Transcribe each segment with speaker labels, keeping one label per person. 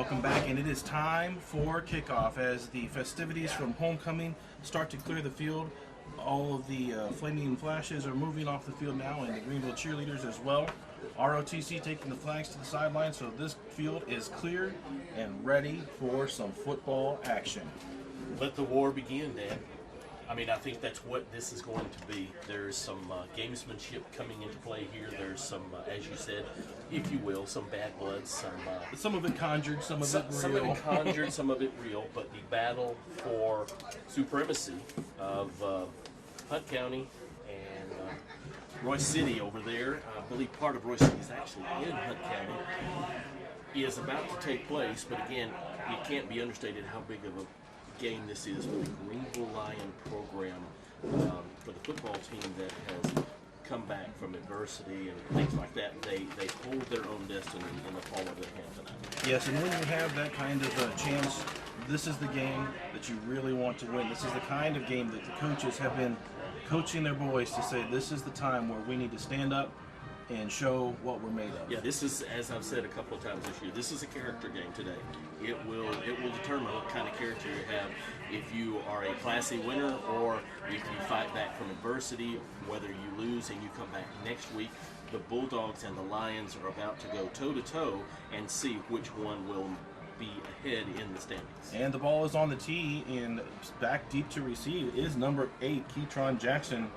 Speaker 1: Welcome back, and it is time for kickoff as the festivities from homecoming start to clear the field. All of the flaming flashes are moving off the field now, and the Greenville cheerleaders as well. ROTC taking the flags to the sideline, so this field is clear and ready for some football action.
Speaker 2: Let the war begin, Dan. I mean, I think that's what this is going to be. There's some gamesmanship coming into play here. There's some, as you said, if you will, some bad blood,
Speaker 1: some of it conjured, some of it real.
Speaker 2: Some of it conjured, some of it real. But the battle for supremacy of Hunt County and Royse City over there, I believe part of Royse City is actually in Hunt County, is about to take place. But again, it can't be understated how big of a game this is for the Greenville Lion program, for the football team that has come back from adversity and things like that. They hold their own destiny in the palm of their hand tonight.
Speaker 1: Yes, and when you have that kind of chance, this is the game that you really want to win. This is the kind of game that the coaches have been coaching their boys to say, this is the time where we need to stand up and show what we're made of.
Speaker 2: Yeah, this is, as I've said a couple of times this year, this is a character game today. It will determine what kind of character you have. If you are a classy winner, or if you fight back from adversity, whether you lose and you come back next week. The Bulldogs and the Lions are about to go toe-to-toe and see which one will be ahead in the standings.
Speaker 1: And the ball is on the tee, and back deep to receive is number 8, Keytron Jackson,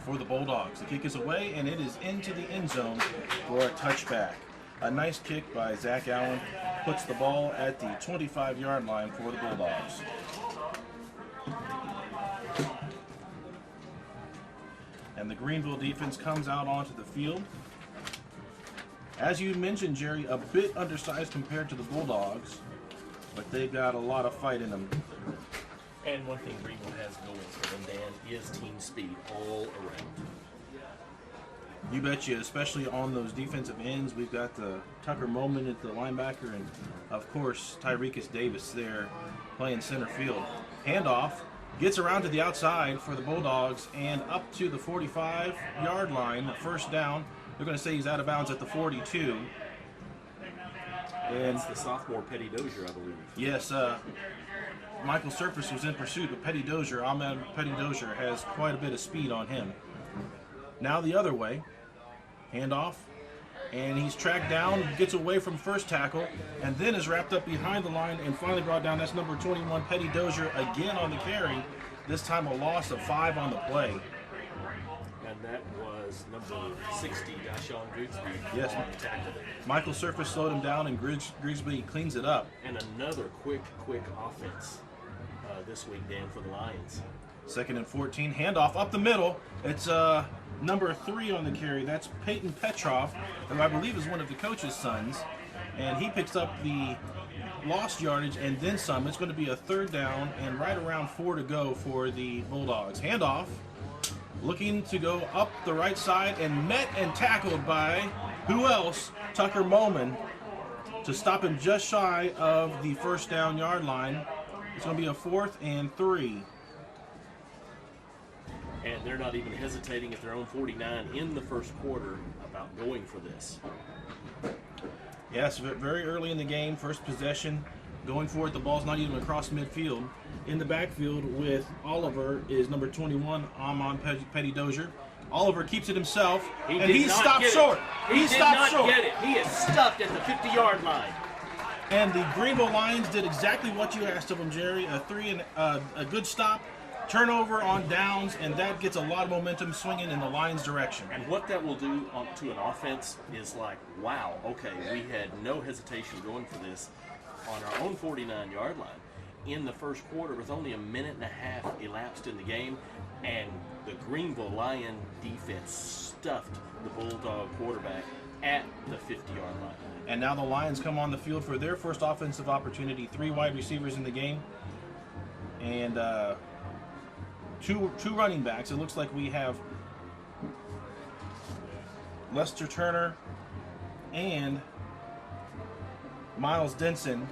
Speaker 1: for the Bulldogs. The kick is away, and it is into the end zone for a touchback. A nice kick by Zach Allen puts the ball at the 25-yard line for the Bulldogs. And the Greenville defense comes out onto the field. As you mentioned, Jerry, a bit undersized compared to the Bulldogs, but they've got a lot of fight in them.
Speaker 2: And one thing Greenville has going for them, Dan, is team speed all around.
Speaker 1: You betcha, especially on those defensive ends. We've got the Tucker Moman at the linebacker, and of course Tyrekus Davis there playing center field. Handoff, gets around to the outside for the Bulldogs and up to the 45-yard line, first down. They're going to say he's out of bounds at the 42.
Speaker 2: And it's the sophomore Petty Dozier, I believe.
Speaker 1: Yes, Michael Surface was in pursuit, but Ahmed Petty Dozier has quite a bit of speed on him. Now the other way, handoff, and he's tracked down, gets away from first tackle, and then is wrapped up behind the line and finally brought down. That's number 21, Petty Dozier, again on the carry, this time a loss of 5 on the play.
Speaker 2: And that was number 60, Dashawn Grigsby.
Speaker 1: Yes, Michael Surface slowed him down, and Grigsby cleans it up.
Speaker 2: And another quick offense this week, Dan, for the Lions.
Speaker 1: 2nd and 14, handoff up the middle. It's number 3 on the carry. That's Peyton Petrov, who I believe is one of the coach's sons. And he picks up the lost yardage and then some. It's going to be a 3rd down and right around 4 to go for the Bulldogs. Handoff, looking to go up the right side and met and tackled by, who else? Tucker Moman, to stop him just shy of the first down yard line. It's going to be a 4th and 3.
Speaker 2: And they're not even hesitating at their own 49 in the first quarter about going for this.
Speaker 1: Yes, very early in the game, first possession, going for it. The ball's not even across midfield. In the backfield with Oliver is number 21, Ahmed Petty Dozier. Oliver keeps it himself, and he's stopped short.
Speaker 2: He stopped short. Get it. He is stuffed at the 50-yard line.
Speaker 1: And the Greenville Lions did exactly what you asked of them, Jerry. A good stop, turnover on downs, and that gets a lot of momentum swinging in the Lions' direction.
Speaker 2: And what that will do to an offense is like, wow, okay, we had no hesitation going for this on our own 49-yard line in the first quarter with only a minute and a half elapsed in the game, and the Greenville Lion defense stuffed the Bulldog quarterback at the 50-yard line.
Speaker 1: And now the Lions come on the field for their first offensive opportunity. 3 wide receivers in the game, and two running backs. It looks like we have Lester Turner and Miles Denson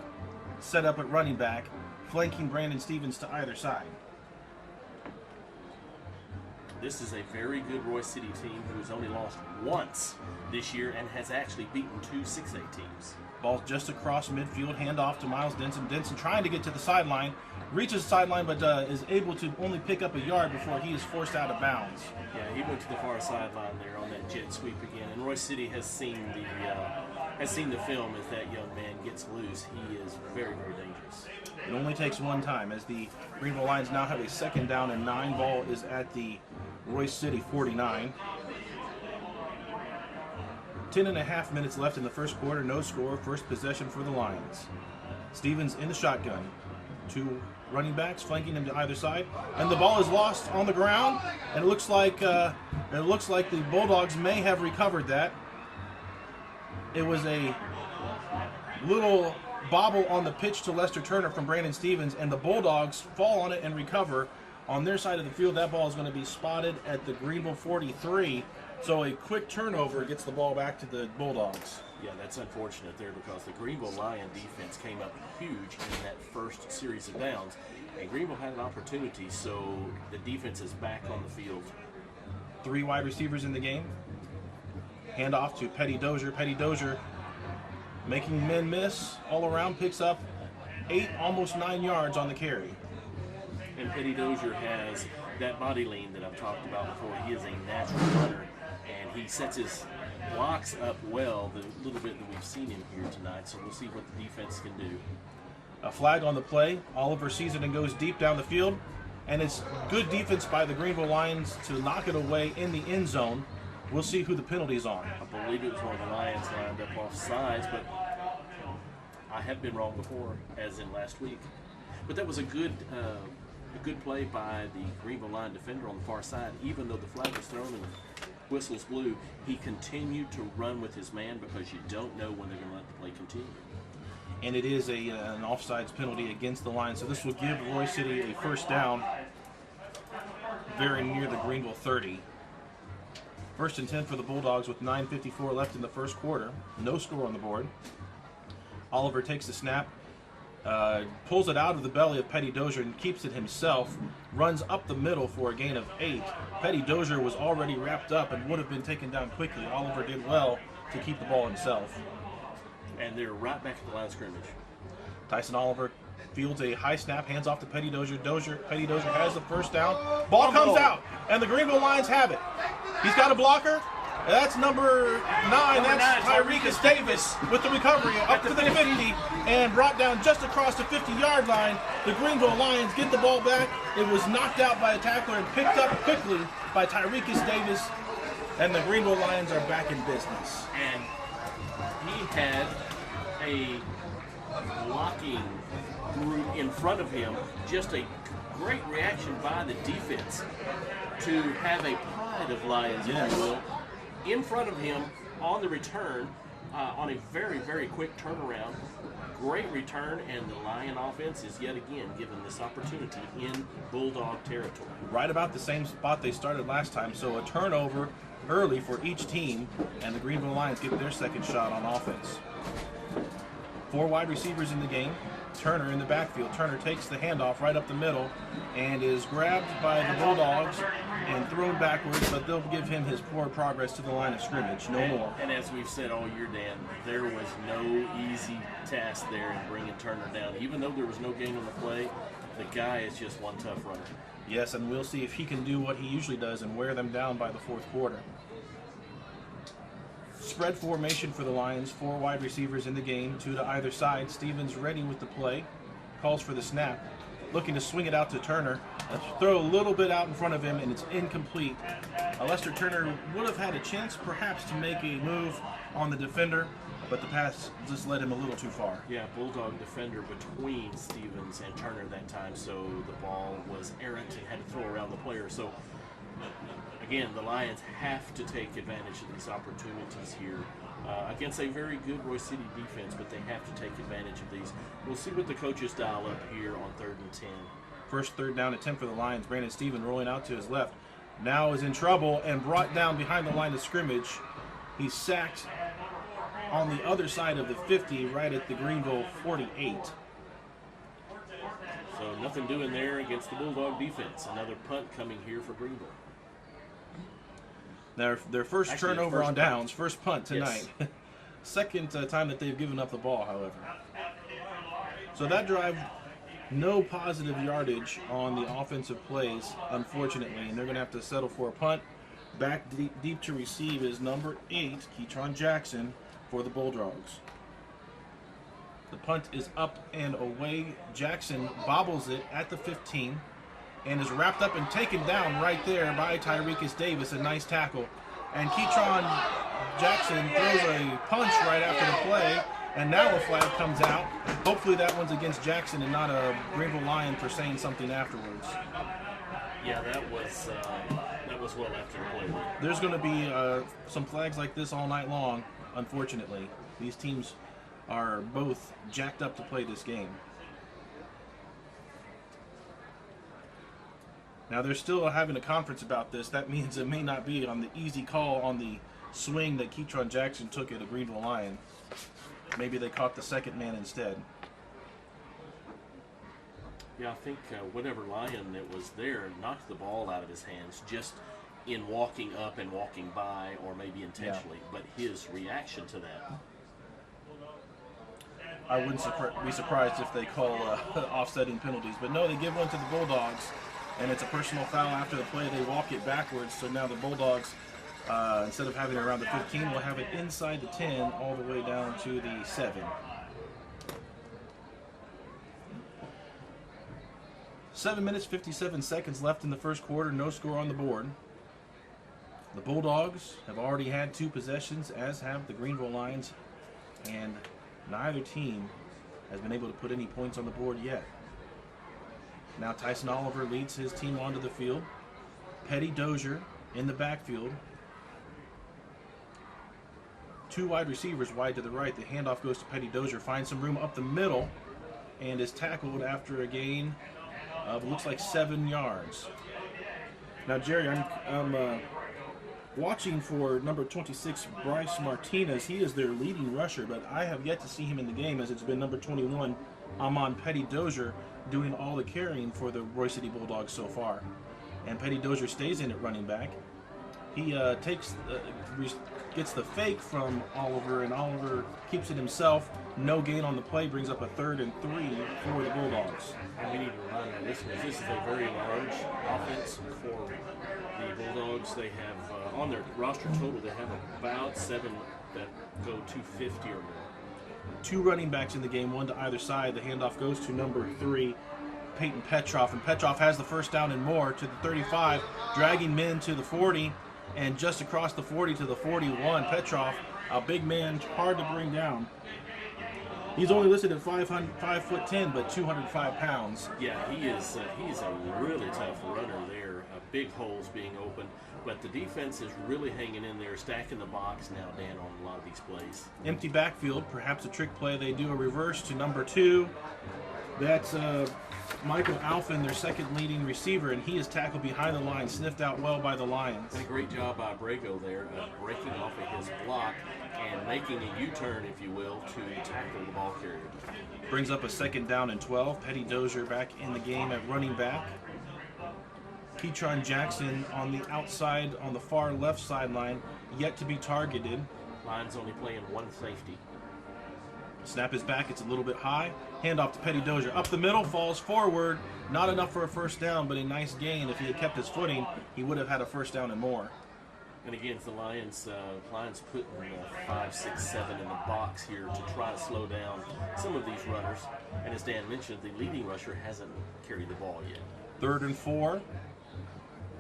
Speaker 1: set up at running back, flanking Brandon Stevens to either side.
Speaker 2: this is a very good Royse City team who has only lost once this year and has actually beaten 2 6A teams.
Speaker 1: Ball just across midfield, handoff to Miles Denson. Denson trying to get to the sideline, reaches the sideline, but is able to only pick up a yard before he is forced out of bounds.
Speaker 2: Yeah, he went to the far sideline there on that jet sweep again, and Royse City has seen the film as that young man gets loose. He is very, very dangerous.
Speaker 1: It only takes one time as the Greenville Lions now have a 2nd down and 9. Ball is at the Royse City 49. 10.5 minutes left in the first quarter. No score. First possession for the Lions. Stevens in the shotgun. 2 running backs flanking him to either side, and the ball is lost on the ground. And it looks like the Bulldogs may have recovered that. It was a little bobble on the pitch to Lester Turner from Brandon Stevens, and the Bulldogs fall on it and recover. On their side of the field, that ball is going to be spotted at the Greenville 43. So a quick turnover gets the ball back to the Bulldogs.
Speaker 2: Yeah, that's unfortunate there because the Greenville Lion defense came up huge in that first series of downs. And Greenville had an opportunity, so the defense is back on the field.
Speaker 1: 3 wide receivers in the game. Hand off to Petty Dozier. Petty Dozier making men miss all around, picks up 8, almost 9 yards on the carry.
Speaker 2: And Petty Dozier has that body lean that I've talked about before. He is a natural runner, and he sets his blocks up well, the little bit that we've seen him here tonight. So we'll see what the defense can do.
Speaker 1: A flag on the play. Oliver sees it and goes deep down the field. And it's good defense by the Greenville Lions to knock it away in the end zone. We'll see who the penalty's on.
Speaker 2: I believe it was one of the Lions lined up off sides, but I have been wrong before, as in last week. But that was a good play by the Greenville Lion defender on the far side. Even though the flag was thrown and the whistles blew, he continued to run with his man because you don't know when they're going to let the play continue.
Speaker 1: And it is an offsides penalty against the Lions. So this will give Royse City a first down very near the Greenville 30. 1st and 10 for the Bulldogs with 9:54 left in the first quarter. No score on the board. Oliver takes the snap, pulls it out of the belly of Petty Dozier and keeps it himself, runs up the middle for a gain of 8. Petty Dozier was already wrapped up and would have been taken down quickly. Oliver did well to keep the ball himself.
Speaker 2: And they're right back at the line of scrimmage.
Speaker 1: Tyson Oliver fields a high snap, hands off to Petty Dozier. Petty Dozier has the first down. Ball comes out, and the Greenville Lions have it. He's got a blocker. That's number 9. That's Tyrekus Davis with the recovery up to the 50 and brought down just across the 50-yard line. The Greenville Lions get the ball back. It was knocked out by a tackler and picked up quickly by Tyrekus Davis, and the Greenville Lions are back in business.
Speaker 2: And he had a blocking group in front of him. Just a great reaction by the defense to have a pride of Lions, if you will, in front of him on the return, on a very, very quick turnaround. Great return, and the Lion offense is yet again given this opportunity in Bulldog territory.
Speaker 1: Right about the same spot they started last time, so a turnover early for each team, and the Greenville Lions get their second shot on offense. 4 wide receivers in the game. Turner in the backfield. Turner takes the handoff right up the middle and is grabbed by the Bulldogs and thrown backwards, but they'll give him his forward progress to the line of scrimmage. No more.
Speaker 2: And as we've said all year, Dan, there was no easy task there in bringing Turner down. Even though there was no gain on the play, the guy is just one tough runner.
Speaker 1: Yes, and we'll see if he can do what he usually does and wear them down by the fourth quarter. Spread formation for the Lions. 4 wide receivers in the game, 2 to either side. Stevens ready with the play. Calls for the snap. Looking to swing it out to Turner. Throw a little bit out in front of him, and it's incomplete. Lester Turner would have had a chance perhaps to make a move on the defender, but the pass just led him a little too far.
Speaker 2: Yeah, Bulldog defender between Stevens and Turner that time, so the ball was errant and had to throw around the player. So again, the Lions have to take advantage of these opportunities here against a very good Royse City defense, but they have to take advantage of these. We'll see what the coaches dial up here on 3rd and 10.
Speaker 1: First 3rd down attempt for the Lions. Brandon Stevens rolling out to his left. Now is in trouble and brought down behind the line of scrimmage. He's sacked on the other side of the 50, right at the Greenville 48.
Speaker 2: So nothing doing there against the Bulldog defense. Another punt coming here for Greenville.
Speaker 1: Their first
Speaker 2: Actually,
Speaker 1: turnover
Speaker 2: first
Speaker 1: on
Speaker 2: punt.
Speaker 1: downs, first punt tonight.
Speaker 2: Yes.
Speaker 1: Second time that they've given up the ball, however. So that drive, no positive yardage on the offensive plays, unfortunately, and they're going to have to settle for a punt. Back deep to receive is number 8, Keytron Jackson, for the Bulldogs. The punt is up and away. Jackson bobbles it at the 15 and is wrapped up and taken down right there by Tyrekus Davis. A nice tackle. And Keytron Jackson throws a punch right after the play, and now a flag comes out. Hopefully that one's against Jackson and not a Greenville Lion for saying something afterwards.
Speaker 2: Yeah, that was well after the play.
Speaker 1: There's going to be some flags like this all night long, unfortunately. These teams are both jacked up to play this game. Now they're still having a conference about this. That means it may not be on the easy call on the swing that Keytron Jackson took at a Greenville Lion. Maybe they caught the second man instead.
Speaker 2: Yeah, I think whatever Lion that was there knocked the ball out of his hands just in walking up and walking by, or maybe intentionally, but his reaction to that.
Speaker 1: I wouldn't be surprised if they call offsetting penalties. But no, they give one to the Bulldogs, and it's a personal foul after the play. They walk it backwards, so now the Bulldogs, instead of having it around the 15, will have it inside the 10 all the way down to the 7. 7 minutes, 57 seconds left in the first quarter. No score on the board. The Bulldogs have already had 2 possessions, as have the Greenville Lions, and neither team has been able to put any points on the board yet. Now Tyson Oliver leads his team onto the field. Petty Dozier in the backfield. 2 wide receivers wide to the right. The handoff goes to Petty Dozier, finds some room up the middle, and is tackled after a gain of, looks like, 7 yards. Now, Jerry, I'm watching for number 26, Bryce Martinez. He is their leading rusher, but I have yet to see him in the game, as it's been number 21, Amon Petty Dozier, doing all the carrying for the Royse City Bulldogs so far. And Petty Dozier stays in at running back. He gets the fake from Oliver, and Oliver keeps it himself. No gain on the play, brings up a 3rd and 3 for the Bulldogs.
Speaker 2: And we need to remind our listeners, this is a very large offense for the Bulldogs. They have, on their roster total, they have about 7 that go 250 or more.
Speaker 1: 2 running backs in the game, 1 to either side. The handoff goes to number 3, Peyton Petrov, and Petrov has the first down and more to the 35, dragging men to the 40, and just across the 40 to the 41. Petrov, a big man, hard to bring down. He's only listed at 5'10", but 205 pounds.
Speaker 2: Yeah, he's a really tough runner there. Big holes being open, but the defense is really hanging in there, stacking the box now, Dan, on a lot of these plays.
Speaker 1: Empty backfield, perhaps a trick play. They do a reverse to number 2. That's Michael Alfin, their second leading receiver, and he is tackled behind the line, sniffed out well by the Lions.
Speaker 2: And a great job by Brago there, breaking off of his block and making a U-turn, if you will, to tackle the ball carrier.
Speaker 1: Brings up a 2nd down and 12. Petty Dozier back in the game at running back. Keytron Jackson on the outside, on the far left sideline, yet to be targeted.
Speaker 2: Lions only playing 1 safety.
Speaker 1: Snap is back, it's a little bit high. Handoff to Petty Dozier. Up the middle, falls forward. Not enough for a first down, but a nice gain. If he had kept his footing, he would have had a first down and more.
Speaker 2: And again, it's the Lions putting 5, 6, 7 in the box here to try to slow down some of these runners. And as Dan mentioned, the leading rusher hasn't carried the ball yet.
Speaker 1: 3rd and 4.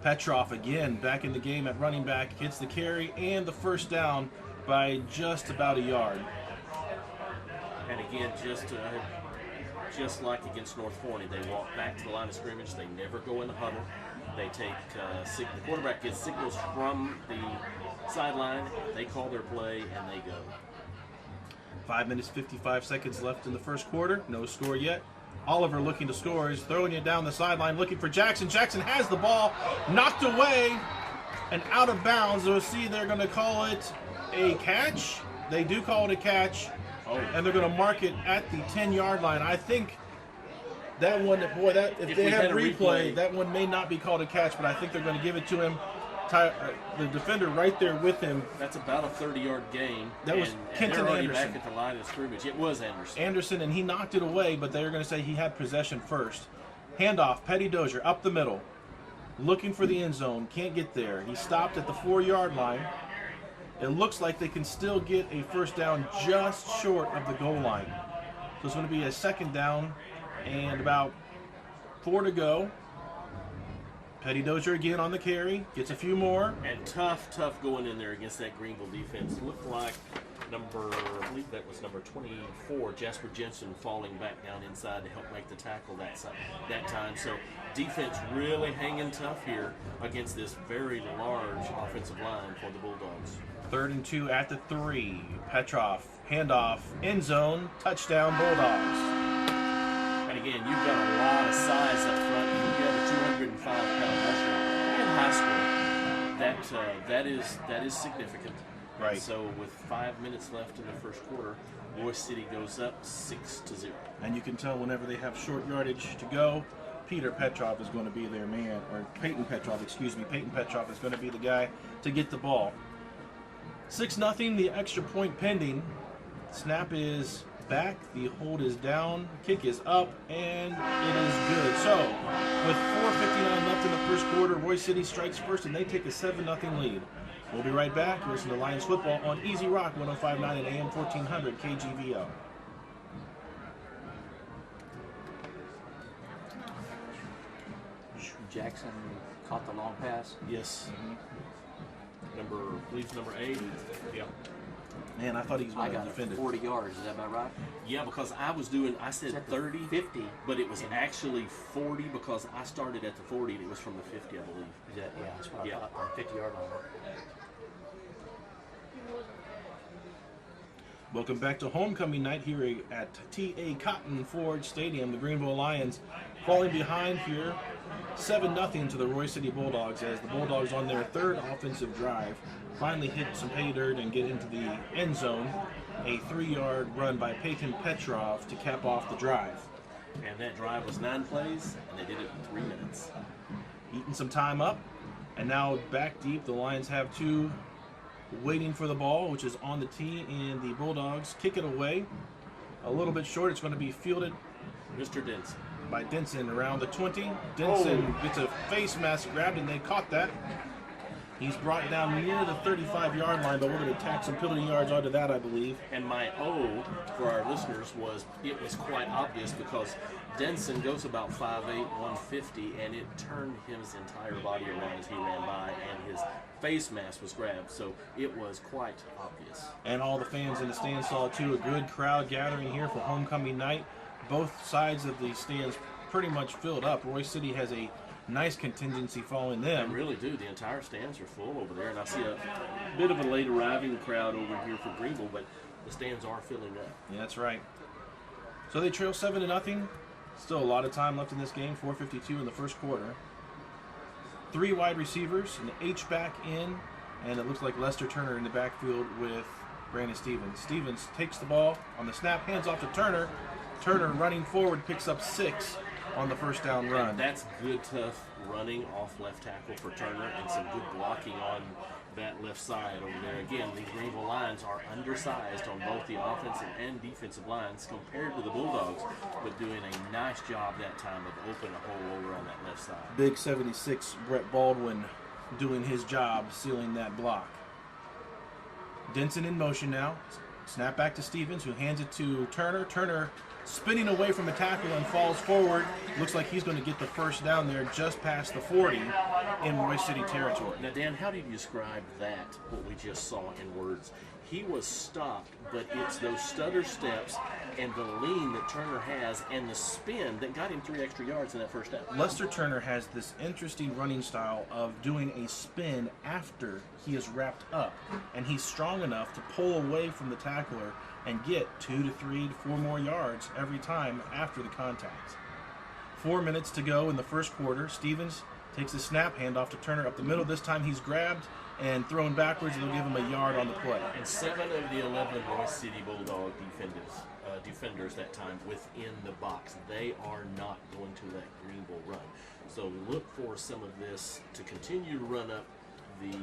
Speaker 1: Petrov again back in the game at running back, gets the carry and the first down by just about a yard.
Speaker 2: And again, just like against North Forney, they walk back to the line of scrimmage. They never go in the huddle. They take the quarterback gets signals from the sideline. They call their play and they go.
Speaker 1: 5 minutes, 55 seconds left in the first quarter. No score yet. Oliver looking to score. He's throwing it down the sideline, looking for Jackson. Jackson has the ball, knocked away and out of bounds. You'll see they're going to call it a catch. They do call it a catch, and they're going to mark it at the 10-yard line. I think that one, boy, that if they had a replay, that one may not be called a catch, but I think they're going to give it to him. the defender right there with him.
Speaker 2: That's about a 30-yard gain.
Speaker 1: That was Kenton
Speaker 2: they're already
Speaker 1: Anderson.
Speaker 2: back at the line of scrimmage. It was Anderson.
Speaker 1: Anderson, and he knocked it away, but they're going to say he had possession first. Handoff, Petty Dozier up the middle, looking for the end zone. Can't get there. He stopped at the 4-yard line. It looks like they can still get a first down just short of the goal line. So it's going to be a second down and about 4 to go. Petty Dozier again on the carry, gets a few more.
Speaker 2: And tough going in there against that Greenville defense. Looked like I believe that was number 24, Jasper Jensen, falling back down inside to help make the tackle that time. So defense really hanging tough here against this very large offensive line for the Bulldogs.
Speaker 1: 3rd and 2 at the 3. Petrov, handoff, end zone, touchdown Bulldogs.
Speaker 2: And again, you've got a lot of size up front. You have a 205-pound rusher in high school. That is significant.
Speaker 1: Right.
Speaker 2: And so with 5 minutes left in the first quarter, Royse City goes up 6-0.
Speaker 1: And you can tell whenever they have short yardage to go, Peyton Petrov is going to be their man, or Peyton Petrov, excuse me. Peyton Petrov is going to be the guy to get the ball. 6-0, the extra point pending. Snap is back, the hold is down, kick is up, and it is good. So, with 4:59 left in the first quarter, Royse City strikes first, and they take a 7-0 lead. We'll be right back. You're listening to Lions Football on Easy Rock 105.9 and AM 1400 KGVO.
Speaker 3: Jackson caught the long pass.
Speaker 1: Yes.
Speaker 2: I believe number 8. Yeah.
Speaker 1: Man, I thought he was
Speaker 3: I
Speaker 1: going to
Speaker 3: got
Speaker 1: defend it.
Speaker 3: 40 yards. Is that about right?
Speaker 2: Yeah, because I said 30,
Speaker 3: 50.
Speaker 2: but it was actually 40 because I started at the 40 and it was from the 50, I believe.
Speaker 3: Yeah, that's what
Speaker 2: Yeah.
Speaker 3: I thought. On 50-yard line.
Speaker 1: Welcome back to homecoming night here at T.A. Cotton Forge Stadium. The Greenville Lions falling behind here 7-0 to the Royse City Bulldogs as the Bulldogs on their 3rd offensive drive finally hit some pay dirt and get into the end zone. A 3-yard run by Peyton Petrov to cap off the drive.
Speaker 2: And that drive was 9 plays, and they did it in 3 minutes.
Speaker 1: Eating some time up, and now back deep. The Lions have 2 waiting for the ball, which is on the tee, and the Bulldogs kick it away. A little bit short. It's going to be fielded
Speaker 2: Mr. Denson.
Speaker 1: by Denson around the 20. Denson gets a face mask grabbed, and they caught that. He's brought down near the 35-yard line, but we're going to tack some penalty yards onto that, I believe.
Speaker 2: And my O for our listeners was quite obvious because Denson goes about 5'8", 150, and it turned his entire body around as he ran by, and his face mask was grabbed, so it was quite obvious.
Speaker 1: And all the fans in the stands saw it too. A good crowd gathering here for homecoming night. Both sides of the stands pretty much filled up. Royse City has a nice contingency following
Speaker 2: They
Speaker 1: them.
Speaker 2: really do. The entire stands are full over there, and I see a bit of a late arriving crowd over here for Greenville, but the stands are filling up.
Speaker 1: Yeah, that's right. So they trail 7-0. Still a lot of time left in this game. 4:52 in the first quarter. 3 wide receivers, an H-back in, and it looks like Lester Turner in the backfield with Brandon Stevens. Stevens takes the ball on the snap, hands off to Turner. Turner running forward picks up 6 on the first down run.
Speaker 2: That's good, tough running off left tackle for Turner and some good blocking on that left side over there. Again, these Greenville Lions are undersized on both the offensive and defensive lines compared to the Bulldogs, but doing a nice job that time of opening a hole over on that left side.
Speaker 1: Big 76 Brett Baldwin doing his job, sealing that block. Denson in motion now. Snap back to Stevens, who hands it to Turner. Turner spinning away from a tackle and falls forward. Looks like he's going to get the first down there just past the 40 in Royse City territory.
Speaker 2: Now, Dan, how do you describe that, what we just saw in words? He was stopped, but it's those stutter steps and the lean that Turner has and the spin that got him 3 extra yards in that first down.
Speaker 1: Lester Turner has this interesting running style of doing a spin after he is wrapped up, and he's strong enough to pull away from the tackler and get 2 to 3 to 4 more yards every time after the contact. 4 minutes to go in the first quarter. Stevens takes a snap, handoff to Turner up the middle. This time he's grabbed and thrown backwards, and they'll give him a yard on the play.
Speaker 2: And 7 of the 11 Royse City Bulldog defenders that time within the box. They are not going to let Greenville run. So look for some of this to continue to run up the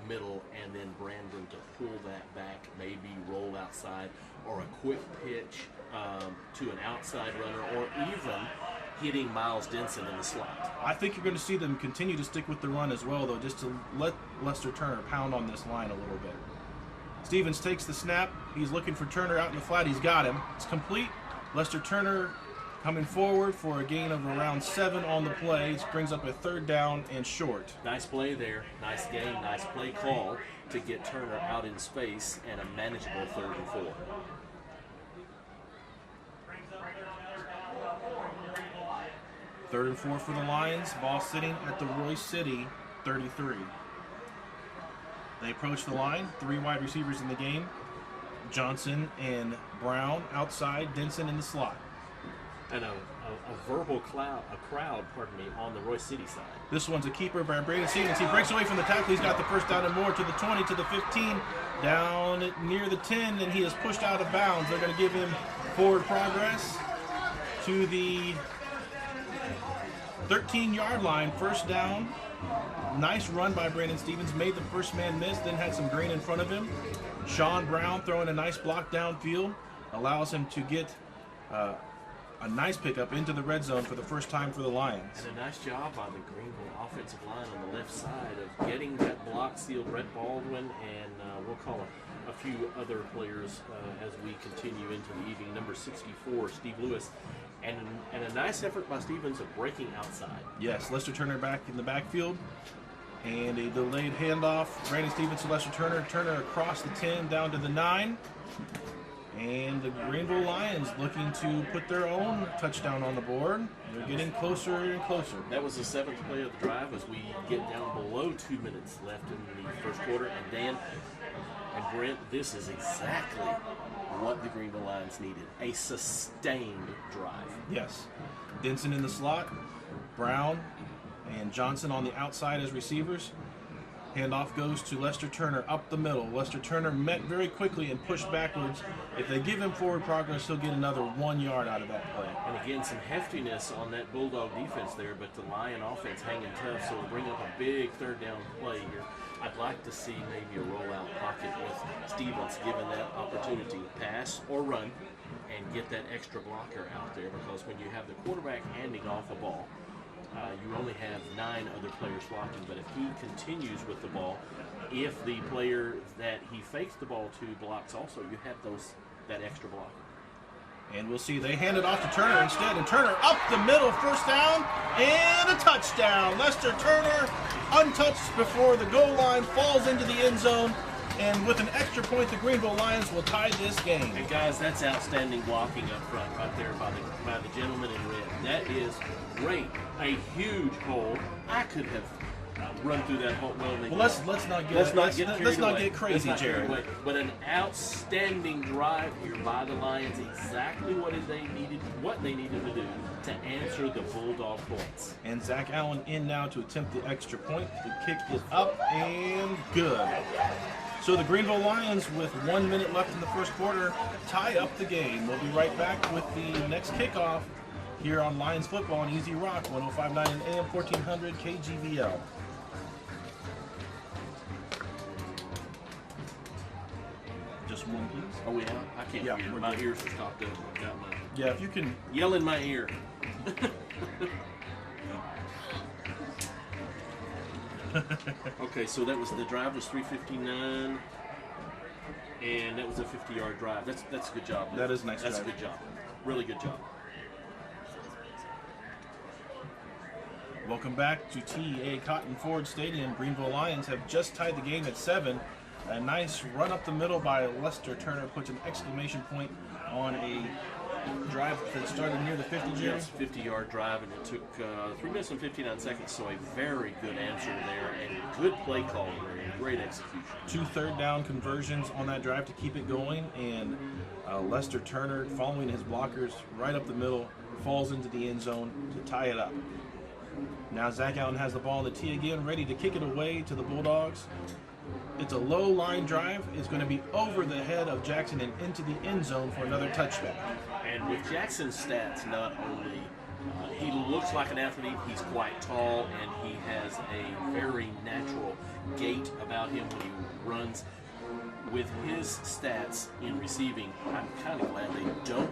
Speaker 2: middle, and then Brandon to pull that back, maybe roll outside, or a quick pitch to an outside runner, or even hitting Miles Denson in the slot.
Speaker 1: I think you're going to see them continue to stick with the run as well, though, just to let Lester Turner pound on this line a little bit. Stevens takes the snap. He's looking for Turner out in the flat. He's got him. It's complete. Lester Turner coming forward for a gain of around 7 on the play. It brings up a 3rd down and short.
Speaker 2: Nice play there. Nice gain. Nice play call to get Turner out in space and a manageable 3rd and 4.
Speaker 1: Third and 4 for the Lions. Ball sitting at the Royse City 33. They approach the line. 3 wide receivers in the game. Johnson and Brown outside. Denson in the slot.
Speaker 2: And a verbal crowd, on the Royse City side.
Speaker 1: This one's a keeper by Brandon Stevens. He breaks away from the tackle. He's got the first down and more to the 20, to the 15, down near the 10, and he is pushed out of bounds. They're going to give him forward progress to the 13-yard line, first down. Nice run by Brandon Stevens. Made the first man miss, then had some green in front of him. Sean Brown throwing a nice block downfield. Allows him to get a nice pickup into the red zone for the first time for the Lions.
Speaker 2: And a nice job by the Greenville offensive line on the left side of getting that block seal. Brett Baldwin and we'll call a few other players as we continue into the evening. Number 64, Steve Lewis. And a nice effort by Stevens of breaking outside.
Speaker 1: Yes, Lester Turner back in the backfield. And a delayed handoff. Brandon Stevens to Lester Turner. Turner across the 10 down to the 9. And the Greenville Lions looking to put their own touchdown on the board. They're getting closer and closer.
Speaker 2: That was the 7th play of the drive as we get down below 2 minutes left in the first quarter. And Dan and Brent, this is exactly what the Greenville Lions needed. A sustained drive.
Speaker 1: Yes. Denson in the slot. Brown and Johnson on the outside as receivers. Handoff goes to Lester Turner up the middle. Lester Turner met very quickly and pushed backwards. If they give him forward progress, he'll get another 1 yard out of that play.
Speaker 2: And again, some heftiness on that Bulldog defense there, but the Lion offense hanging tough, so we'll bring up a big 3rd down play here. I'd like to see maybe a rollout pocket with Stevens given that opportunity, pass or run, and get that extra blocker out there, because when you have the quarterback handing off a ball, you only have 9 other players blocking, but if he continues with the ball, if the player that he fakes the ball to blocks also, you have that extra blocker.
Speaker 1: And we'll see they hand it off to Turner instead, and Turner up the middle, first down, and a touchdown. Lester Turner, untouched before the goal line, falls into the end zone, and with an extra point, the Greenville Lions will tie this game.
Speaker 2: And guys, that's outstanding blocking up front right there by the gentleman in red. That is great. A huge hole. I could have run through that hole.
Speaker 1: Well, let's not get crazy, Jerry.
Speaker 2: But an outstanding drive here by the Lions. Exactly what they needed to do to answer the Bulldog points.
Speaker 1: And Zach Allen in now to attempt the extra point. The kick is up and good. So the Greenville Lions, with 1 minute left in the first quarter, tie up the game. We'll be right back with the next kickoff here on Lions Football on Easy Rock, 105.9 and AM 1400 KGVL. Just one, please.
Speaker 2: Are we out? I can't hear. My ears are stopped up. I've got my
Speaker 1: Yeah, if you can
Speaker 2: yell in my ear. Okay, so that was the drive was 3:59, and that was a 50-yard drive. That's a good job.
Speaker 1: That is nice.
Speaker 2: That's
Speaker 1: drive.
Speaker 2: a good job. Really good job.
Speaker 1: Welcome back to TEA Cotton Ford Stadium. Greenville Lions have just tied the game at 7. A nice run up the middle by Lester Turner puts an exclamation point on a drive that started near the 50, Jerry.
Speaker 2: Yes, 50-yard drive, and it took 3 minutes and 59 seconds, so a very good answer there, and good play calling there, and great execution. 2
Speaker 1: third down conversions on that drive to keep it going, and Lester Turner, following his blockers right up the middle, falls into the end zone to tie it up. Now Zach Allen has the ball in the tee again, ready to kick it away to the Bulldogs. It's a low line drive. It's going to be over the head of Jackson and into the end zone for another touchback.
Speaker 2: And with Jackson's stats, not only he looks like an athlete, he's quite tall, and he has a very natural gait about him when he runs. With his stats in receiving, I'm kind of glad they don't.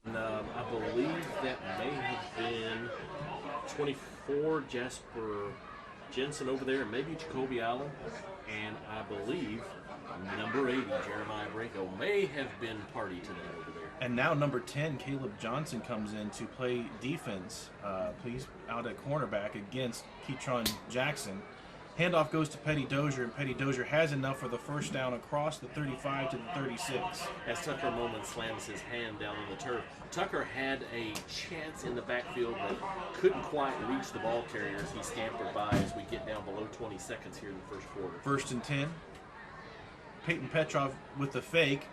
Speaker 2: And, I believe that may have been 24 Jasper Jensen over there, and maybe Jacoby Allen. And I believe number 80 Jeremiah Branco may have been party tonight over there.
Speaker 1: And now number 10 Caleb Johnson comes in to play defense. He's out at cornerback against Ketron Jackson. Handoff goes to Petty Dozier, and Petty Dozier has enough for the first down across the 35 to the 36.
Speaker 2: As Tucker Moment slams his hand down on the turf, Tucker had a chance in the backfield but couldn't quite reach the ball carrier as he scampered by as we get down below 20 seconds here in the first quarter.
Speaker 1: First and 10. Peyton Petrov with the fake.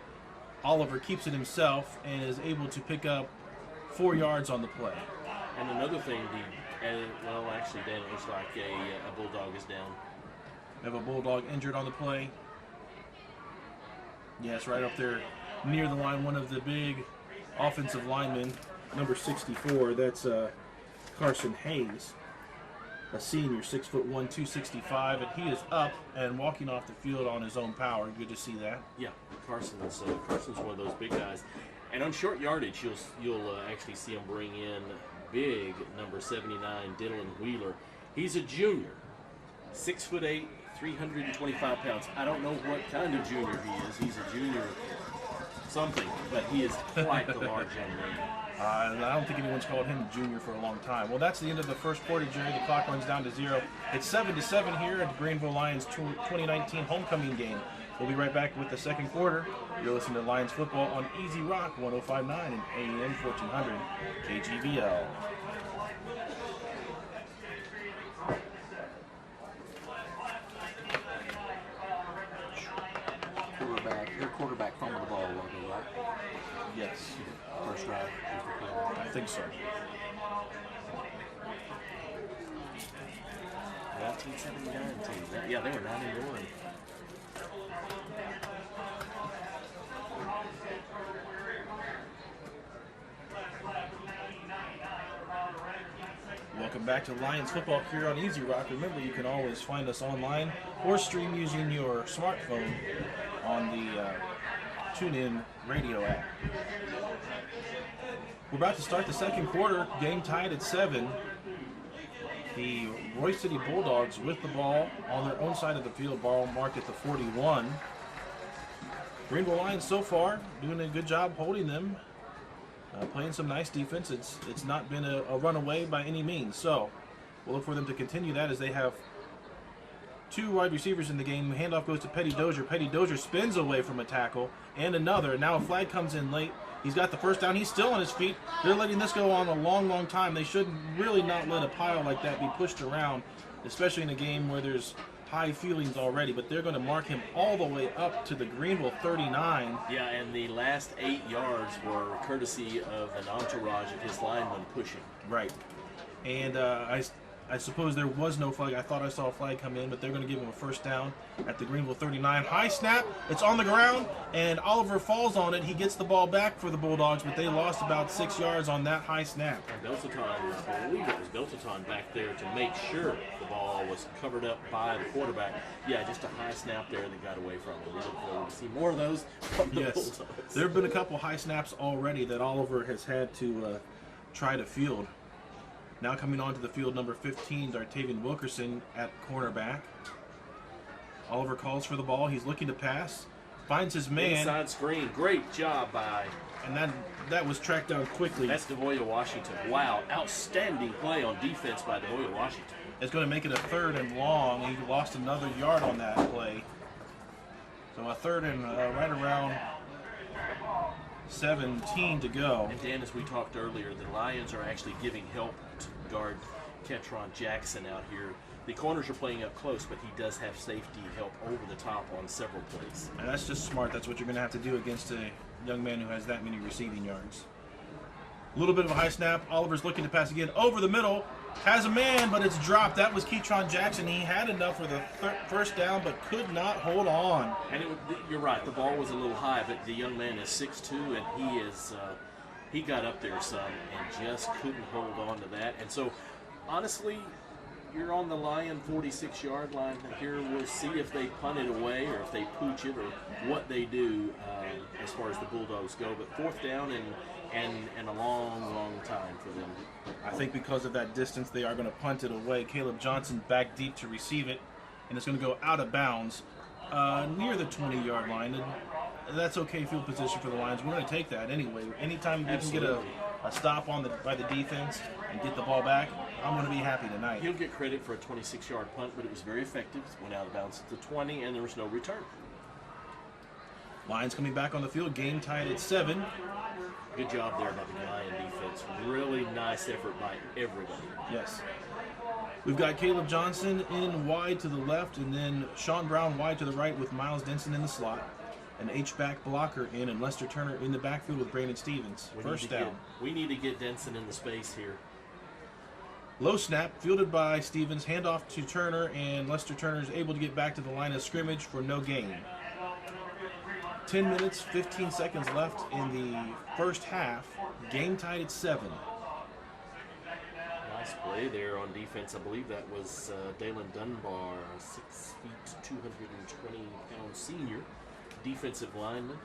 Speaker 1: Oliver keeps it himself and is able to pick up 4 yards on the play.
Speaker 2: And another thing, well, actually, Dan, it looks like a Bulldog is down.
Speaker 1: We have a Bulldog injured on the play. Yes, right up there near the line, one of the big offensive linemen, number 64, that's Carson Haynes, a senior, 6'1", 265, and he is up and walking off the field on his own power. Good to see that.
Speaker 2: Yeah, Carson's one of those big guys. And on short yardage, you'll actually see him bring in big number 79, Dylan Wheeler. He's a junior, 6'8", 325 pounds. I don't know what kind of junior he is. He's a junior something, but he is quite the large young man.
Speaker 1: I don't think anyone's called him junior for a long time. Well, that's the end of the first quarter, Jerry. The clock runs down to 0. It's 7-7 here at the Greenville Lions 2019 homecoming game. We'll be right back with the second quarter. You're listening to Lions football on Easy Rock 105.9 and AM 1400 KGVL.
Speaker 3: Their quarterback fumbled the ball a little bit, right?
Speaker 1: Yes,
Speaker 3: First drive.
Speaker 1: I think so.
Speaker 2: 1979 team. Yeah, they were 9-1.
Speaker 1: Welcome back to Lions football here on Easy Rock. Remember, you can always find us online or stream using your smartphone on the TuneIn radio app. We're about to start the second quarter. Game tied at 7. The Royse City Bulldogs with the ball on their own side of the field, ball marked at the 41. Greenville Lions so far doing a good job holding them, playing some nice defense. It's not been a runaway by any means. So we'll look for them to continue that as they have 2 wide receivers in the game. Handoff goes to Petty Dozier. Petty Dozier spins away from a tackle and another. Now a flag comes in late. He's got the first down. He's still on his feet. They're letting this go on a long, long time. They should really not let a pile like that be pushed around, especially in a game where there's high feelings already. But they're going to mark him all the way up to the Greenville 39.
Speaker 2: Yeah, and the last 8 yards were courtesy of an entourage of his linemen pushing.
Speaker 1: Right. And I suppose there was no flag. I thought I saw a flag come in, but they're going to give him a first down at the Greenville 39. High snap. It's on the ground, and Oliver falls on it. He gets the ball back for the Bulldogs, but they lost about 6 yards on that high snap.
Speaker 2: And Beltoton, I believe it was Beltoton back there to make sure the ball was covered up by the quarterback. Yeah, just a high snap there that got away from him. We look forward to see more of those from the Bulldogs.
Speaker 1: There have been a couple high snaps already that Oliver has had to try to field. Now coming onto the field, number 15, Octavian Wilkerson at cornerback. Oliver calls for the ball. He's looking to pass. Finds his man.
Speaker 2: Inside screen. Great job by...
Speaker 1: And that was tracked down quickly.
Speaker 2: That's Devoya Washington. Wow. Outstanding play on defense by Devoya Washington.
Speaker 1: It's going to make it a 3rd and long. He lost another yard on that play. So a 3rd and right around 17 to go.
Speaker 2: And Dan, as we talked earlier, the Lions are actually giving help to guard Ketron Jackson out here The corners are playing up close, but he does have safety help over the top on several plays.
Speaker 1: And that's just smart. That's what you're going to have to do against a young man who has that many receiving yards. A little bit of a high snap. Oliver's looking to pass again over the middle. Has a man, but it's dropped. That was Keytron Jackson. He had enough for the first down, but could not hold on.
Speaker 2: And you're right. The ball was a little high, but the young man is 6'2", and he got up there some and just couldn't hold on to that. And so, honestly, you're on the Lion 46-yard line. Here we'll see if they punt it away or if they pooch it or what they do as far as the Bulldogs go. But fourth down and a long, long time for them.
Speaker 1: I think because of that distance, they are going to punt it away. Caleb Johnson back deep to receive it, and it's going to go out of bounds near the 20-yard line. And that's okay field position for the Lions. We're going to take that anyway. Anytime we can get a stop by the defense and get the ball back, I'm going to be happy tonight.
Speaker 2: He'll get credit for a 26-yard punt, but it was very effective. It went out of bounds at the 20, and there was no return.
Speaker 1: Lions coming back on the field, game tied at 7.
Speaker 2: Good job there by the Lion defense. Really nice effort by everybody.
Speaker 1: Yes. We've got Caleb Johnson in wide to the left, and then Sean Brown wide to the right with Miles Denson in the slot. An H-back blocker in, and Lester Turner in the backfield with Brandon Stevens. First down.
Speaker 2: We need to get Denson in the space here.
Speaker 1: Low snap, fielded by Stevens, handoff to Turner, and Lester Turner is able to get back to the line of scrimmage for no gain. 10 minutes, 15 seconds left in the first half. Game tied at 7.
Speaker 2: Nice play there on defense. I believe that was Dalen Dunbar, 6 feet, 220-pound senior defensive lineman.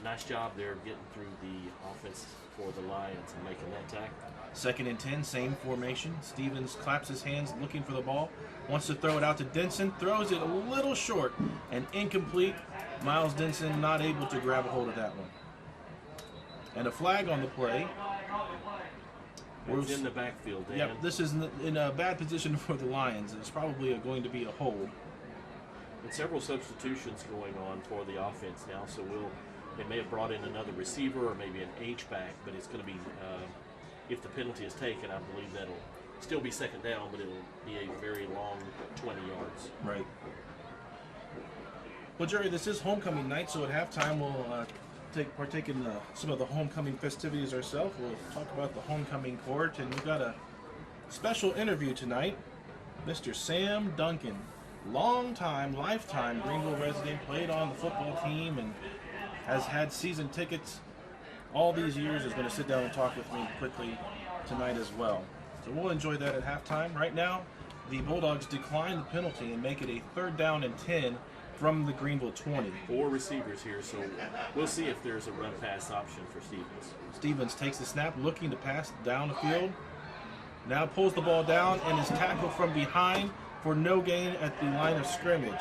Speaker 2: Nice job there getting through the offense for the Lions and making that tackle.
Speaker 1: 2nd and 10, same formation. Stevens claps his hands looking for the ball. Wants to throw it out to Denson. Throws it a little short and incomplete. Miles Denson not able to grab a hold of that one. And a flag on the play.
Speaker 2: It's in the backfield, Dan.
Speaker 1: Yep, this is in a bad position for the Lions. It's probably going to be a hold.
Speaker 2: And several substitutions going on for the offense now, so they may have brought in another receiver or maybe an H-back, but it's going to be, if the penalty is taken, I believe that'll still be second down, but it'll be a very long 20 yards.
Speaker 1: Right. Well, Jerry, this is homecoming night, so at halftime we'll partake in some of the homecoming festivities ourselves. We'll talk about the homecoming court, and we've got a special interview tonight. Mr. Sam Duncan, lifetime Greenville resident, played on the football team and has had season tickets all these years, is going to sit down and talk with me quickly tonight as well. So we'll enjoy that at halftime. Right now, the Bulldogs decline the penalty and make it a 3rd down and 10 from the Greenville 20.
Speaker 2: 4 receivers here, so we'll see if there's a run-pass option for Stevens.
Speaker 1: Stevens takes the snap, looking to pass down the field. Now pulls the ball down and is tackled from behind for no gain at the line of scrimmage.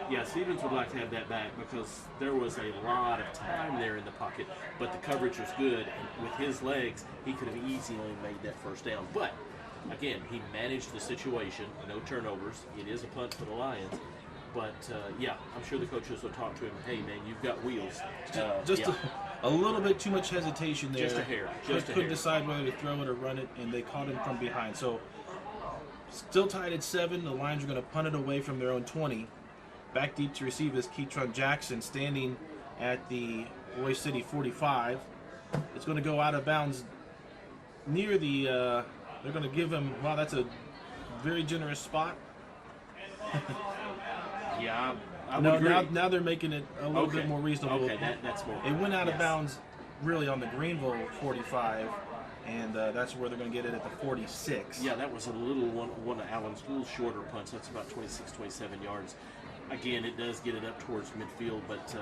Speaker 2: Yeah, Stevens would like to have that back because there was a lot of time there in the pocket, but the coverage was good, and with his legs, he could have easily made that first down. But, again, he managed the situation, no turnovers. It is a punt for the Lions. But, yeah, I'm sure the coaches will talk to him, hey, man, you've got wheels.
Speaker 1: Just a little bit too much hesitation there.
Speaker 2: Just a hair.
Speaker 1: Couldn't decide whether to throw it or run it, and they caught him from behind. So, still tied at 7. The Lions are going to punt it away from their own 20. Back deep to receive is Keytron Jackson, standing at the Royse City 45. It's going to go out of bounds near the, they're going to give him, wow, that's a very generous spot.
Speaker 2: Yeah, I would agree.
Speaker 1: Now they're making it a little bit more reasonable.
Speaker 2: Okay, that's more.
Speaker 1: It went out of bounds really on the Greenville 45, and that's where they're going to get it at the 46.
Speaker 2: Yeah, that was a little one of Allen's little shorter punts. That's about 26, 27 yards. Again, it does get it up towards midfield, but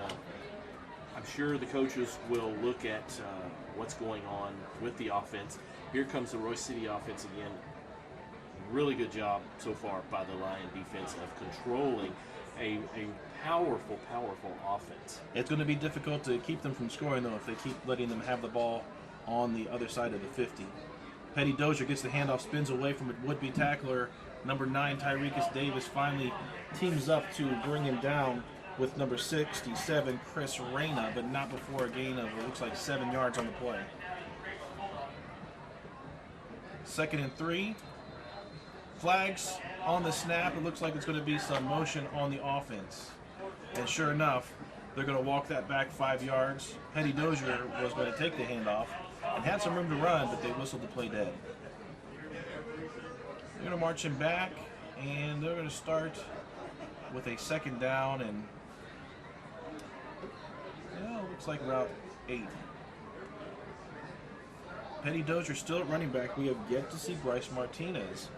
Speaker 2: I'm sure the coaches will look at what's going on with the offense. Here comes the Royse City offense again. Really good job so far by the Lion defense of controlling a powerful offense.
Speaker 1: It's going to be difficult to keep them from scoring, though, if they keep letting them have the ball on the other side of the 50. Petty Dozier gets the handoff, spins away from a would-be tackler. Number 9, Tyrekus Davis, finally teams up to bring him down with number 67, Chris Reyna, but not before a gain of, it looks like, 7 yards on the play. 2nd and 3. Flags on the snap. It looks like it's going to be some motion on the offense. And sure enough, they're going to walk that back 5 yards. Petty Dozier was going to take the handoff and had some room to run, but they whistled the play dead. They're going to march him back, and they're going to start with a second down, and it looks like about 8. Petty Dozier still at running back. We have yet to see Bryce Martinez.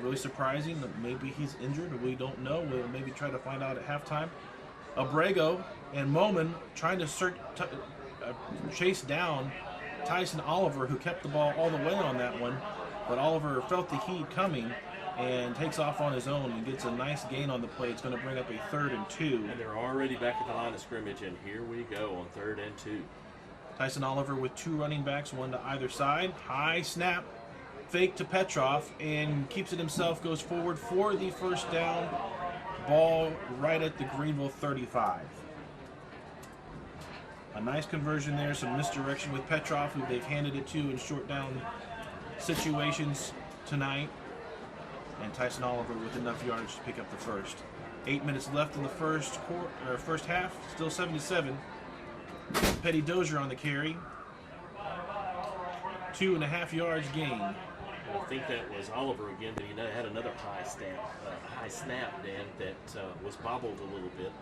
Speaker 1: Really surprising that maybe he's injured. We don't know. We'll maybe try to find out at halftime. Abrego and Moman trying to chase down Tyson Oliver, who kept the ball all the way on that one. But Oliver felt the heat coming and takes off on his own and gets a nice gain on the play. It's going to bring up a 3rd and 2.
Speaker 2: And they're already back at the line of scrimmage, and here we go on 3rd and 2.
Speaker 1: Tyson Oliver with 2 running backs, 1 to either side. High snap, fake to Petrov, and keeps it himself, goes forward for the first down. Ball right at the Greenville 35. A nice conversion there, some misdirection with Petrov, who they've handed it to in short down situations tonight. And Tyson Oliver with enough yards to pick up the first. 8 minutes left in the first half, still 7-7. Petty Dozier on the carry. 2.5 yards gain.
Speaker 2: I think that was Oliver again, but he had another high snap, Dan, that was bobbled a little bit.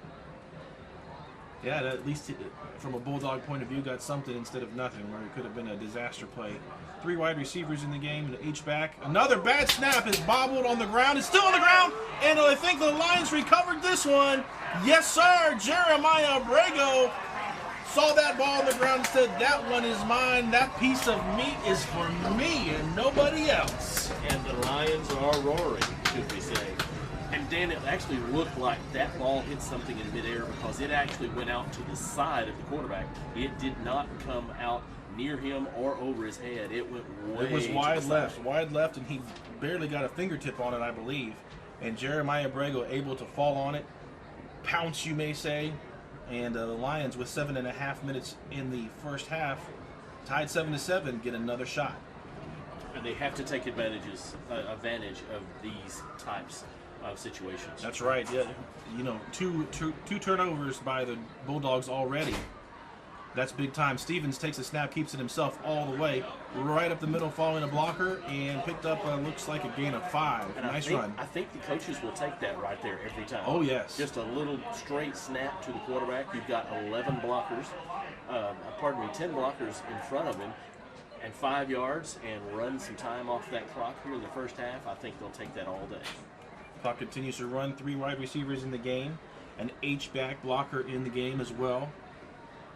Speaker 1: Yeah, at least from a Bulldog point of view, got something instead of nothing, where it could have been a disaster play. 3 wide receivers in the game, and H-back. Another bad snap is bobbled on the ground. It's still on the ground, and I think the Lions recovered this one. Yes, sir. Jeremiah Abrego saw that ball on the ground and said, that one is mine. That piece of meat is for me and nobody else.
Speaker 2: And the Lions are roaring, should we say. And Dan, it actually looked like that ball hit something in midair because it actually went out to the side of the quarterback. It did not come out near him or over his head. It went way
Speaker 1: It was
Speaker 2: to
Speaker 1: wide
Speaker 2: the
Speaker 1: left,
Speaker 2: side.
Speaker 1: and he barely got a fingertip on it, I believe. And Jeremiah Abrego able to fall on it, pounce, you may say. And the Lions, with 7.5 minutes in the first half, tied 7-7, get another shot.
Speaker 2: And they have to take advantage of these types of situations.
Speaker 1: That's right. Yeah, two turnovers by the Bulldogs already. That's big time. Stevens takes a snap, keeps it himself all the way, right up the middle, following a blocker, and picked up looks like a gain of 5.
Speaker 2: And
Speaker 1: nice run.
Speaker 2: I think the coaches will take that right there every time.
Speaker 1: Oh yes.
Speaker 2: Just a little straight snap to the quarterback. You've got 11 blockers, 10 blockers in front of him, and 5 yards, and run some time off that clock here in the first half. I think they'll take that all day.
Speaker 1: Clock continues to run. 3 wide receivers in the game, an H-back blocker in the game as well.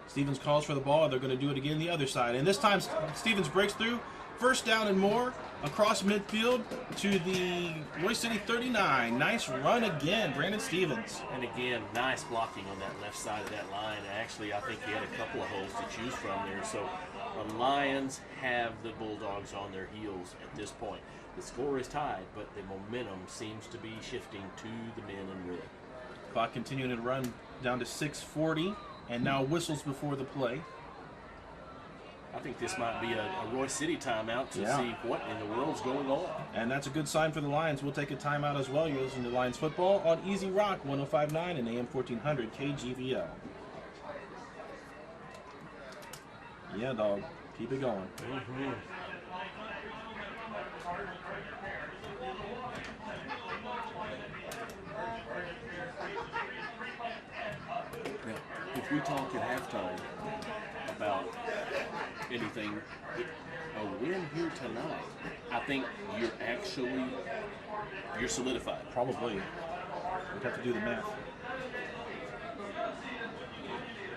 Speaker 1: Stevens calls for the ball. They're going to do it again the other side. And this time, Stevens breaks through. First down and more across midfield to the Royse City 39. Nice run again, Brandon Stevens.
Speaker 2: And again, nice blocking on that left side of that line. Actually, I think he had a couple of holes to choose from there. So the Lions have the Bulldogs on their heels at this point. The score is tied, but the momentum seems to be shifting to the men in red.
Speaker 1: Clock continuing to run down to 6:40. And now whistles before the play.
Speaker 2: I think this might be a Royse City timeout to see what in the world's going on.
Speaker 1: And that's a good sign for the Lions. We'll take a timeout as well. You're listening to Lions Football on Easy Rock 105.9 and AM 1400 KGVL. Yeah, dog. Keep it going.
Speaker 2: Mm-hmm. If we talk at halftime about anything, a win here tonight, I think you're solidified.
Speaker 1: Probably. We'd have to do the math.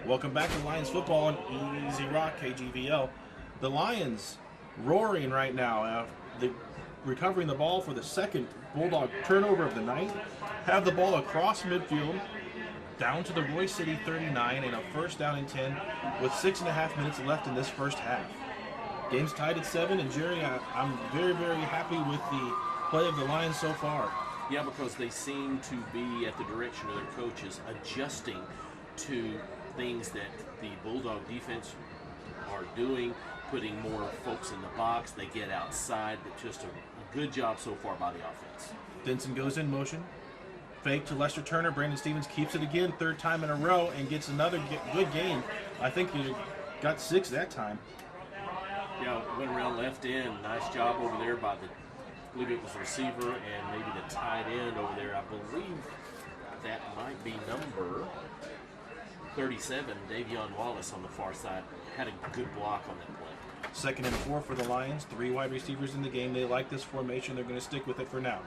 Speaker 1: Welcome back to Lions Football on Easy Rock KGVL. The Lions roaring right now. Recovering the ball for the second Bulldog turnover of the night. Have the ball across midfield. Down to the Royse City 39 and a first down and 10 with 6.5 minutes left in this first half. Game's tied at 7, and Jerry, I'm very, very happy with the play of the Lions so far.
Speaker 2: Yeah, because they seem to be at the direction of their coaches adjusting to things that the Bulldog defense are doing, putting more folks in the box. They get outside, but just a Good job so far by the offense.
Speaker 1: Denson goes in motion. Fake to Lester Turner. Brandon Stevens keeps it again, third time in a row, and gets another good gain. I think he got 6 that time.
Speaker 2: Yeah, went around left end. Nice job over there by I believe it was the receiver and maybe the tight end over there. I believe that might be number 37, Davion Wallace on the far side. Had a good block on that play.
Speaker 1: 2nd and 4 for the Lions. 3 wide receivers in the game. They like this formation. They're going to stick with it for now.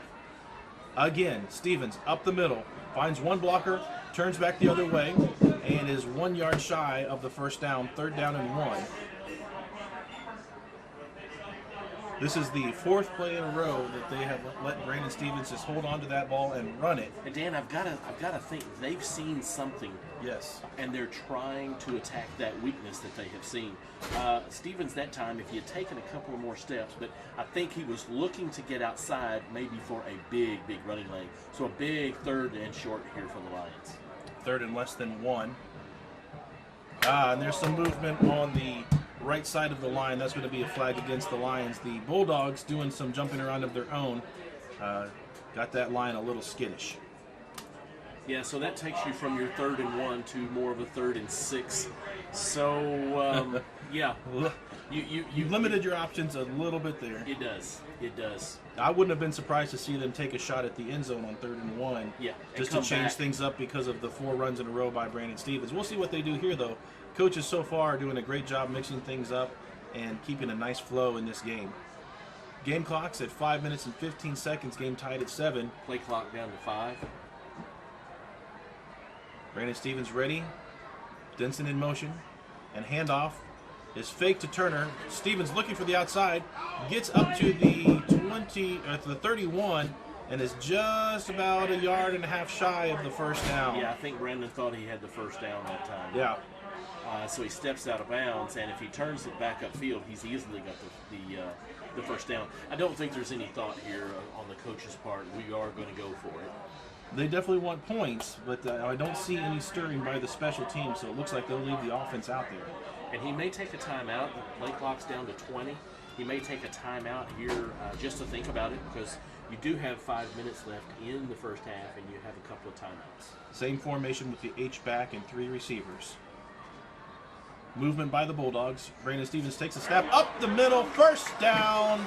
Speaker 1: Again, Stevens up the middle. Finds one blocker, turns back the other way, and is 1 yard shy of the first down. 3rd down and 1. This is the 4th play in a row that they have let Brandon Stevens just hold on to that ball and run it.
Speaker 2: And Dan, I've got to think they've seen something.
Speaker 1: Yes.
Speaker 2: And they're trying to attack that weakness that they have seen. Stevens that time, if he had taken a couple of more steps, but I think he was looking to get outside maybe for a big running lane. So a big 3rd and short here for the Lions.
Speaker 1: 3rd and less than 1. And there's some movement on the right side of the line. That's going to be a flag against the Lions. The Bulldogs doing some jumping around of their own. Got that line a little skittish.
Speaker 2: Yeah, so that takes you from your 3rd and 1 to more of a 3rd and 6. So, yeah.
Speaker 1: You limited your options a little bit there.
Speaker 2: It does. It does.
Speaker 1: I wouldn't have been surprised to see them take a shot at the end zone on 3rd and 1.
Speaker 2: Yeah.
Speaker 1: Just to change things up because of the 4 runs in a row by Brandon Stevens. We'll see what they do here, though. Coaches so far are doing a great job mixing things up and keeping a nice flow in this game. Game clock's at 5 minutes and 15 seconds. Game tied at 7.
Speaker 2: Play clock down to 5.
Speaker 1: Brandon Stevens ready. Denson in motion. And handoff is fake to Turner. Stevens looking for the outside. Gets up to the 31 and is just about 1.5 yards shy of the first down.
Speaker 2: Yeah, I think Brandon thought he had the first down that time.
Speaker 1: Yeah.
Speaker 2: So he steps out of bounds, and if he turns it back upfield, he's easily got the first down. I don't think there's any thought here on the coach's part. We are going to go for it.
Speaker 1: They definitely want points, but I don't see any stirring by the special team, so it looks like they'll leave the offense out there.
Speaker 2: And he may take a timeout. The play clock's down to 20. He may take a timeout here just to think about it, because you do have 5 minutes left in the first half, and you have a couple of timeouts.
Speaker 1: Same formation with the H-back and 3 receivers. Movement by the Bulldogs. Brandon Stevens takes a snap up the middle. First down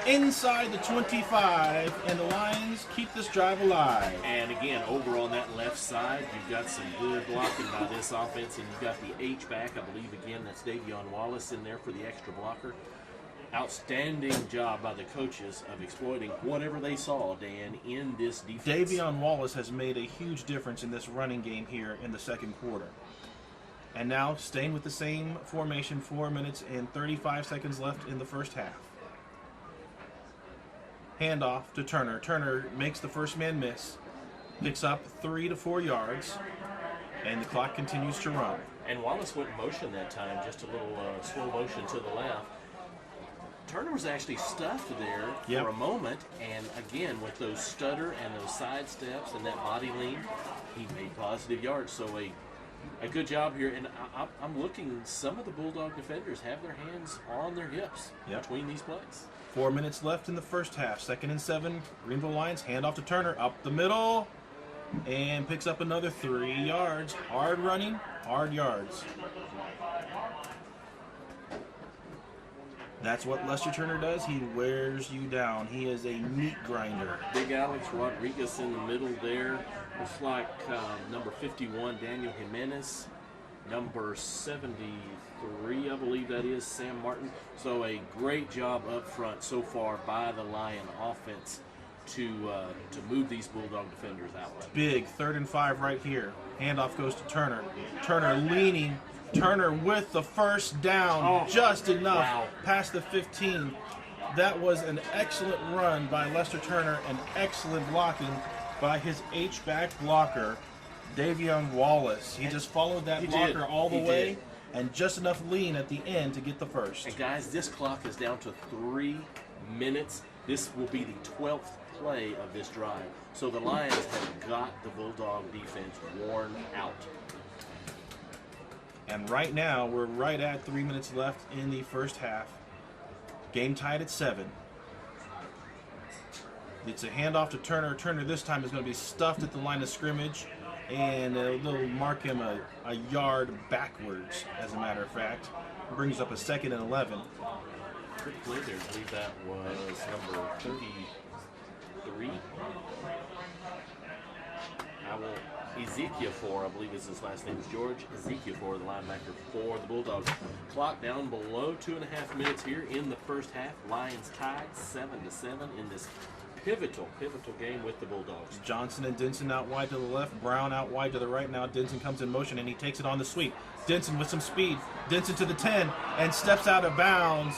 Speaker 1: inside the 25. And the Lions keep this drive alive.
Speaker 2: And again, over on that left side, you've got some good blocking by this offense. And you've got the H-back. I believe, again, that's Davion Wallace in there for the extra blocker. Outstanding job by the coaches of exploiting whatever they saw, Dan, in this defense.
Speaker 1: Davion Wallace has made a huge difference in this running game here in the second quarter. And now, staying with the same formation, 4 minutes and 35 seconds left in the first half. Handoff to Turner. Turner makes the first man miss, picks up 3 to 4 yards, and the clock continues to run.
Speaker 2: And Wallace went in motion that time, just a little slow motion to the left. Turner was actually stuffed there for a moment, and again, with those stutter and those side steps and that body lean, he made positive yards. So a good job here, and I'm looking, some of the Bulldog defenders have their hands on their hips between these plays.
Speaker 1: 4 minutes left in the first half. 2nd and 7. Greenville Lions handoff to Turner up the middle and picks up another 3 yards. Hard running, hard yards. That's what Lester Turner does. He wears you down. He is a meat grinder.
Speaker 2: Big Alex Rodriguez in the middle there. Looks like number 51, Daniel Jimenez. Number 73, I believe that is, Sam Martin. So a great job up front so far by the Lion offense to move these Bulldog defenders out.
Speaker 1: Big 3rd and 5 right here. Handoff goes to Turner. Turner leaning. Turner with the first down, just enough past the 15. That was an excellent run by Lester Turner and excellent blocking by his H-back blocker, Davion Wallace. He just followed that blocker all the way and just enough lean at the end to get the first.
Speaker 2: And guys, this clock is down to 3 minutes. This will be the 12th play of this drive. So the Lions have got the Bulldog defense worn out.
Speaker 1: And right now, we're right at 3 minutes left in the first half. Game tied at 7. It's a handoff to Turner. Turner this time is going to be stuffed at the line of scrimmage, and they'll mark him a yard backwards, as a matter of fact. Brings up a 2nd and 11.
Speaker 2: Good play there. I believe that was number 33. Ezekiel, I believe is his last name, is George Ezekiel, the linebacker for the Bulldogs. Clock down below 2.5 minutes here in the first half. Lions tied 7-7 in this pivotal game with the Bulldogs.
Speaker 1: Johnson and Denson out wide to the left, Brown out wide to the right. Now Denson comes in motion and he takes it on the sweep. Denson with some speed. Denson to the 10 and steps out of bounds.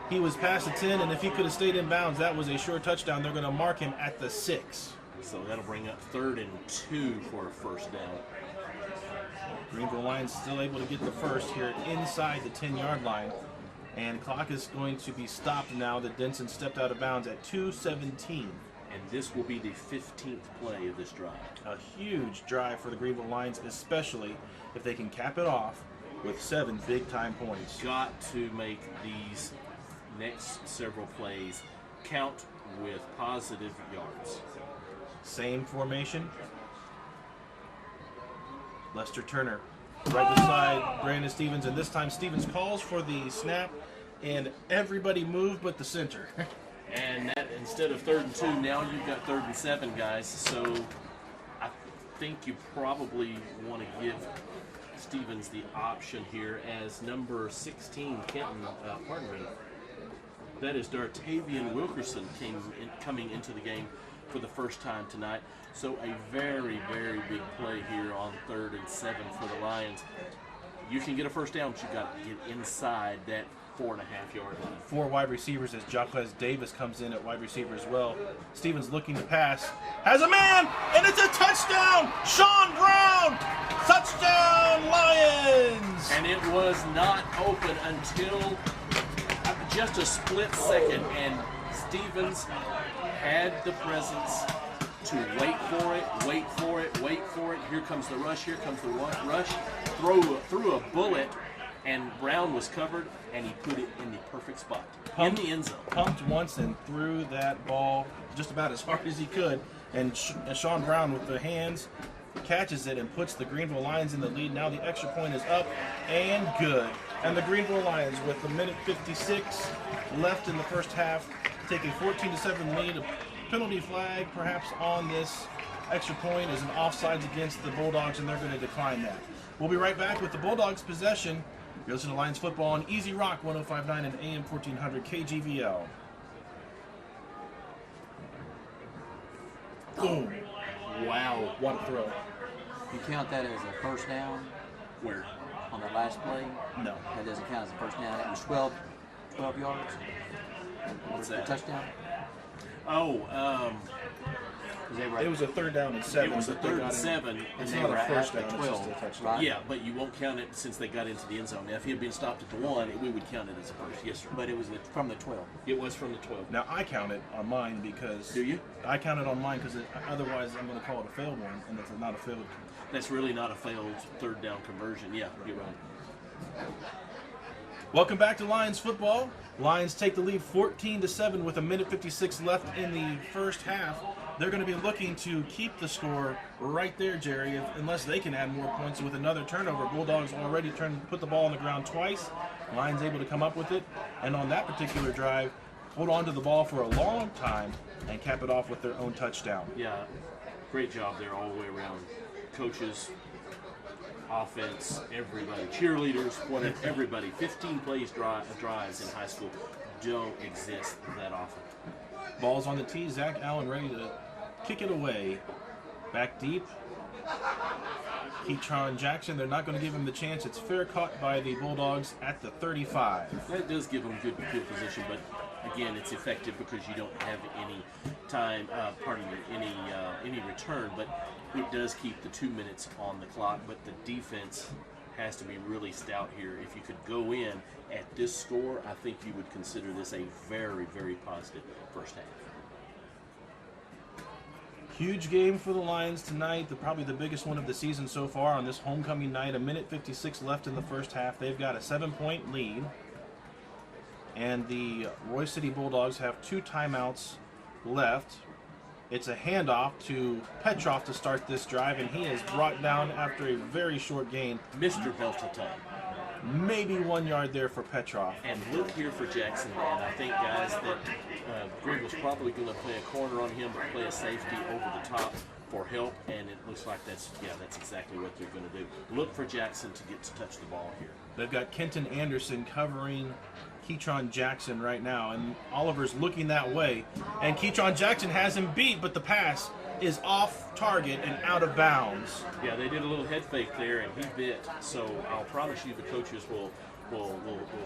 Speaker 1: He was past the 10, and if he could have stayed in bounds, that was a sure touchdown. They're going to mark him at the 6.
Speaker 2: So that'll bring up 3rd and 2 for a first down.
Speaker 1: Greenville Lions still able to get the first here inside the 10-yard line. And clock is going to be stopped now that Denson stepped out of bounds at 2:17.
Speaker 2: And this will be the 15th play of this drive.
Speaker 1: A huge drive for the Greenville Lions, especially if they can cap it off with 7 big-time points.
Speaker 2: Got to make these next several plays count with positive yards.
Speaker 1: Same formation. Lester Turner right beside Brandon Stevens, and this time Stevens calls for the snap, and everybody moved but the center.
Speaker 2: And that, instead of 3rd and 2, now you've got 3rd and 7, guys. So I think you probably want to give Stevens the option here as number 16, that is Octavian Wilkerson coming into the game for the first time tonight. So a very, very big play here on 3rd and 7 for the Lions. You can get a first down, but you've got to get inside that 4.5-yard line.
Speaker 1: 4 wide receivers as Jacquez Davis comes in at wide receiver as well. Stevens looking to pass. Has a man, and it's a touchdown! Sean Brown! Touchdown, Lions!
Speaker 2: And it was not open until just a split second, and Stevens had the presence to wait for it. Here comes the rush, rush. Threw a bullet, and Brown was covered, and he put it in the perfect spot, in the end zone.
Speaker 1: Pumped once and threw that ball just about as hard as he could, and Sean Brown with the hands catches it and puts the Greenville Lions in the lead. Now the extra point is up and good. And the Greenville Lions, with a minute 56 left in the first half, take a 14-7 lead. A penalty flag perhaps on this extra point is an offsides against the Bulldogs, and they're going to decline that. We'll be right back with the Bulldogs' possession. You're listening to Lions Football on Easy Rock 105.9 and AM 1400 KGVL. Boom.
Speaker 2: Wow.
Speaker 1: What a throw.
Speaker 3: You count that as a first down
Speaker 2: Where?
Speaker 3: on the last play?
Speaker 1: No.
Speaker 3: That doesn't count as a first down. It was 12 yards.
Speaker 2: What's
Speaker 3: The
Speaker 2: that?
Speaker 3: touchdown?
Speaker 2: Oh,
Speaker 3: Is that right?
Speaker 1: It was a 3rd down and 7.
Speaker 2: it was a
Speaker 1: but they
Speaker 2: 3rd
Speaker 1: got
Speaker 2: and
Speaker 1: in-
Speaker 2: 7.
Speaker 1: It's
Speaker 3: And they
Speaker 1: not
Speaker 3: were
Speaker 1: a
Speaker 3: at
Speaker 1: first
Speaker 3: the
Speaker 1: down, it's
Speaker 3: 12,
Speaker 1: just a touchdown.
Speaker 3: right?
Speaker 2: Yeah, but you won't count it since they got into the end zone. Now, if he had been stopped at the 1, we would count it as a first. Yes, sir.
Speaker 3: But it was from the 12.
Speaker 2: It was from the 12.
Speaker 1: Now I count it on mine because...
Speaker 2: Do you?
Speaker 1: I count it on mine because otherwise I'm going to call it a failed one, and it's not a failed.
Speaker 2: That's really not a failed 3rd down conversion. Yeah, you're right.
Speaker 1: Welcome back to Lions football. Lions take the lead 14-7 with a minute 56 left in the first half. They're going to be looking to keep the score right there, Jerry, unless they can add more points with another turnover. Bulldogs already put the ball on the ground twice. Lions able to come up with it, and on that particular drive, hold on to the ball for a long time and cap it off with their own touchdown.
Speaker 2: Yeah, great job there all the way around. Coaches, offense, everybody, cheerleaders, whatever, everybody. 15 plays drives in high school don't exist that often.
Speaker 1: Ball's on the tee. Zach Allen ready to kick it away. Back deep. Keatron Jackson, they're not going to give him the chance. It's fair caught by the Bulldogs at the 35.
Speaker 2: That does give them good position, but again, it's effective because you don't have any time, any return, but it does keep the 2 minutes on the clock. But the defense has to be really stout here. If you could go in at this score, I think you would consider this a very, very positive first half.
Speaker 1: Huge game for the Lions tonight. Probably the biggest one of the season so far on this homecoming night. A minute 56 left in the first half. They've got a 7-point lead. And the Royse City Bulldogs have 2 timeouts left. It's a handoff to Petrov to start this drive, and he is brought down after a very short gain.
Speaker 2: Mr. Delta time.
Speaker 1: Maybe 1 yard there for Petrov.
Speaker 2: And look here for Jackson, man. I think, guys, that Greenville's probably going to play a corner on him, but play a safety over the top for help, and it looks like that's exactly what they're going to do. Look for Jackson to get to touch the ball here.
Speaker 1: They've got Kenton Anderson covering Keytron Jackson right now, and Oliver's looking that way. And Keytron Jackson has him beat, but the pass is off target and out of bounds.
Speaker 2: Yeah, they did a little head fake there, and he bit. So I'll promise you the coaches will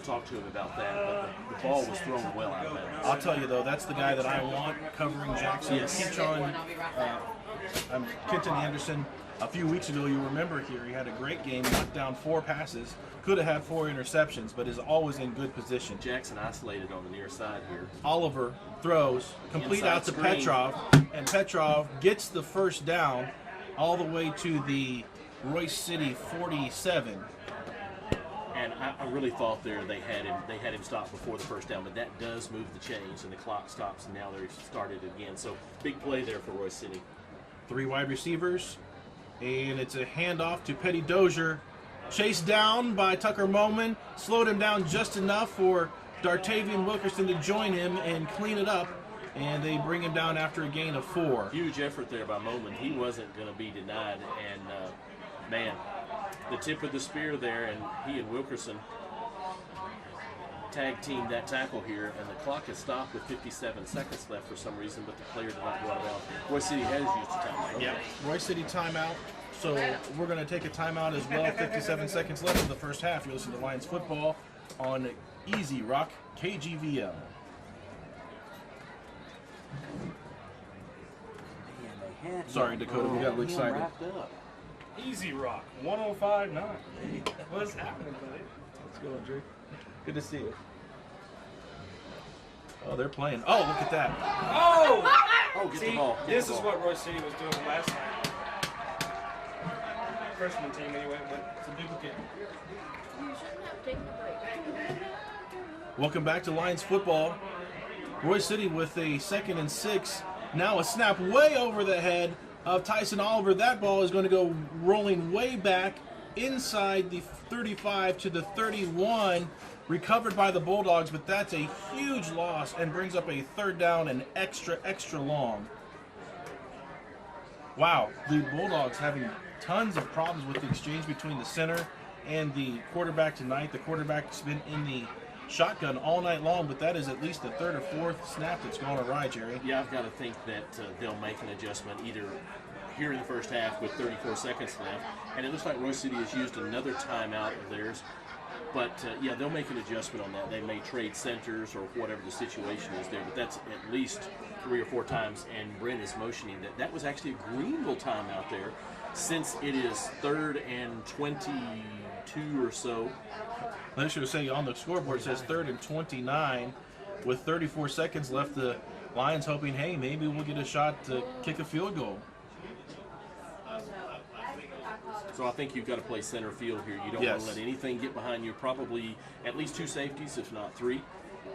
Speaker 2: talk to him about that. But the ball was thrown well out of bounds.
Speaker 1: I'll tell you, though, that's the guy that I want covering Jackson.
Speaker 2: Yes.
Speaker 1: Keytron, Kenton Anderson, a few weeks ago, you remember here, he had a great game, knocked down 4 passes, could have had 4 interceptions, but is always in good position.
Speaker 2: Jackson isolated on the near side here.
Speaker 1: Oliver throws, complete
Speaker 2: Inside
Speaker 1: out to
Speaker 2: screen.
Speaker 1: Petrov, and Petrov gets the first down all the way to the Royse City 47.
Speaker 2: And I really thought there they had him stopped before the first down, but that does move the chains, and the clock stops, and now they're started again. So big play there for Royse City.
Speaker 1: 3 wide receivers, and it's a handoff to Petty Dozier. Chased down by Tucker Moman, slowed him down just enough for Octavian Wilkerson to join him and clean it up, and they bring him down after a gain of 4.
Speaker 2: Huge effort there by Moman. He wasn't going to be denied, and man, the tip of the spear there, and he and Wilkerson tag teamed that tackle here, and the clock has stopped with 57 seconds left for some reason, but the player did not go out of bounds. Royse City has used a timeout.
Speaker 1: Yeah, Royse City timeout. So we're going to take a timeout as well. 57 seconds left in the first half. You listen to Lions football on Easy Rock KGVL. Sorry, Dakota, we got a little excited.
Speaker 3: Wrapped up.
Speaker 4: Easy Rock, 105.9. What's happening, buddy?
Speaker 1: What's going on, Jake? Good to see you. Oh, they're playing. Oh, look at that.
Speaker 4: Oh!
Speaker 2: Get
Speaker 4: See,
Speaker 2: the ball. Get
Speaker 4: this
Speaker 2: the
Speaker 4: is
Speaker 2: ball.
Speaker 4: what Royse City was doing last night. Freshman team, anyway, but it's a duplicate.
Speaker 1: Welcome back to Lions football. Royse City with a 2nd and 6. Now a snap way over the head of Tyson Oliver. That ball is going to go rolling way back inside the 35 to the 31. Recovered by the Bulldogs, but that's a huge loss and brings up a 3rd down and extra long. Wow, the Bulldogs having tons of problems with the exchange between the center and the quarterback tonight. The quarterback's been in the shotgun all night long, but that is at least the 3rd or 4th snap that's gone awry, Jerry.
Speaker 2: Yeah, I've got to think that they'll make an adjustment either here in the first half with 34 seconds left, and it looks like Royse City has used another timeout of theirs. But, yeah, they'll make an adjustment on that. They may trade centers or whatever the situation is there, but that's at least 3 or 4 times, and Brent is motioning that was actually a Greenville timeout there, since it is 3rd and 22 or so.
Speaker 1: I should say on the scoreboard it says 3rd and 29 with 34 seconds left. The Lions hoping, hey, maybe we'll get a shot to kick a field goal.
Speaker 2: So I think you've got to play center field here. You don't want to let anything get behind you. Probably at least 2 safeties, if not 3,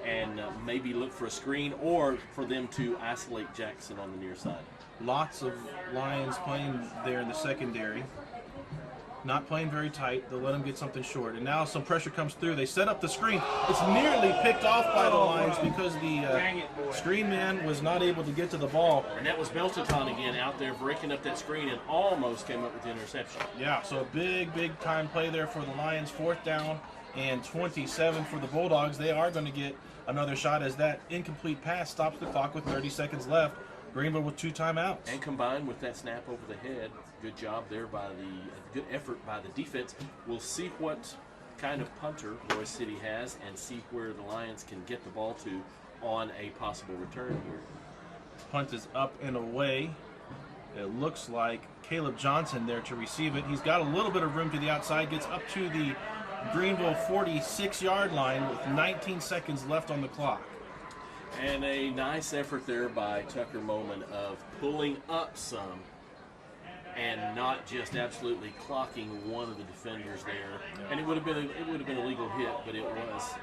Speaker 2: and maybe look for a screen or for them to isolate Jackson on the near side.
Speaker 1: Lots of Lions playing there in the secondary. Not playing very tight. They'll let them get something short. And now some pressure comes through. They set up the screen. It's nearly picked off by the Lions because the screen man was not able to get to the ball.
Speaker 2: And that was Belton again out there breaking up that screen and almost came up with the interception.
Speaker 1: Yeah, so a big time play there for the Lions. 4th down and 27 for the Bulldogs. They are going to get another shot as that incomplete pass stops the clock with 30 seconds left. Greenville with 2 timeouts.
Speaker 2: And combined with that snap over the head, good job there by good effort by the defense. We'll see what kind of punter Royse City has and see where the Lions can get the ball to on a possible return here.
Speaker 1: Punt is up and away. It looks like Caleb Johnson there to receive it. He's got a little bit of room to the outside, gets up to the Greenville 46-yard line with 19 seconds left on the clock.
Speaker 2: And a nice effort there by Tucker Moman of pulling up some and not just absolutely clocking one of the defenders there. And it would have been a legal hit, but it was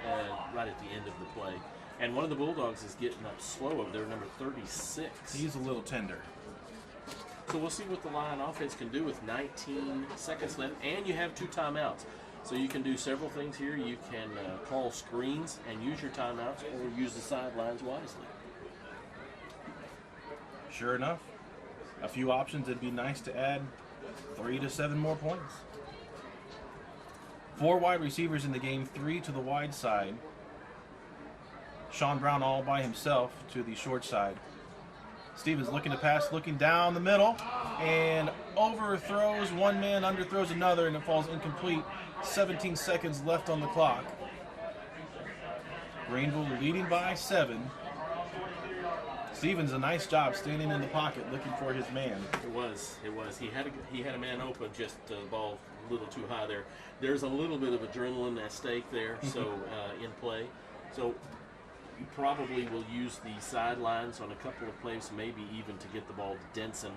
Speaker 2: right at the end of the play. And one of the Bulldogs is getting up slow over there, number 36.
Speaker 1: He's a little tender.
Speaker 2: So we'll see what the Lion offense can do with 19 seconds left, and you have 2 timeouts. So you can do several things here. You can call screens and use your timeouts, or use the sidelines wisely.
Speaker 1: Sure enough, a few options. It'd be nice to add 3 to 7 more points. 4 wide receivers in the game, 3 to the wide side. Sean Brown all by himself to the short side. Stevens looking to pass, looking down the middle, and overthrows one man, underthrows another, and it falls incomplete. 17 seconds left on the clock. Greenville leading by 7. Stevens, a nice job standing in the pocket looking for his man.
Speaker 2: It was. He had a man open, just the ball a little too high there. There's a little bit of adrenaline at stake there, so in play. So you probably will use the sidelines on a couple of plays, maybe even to get the ball to Denson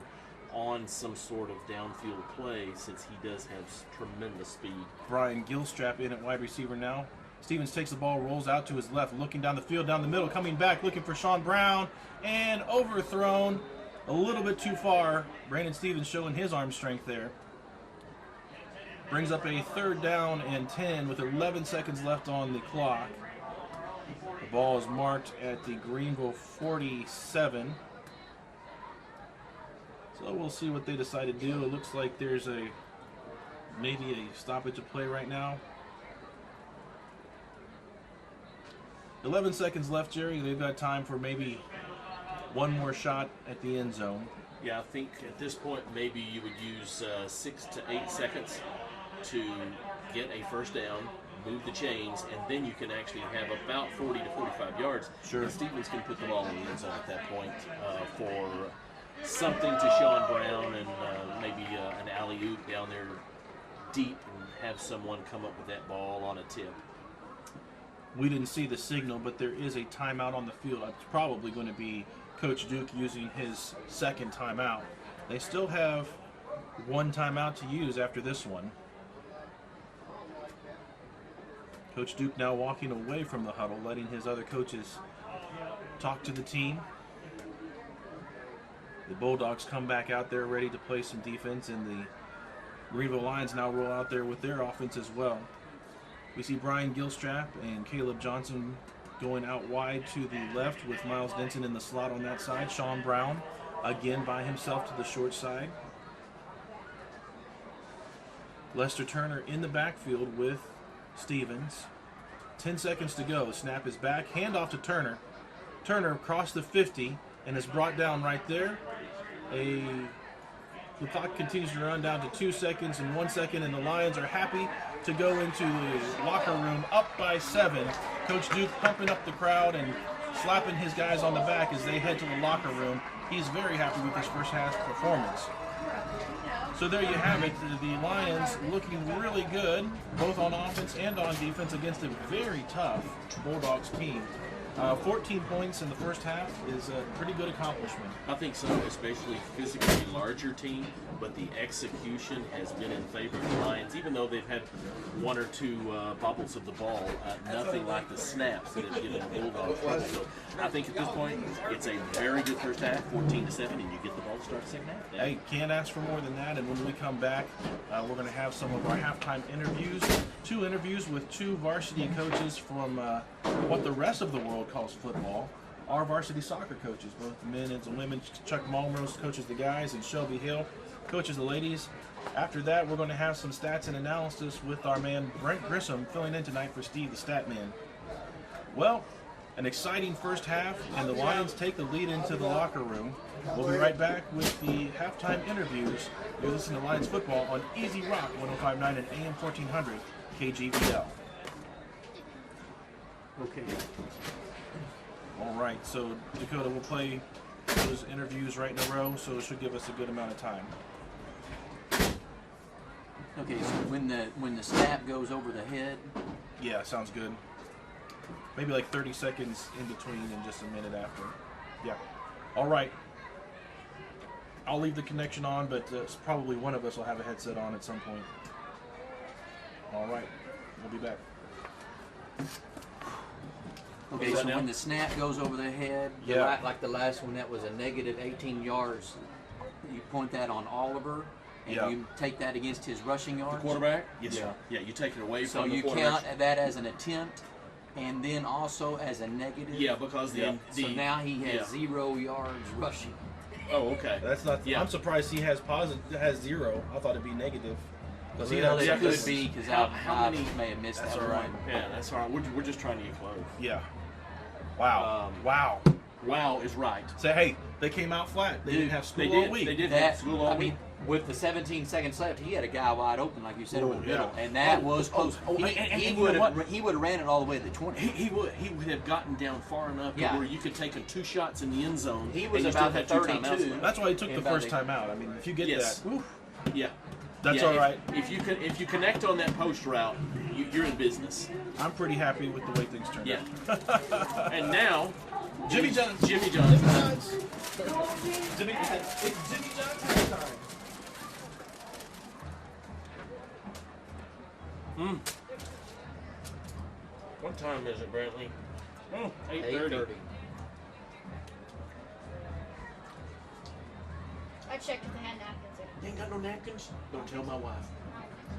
Speaker 2: on some sort of downfield play, since he does have tremendous speed.
Speaker 1: Brian Gilstrap in at wide receiver now. Stevens takes the ball, rolls out to his left, looking down the field, down the middle, coming back, looking for Sean Brown, and overthrown a little bit too far. Brandon Stevens showing his arm strength there. Brings up a 3rd down and 10 with 11 seconds left on the clock. The ball is marked at the Greenville 47. So we'll see what they decide to do. It looks like there's maybe a stoppage of play right now. 11 seconds left, Jerry. They've got time for maybe one more shot at the end zone.
Speaker 2: Yeah, I think at this point maybe you would use 6 to 8 seconds to get a first down, move the chains, and then you can actually have about 40 to 45 yards.
Speaker 1: Sure.
Speaker 2: And Stevens can put the ball in the end zone at that point for something to Sean Brown, and maybe an alley-oop down there deep, and have someone come up with that ball on a tip.
Speaker 1: We didn't see the signal, but there is a timeout on the field. It's probably going to be Coach Duke using his 2nd timeout. They still have 1 timeout to use after this one. Coach Duke now walking away from the huddle, letting his other coaches talk to the team. The Bulldogs come back out there ready to play some defense, and the Greenville Lions now roll out there with their offense as well. We see Brian Gilstrap and Caleb Johnson going out wide to the left with Miles Denson in the slot on that side. Sean Brown again by himself to the short side. Lester Turner in the backfield with Stevens. 10 seconds to go. Snap is back. Handoff to Turner. Turner across the 50 and is brought down right there. The clock continues to run down to 2 seconds and 1 second, and the Lions are happy to go into the locker room up by 7. Coach Duke pumping up the crowd and slapping his guys on the back as they head to the locker room. He's very happy with his first half performance. So there you have it. The Lions looking really good, both on offense and on defense, against a very tough Bulldogs team. 14 points in the first half is a pretty good accomplishment.
Speaker 2: I think so, especially physically larger team, but the execution has been in favor of the Lions, even though they've had 1 or 2 bobbles of the ball, nothing like the snaps that have given the Bulldogs trouble. So I think at this point, it's a very good first half, 14-7, and you get the ball to start the second half.
Speaker 1: Hey, can't ask for more than that. And when we come back, we're going to have some of our halftime interviews. 2 interviews with 2 varsity coaches from what the rest of the world calls football. Our varsity soccer coaches, both the men and the women. Chuck Malmrose coaches the guys, and Shelby Hill coaches the ladies. After that, we're going to have some stats and analysis with our man Brent Grissom filling in tonight for Steve the Stat Man. Well, an exciting first half, and the Lions take the lead into the locker room. We'll be right back with the halftime interviews. You're listening to Lions football on Easy Rock 105.9 and AM 1400 KGVL.
Speaker 2: Okay.
Speaker 1: All right, so Dakota will play those interviews right in a row, so it should give us a good amount of time.
Speaker 3: Okay, so when the snap goes over the head,
Speaker 1: Yeah, sounds good. Maybe like 30 seconds in between and just a minute after. Yeah. All right. I'll leave the connection on, but probably one of us will have a headset on at some point. All right. We'll be back.
Speaker 3: Okay,
Speaker 2: Is
Speaker 3: so
Speaker 2: that now?
Speaker 3: when the snap goes over the head,
Speaker 1: Yeah.
Speaker 3: like the last one that was a negative 18 yards, you point that on Oliver, and
Speaker 1: Yeah.
Speaker 3: you take that against his rushing yards.
Speaker 2: Quarterback? Yes,
Speaker 3: Yeah.
Speaker 2: sir. Yeah, you take it away
Speaker 3: So
Speaker 2: from the
Speaker 3: you
Speaker 2: quarterback.
Speaker 3: count that as an attempt, and then also as a negative.
Speaker 2: Yeah, because the,
Speaker 1: Yeah.
Speaker 2: the
Speaker 3: So now he has
Speaker 2: yeah.
Speaker 3: 0 yards rushing.
Speaker 2: Oh, okay.
Speaker 1: That's not.
Speaker 2: Yeah.
Speaker 1: I'm surprised he has has 0. I thought it'd be negative. Because
Speaker 3: Well, it
Speaker 2: yeah,
Speaker 3: could
Speaker 2: 'cause
Speaker 3: be because
Speaker 2: how
Speaker 3: I
Speaker 2: many-
Speaker 3: may have missed
Speaker 1: That's
Speaker 3: that
Speaker 1: all right.
Speaker 3: one.
Speaker 2: Yeah, that's all right. We're just trying to get close.
Speaker 1: Yeah. Wow. Wow.
Speaker 2: Wow is right.
Speaker 1: Say, hey, they came out flat. They didn't have school
Speaker 2: They did.
Speaker 1: all week.
Speaker 2: They did
Speaker 3: That,
Speaker 2: have school all
Speaker 3: I
Speaker 2: week.
Speaker 3: mean, with the 17 seconds left, he had a guy wide open, like you said, over the
Speaker 1: yeah.
Speaker 3: middle, and that was close.
Speaker 2: and
Speaker 3: he
Speaker 2: you know
Speaker 3: would
Speaker 2: what?
Speaker 3: have ran it all the way to the 20.
Speaker 2: He would have gotten down far enough to
Speaker 3: Yeah.
Speaker 2: where you could take him 2 shots in the end zone.
Speaker 3: He was
Speaker 2: and you
Speaker 3: about
Speaker 2: still had
Speaker 3: the
Speaker 2: 2 timeouts
Speaker 3: 32.
Speaker 2: left.
Speaker 1: That's why he took
Speaker 3: And
Speaker 1: the
Speaker 3: about
Speaker 1: first
Speaker 3: the-
Speaker 1: time out. I mean, if you get
Speaker 2: Yes.
Speaker 1: that, whew,
Speaker 2: Yeah.
Speaker 1: that's
Speaker 2: Yeah,
Speaker 1: all right.
Speaker 2: If you connect on that post route, you're in business.
Speaker 1: I'm pretty happy with the way things turned
Speaker 2: Yeah.
Speaker 1: out.
Speaker 2: And now,
Speaker 1: Jimmy John's.
Speaker 2: Jimmy John's.
Speaker 1: Jimmy John's time.
Speaker 2: What time is it, Brantley? Oh, 8:30.
Speaker 3: 8:30.
Speaker 5: I checked if they had napkins.
Speaker 2: You ain't got no napkins? Don't tell my wife.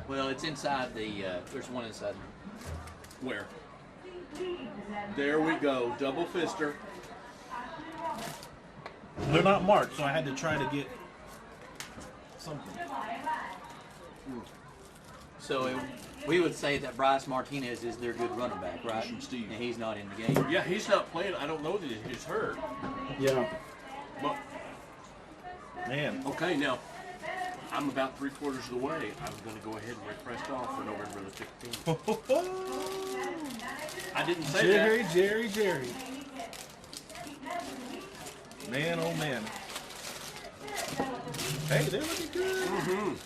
Speaker 3: Well, it's inside the. There's one inside.
Speaker 2: Where? There we go. Double fister.
Speaker 1: They're not marked, so I had to try to get something.
Speaker 3: So we would say that Bryce Martinez is their good running back, right?
Speaker 2: Christian Steve.
Speaker 3: And he's not in the game.
Speaker 2: Yeah, he's not playing. I don't know that he's hurt.
Speaker 1: Yeah.
Speaker 2: But
Speaker 1: Man.
Speaker 2: okay, now I'm about 3/4 of the way. I'm going to go ahead and request off for November the 15th. I didn't say that.
Speaker 1: Jerry. Man, oh man. Hey, they're looking good.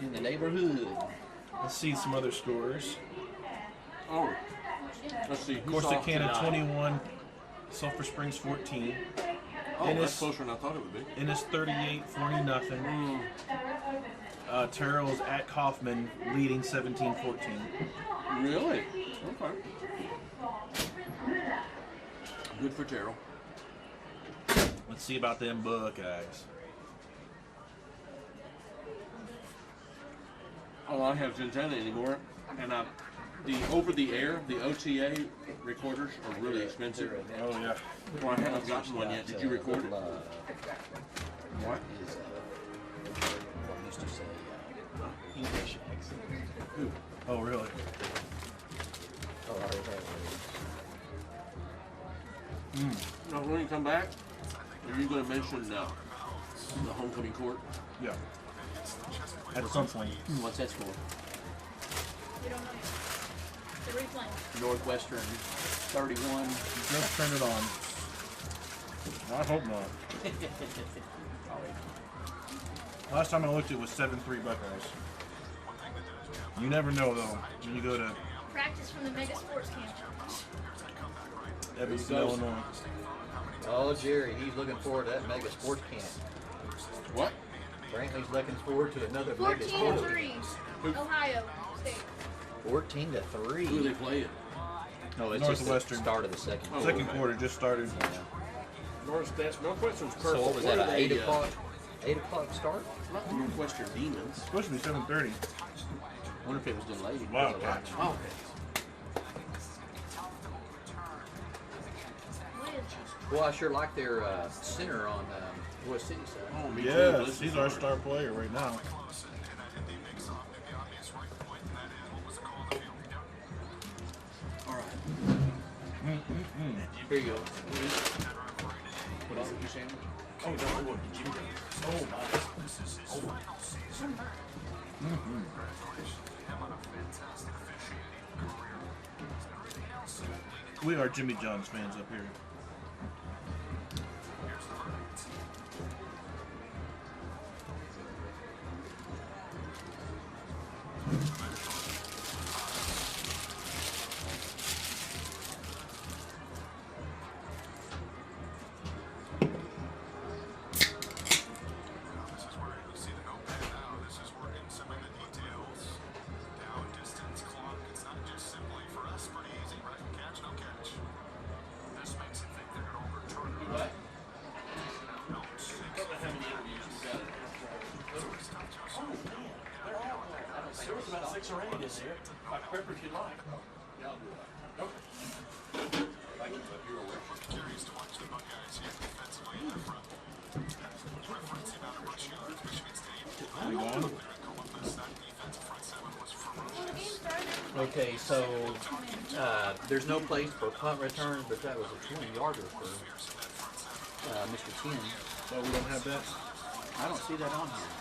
Speaker 3: In the neighborhood.
Speaker 1: Let's see some other scores.
Speaker 2: Oh, let's see.
Speaker 1: Corsicana 21, Sulphur Springs 14.
Speaker 2: Oh,
Speaker 1: Ennis-
Speaker 2: that's closer than I thought it would be.
Speaker 1: Ennis 38, 40 nothing. Terrell's at Kaufman leading 17-14.
Speaker 2: Really? Okay. Good for Terrell.
Speaker 1: Let's see about them Buckeyes.
Speaker 2: Oh, I have Gentana anymore, and the over-the-air, the OTA recorders are really expensive.
Speaker 1: Oh yeah.
Speaker 2: Well, I haven't gotten one yet. Did you record it? What?
Speaker 3: Is, what used to say English accent.
Speaker 2: Who?
Speaker 1: Oh really?
Speaker 2: Now, when you come back, are you going to mention the homecoming court?
Speaker 1: Yeah. At some point.
Speaker 3: What's that score?
Speaker 5: We don't know yet. They're replaying.
Speaker 3: Northwestern 31.
Speaker 1: Just turn it on. I hope not. Last time I looked, it was 7-3 Buckeyes. You never know though when you go to
Speaker 5: Practice from the Mega Sports Camp.
Speaker 1: Evanston,
Speaker 2: There he goes.
Speaker 1: Illinois.
Speaker 3: Oh, Jerry, he's looking forward to that mega sports camp.
Speaker 2: What?
Speaker 3: Brantley's looking forward to another mega
Speaker 5: 14
Speaker 3: sports
Speaker 5: to 3.
Speaker 3: camp.
Speaker 5: Ohio State.
Speaker 3: 14 to 3.
Speaker 2: Who are they playing?
Speaker 3: No, it's just the
Speaker 1: Northwestern.
Speaker 3: start of the second.
Speaker 2: Oh,
Speaker 1: Second
Speaker 2: okay.
Speaker 1: quarter just started.
Speaker 2: Northwestern's perfect.
Speaker 3: So what was that,
Speaker 2: What are
Speaker 3: an
Speaker 2: they,
Speaker 3: 8 o'clock? 8 o'clock start?
Speaker 2: Not the Northwestern Demons.
Speaker 1: It's supposed to be 7:30.
Speaker 3: Wonder if it was delayed.
Speaker 1: Wow.
Speaker 2: Oh,
Speaker 3: Well, I sure like their center on Royse City side.
Speaker 2: oh me too.
Speaker 1: Yes,
Speaker 2: Listen,
Speaker 1: he's our star player right now.
Speaker 2: All right.
Speaker 3: Here you go. What is it you saying?
Speaker 2: Oh, no, I want Jimmy. Oh, my.
Speaker 1: We are Jimmy John's fans up here.
Speaker 2: about 6 or 8 in there. Like pepper if you like.
Speaker 1: We going?
Speaker 3: Okay, so there's no place for punt return, but that was a 20-yarder for Mr. Ken.
Speaker 1: So we don't have that?
Speaker 3: I don't see that on here.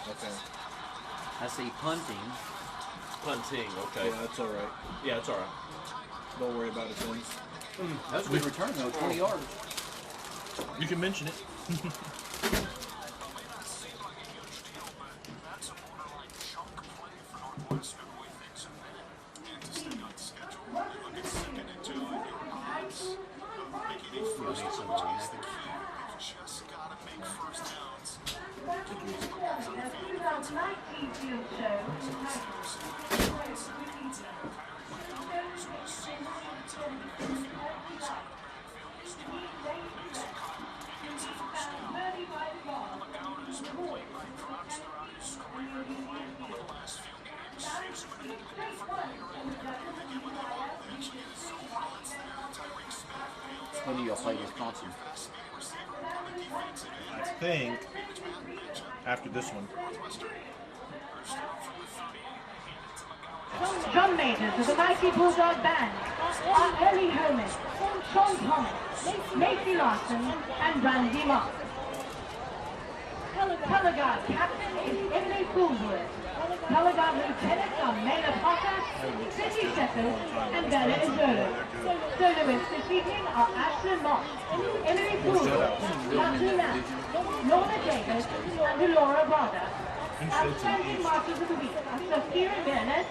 Speaker 1: Okay.
Speaker 3: I see punting.
Speaker 2: Punting, okay.
Speaker 1: Yeah, that's all right.
Speaker 2: Yeah, it's all right.
Speaker 1: Don't worry about it then.
Speaker 3: That was a good return, though, 20 yards.
Speaker 1: You can mention it.
Speaker 3: When do y'all play Wisconsin?
Speaker 1: I think after this one.
Speaker 6: Drum majors of the Mighty Bulldog Band are Early Herman, Sean Thomas, Macy Larson, and Randy Moss. Color guard captain is Emily Foolwood. Color guard lieutenants are Mela Potter, Cindy Shepard, and Bella Izolo. Soloists this evening are Ashley Moss, Emily Foolwood, Matthew Lamb, Lorna Davis, and Laura Brother. Outstanding markers of the week are Sophia Bennett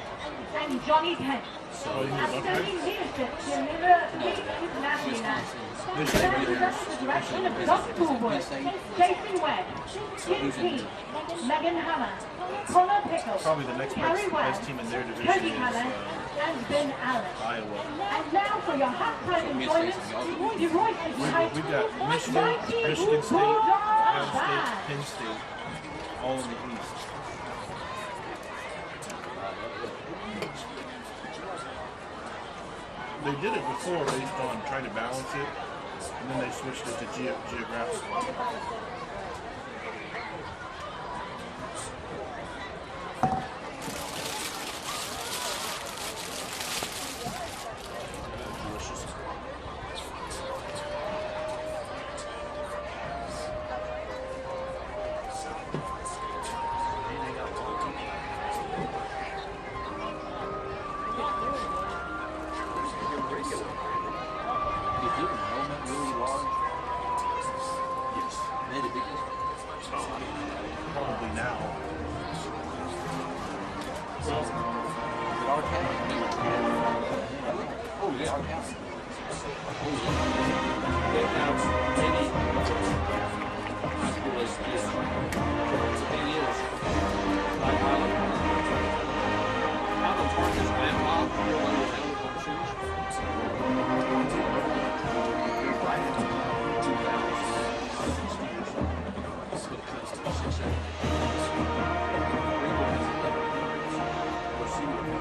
Speaker 6: and Johnny Penn. Outstanding leadership to deliver the week is Natalie Land. Standing under the direction of Doug Foolwood, Jason Webb, Kim King, Megan Hammer, Connor Pickles,
Speaker 1: Probably the next
Speaker 6: Carrie
Speaker 1: best
Speaker 6: Webb,
Speaker 1: team in their division
Speaker 6: Cody
Speaker 1: is
Speaker 6: Hammer, and Ben Allen.
Speaker 1: Iowa.
Speaker 6: And now for your halftime enjoyment, the Royse
Speaker 1: We've got Michigan, Michigan State, Ohio State, Penn State, all in the East. They did it before based on trying to balance it, and then they switched it to geographical. Delicious.
Speaker 3: Is your enrollment really large?
Speaker 1: Yes.
Speaker 3: Made a big
Speaker 1: Probably now.
Speaker 3: Did our county? Oh, yeah, our county.
Speaker 2: They have any high school is 10 years. Like Island's hardest landlocked, you're one of the only countries. Right into 2000. So it comes to 6 years. Greenville has 11 years. We're senior.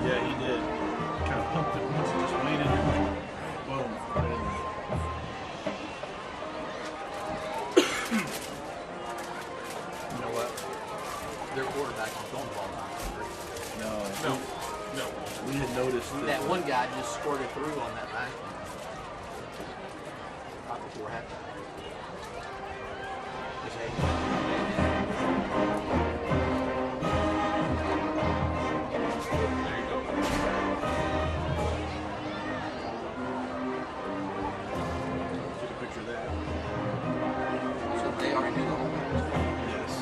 Speaker 1: Yeah, he did. Kind of pumped it once and just waited. Boom. Right in there. You know what?
Speaker 3: Their quarterback is going the ball down.
Speaker 2: No.
Speaker 1: We had noticed
Speaker 3: That one guy just squirted through on that last one. Right before halftime. Just
Speaker 2: There you go.
Speaker 1: took a picture of that.
Speaker 3: so they already knew the whole
Speaker 1: Yes.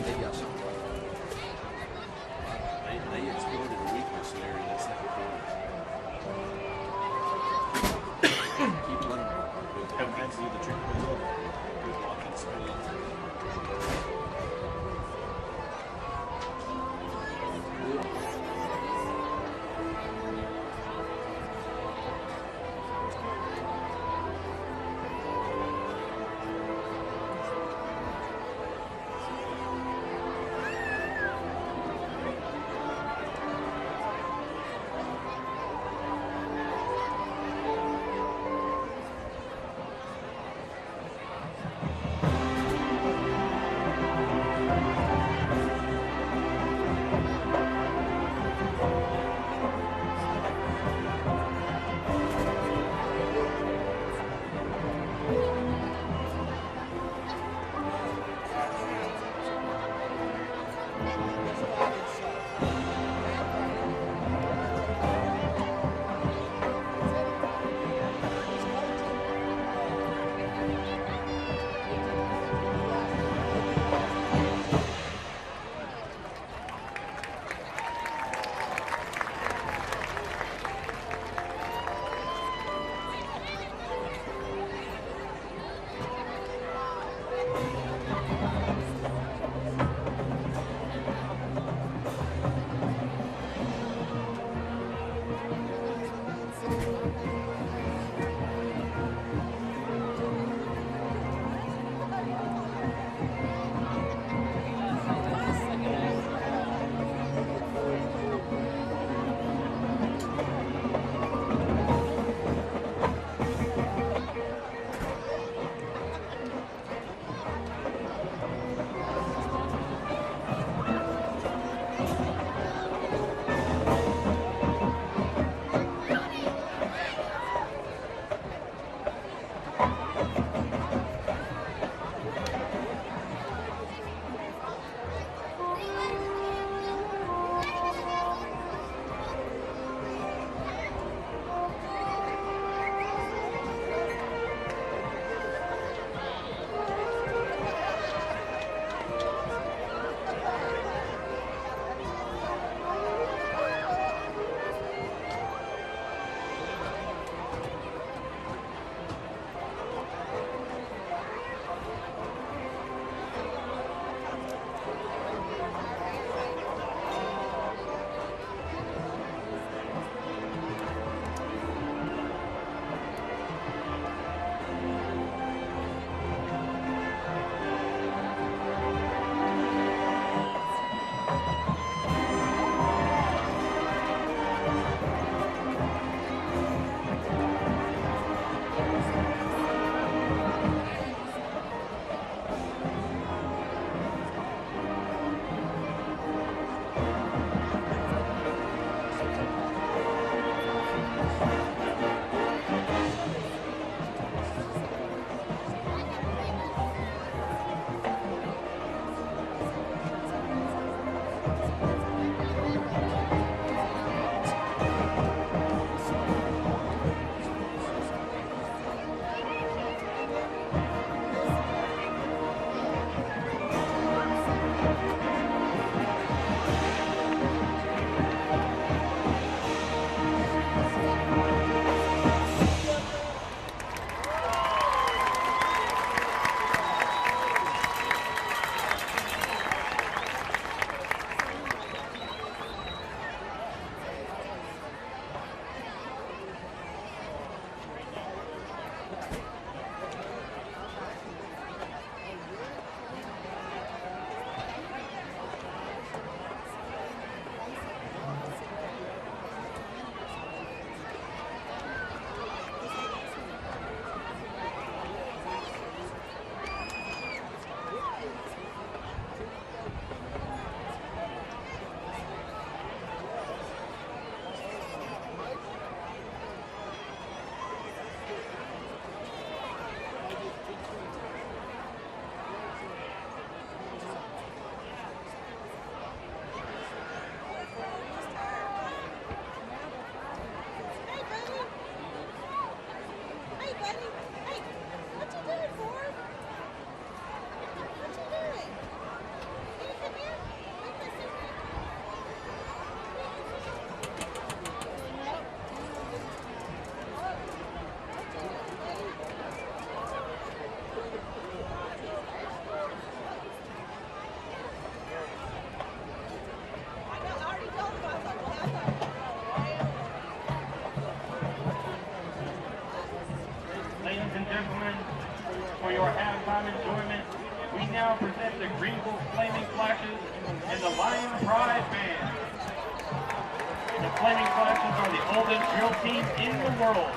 Speaker 3: They got something.
Speaker 2: They exploited a weakness there in that second quarter.
Speaker 3: Keep letting them.
Speaker 1: Haven't had to do the trick play yet. Good blocking speed.
Speaker 7: gentlemen, for your halftime enjoyment, we now present the Greenville Flaming Flashes and the Lion Pride Band. The Flaming Flashes are the oldest drill team in the world.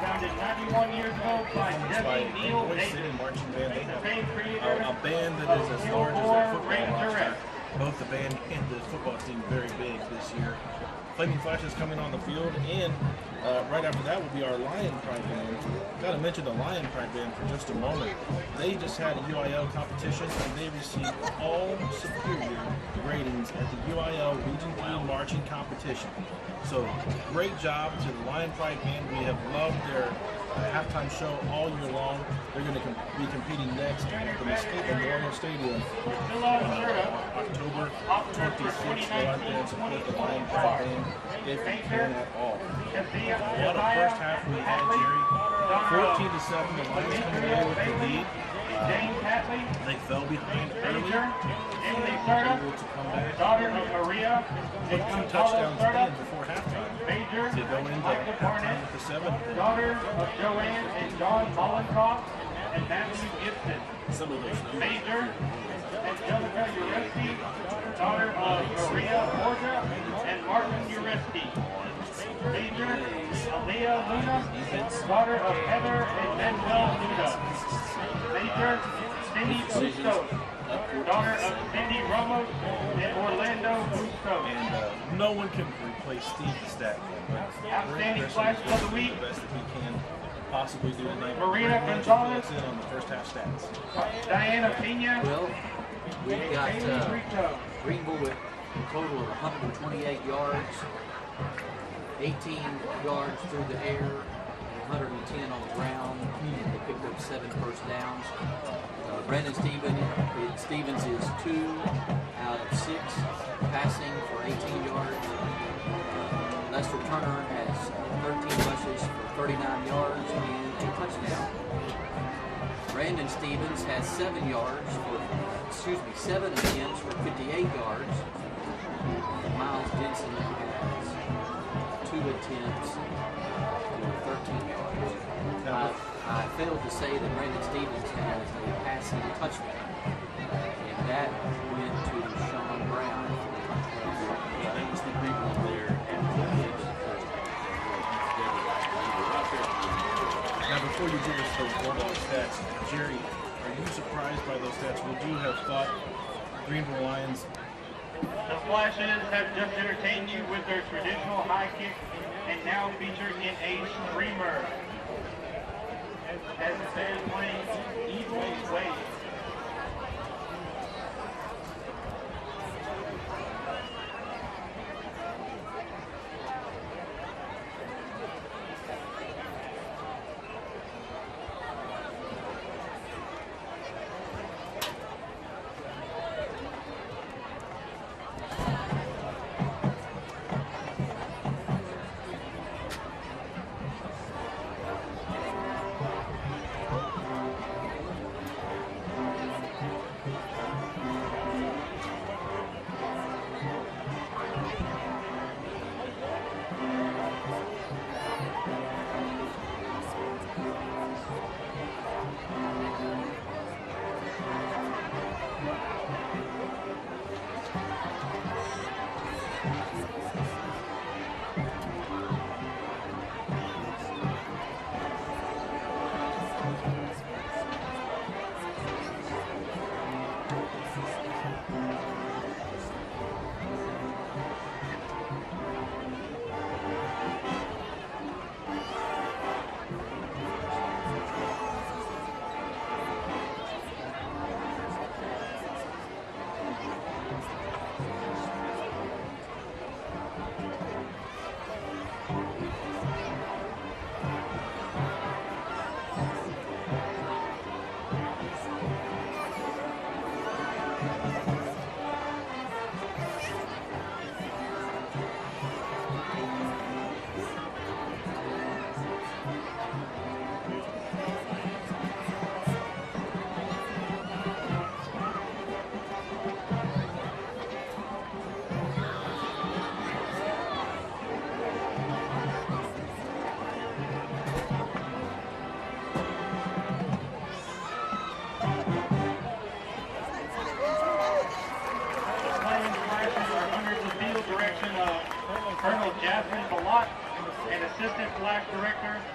Speaker 7: Founded 91 years ago by Jesse Neal
Speaker 1: Royse
Speaker 7: Davis.
Speaker 1: City Marching Band. They have
Speaker 7: Band creator
Speaker 1: a band that is as large as their football roster. Both the band and the football team very big this year. Flaming Flashes coming on the field, and right after that will be our Lion Pride Band. Got to mention the Lion Pride Band for just a moment. They just had a UIL competition, and they received all superior ratings at the UIL Region 3 marching competition. So great job to the Lion Pride Band. We have loved their halftime show all year long. They're going to be competing next at the Memorial Stadium October 26th. Go out there and support the Lion Pride Band if you can at all. What a first half we had, Jerry. 14-7, the Lions coming away with the lead. They fell behind early. Able to come back. With 2 touchdowns in before halftime to go into halftime with the 7th.
Speaker 7: Daughter of Joanne and John Mollenkopf and Matthew Gibson.
Speaker 2: Some of those
Speaker 7: Major Angelica Uresti, daughter of Maria Borja and Martin Uresti. Major Aaliyah Luna, daughter of Heather and Manuel Luna. Major Cindy Bustos, daughter of Cindy Ramos and Orlando Bustos.
Speaker 1: And no one can replace Steve's stat.
Speaker 7: Outstanding flash of the week.
Speaker 1: The best that he can possibly do tonight.
Speaker 7: Marina
Speaker 1: Greg Lynch
Speaker 7: Gonzalez.
Speaker 1: fills in on the first half stats.
Speaker 7: Diana Pena.
Speaker 3: Well, we've got Greenville with a total of 128 yards, 18 yards through the air, 110 on the ground, and they picked up 7 first downs. Brandon Stevens is 2 out of 6 passing for 18 yards. Lester Turner has 13 rushes for 39 yards and a touchdown. Brandon Stevens has 7 attempts for 58 yards. Miles Jensen has 2 attempts for 13 yards. I failed to say that Brandon Stevens has a passing touchdown, and that went to Sean Brown.
Speaker 2: that was the rebound there.
Speaker 1: Now, before you give us those Bulldog stats, Jerry, are you surprised by those stats? Would you have thought Greenville Lions?
Speaker 7: The Flashes have just entertained you with their traditional high kick and now featured in a streamer. As the band plays Evil Ways.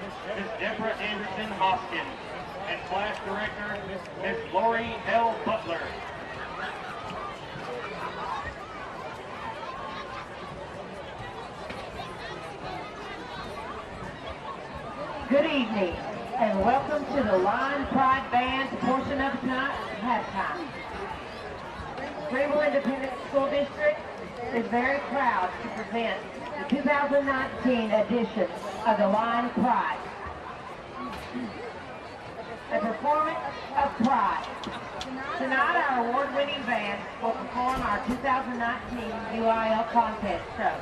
Speaker 7: Ms. Deborah Anderson Hopkins, and Class Director, Ms. Lori L. Butler.
Speaker 6: Good evening, and welcome to the Lion Pride Band's portion of tonight's halftime. Greenville Independent School District is very proud to present the 2019 edition of the Lion Pride. A performance of pride. Tonight, our award-winning band will perform our 2019 UIL contest show.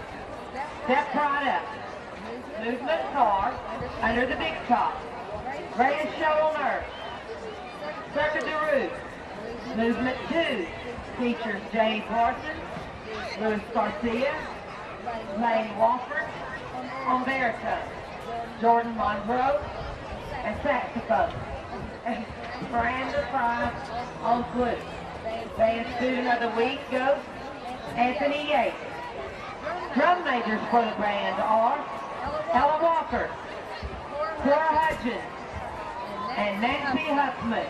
Speaker 6: Step Pride Up, Movement 4, Under the Big Top, Greatest Show on Earth, Circuit de Rue. Movement 2 features Jay Parsons, Louis Garcia, Lane Walford on baritone, Jordan Monroe, and saxophone, and Miranda Fry on flute. Band Student of the Week goes Anthony Yates. Drum majors for the band are Ella Walker, Cora Hutchins, and Nancy Huffman.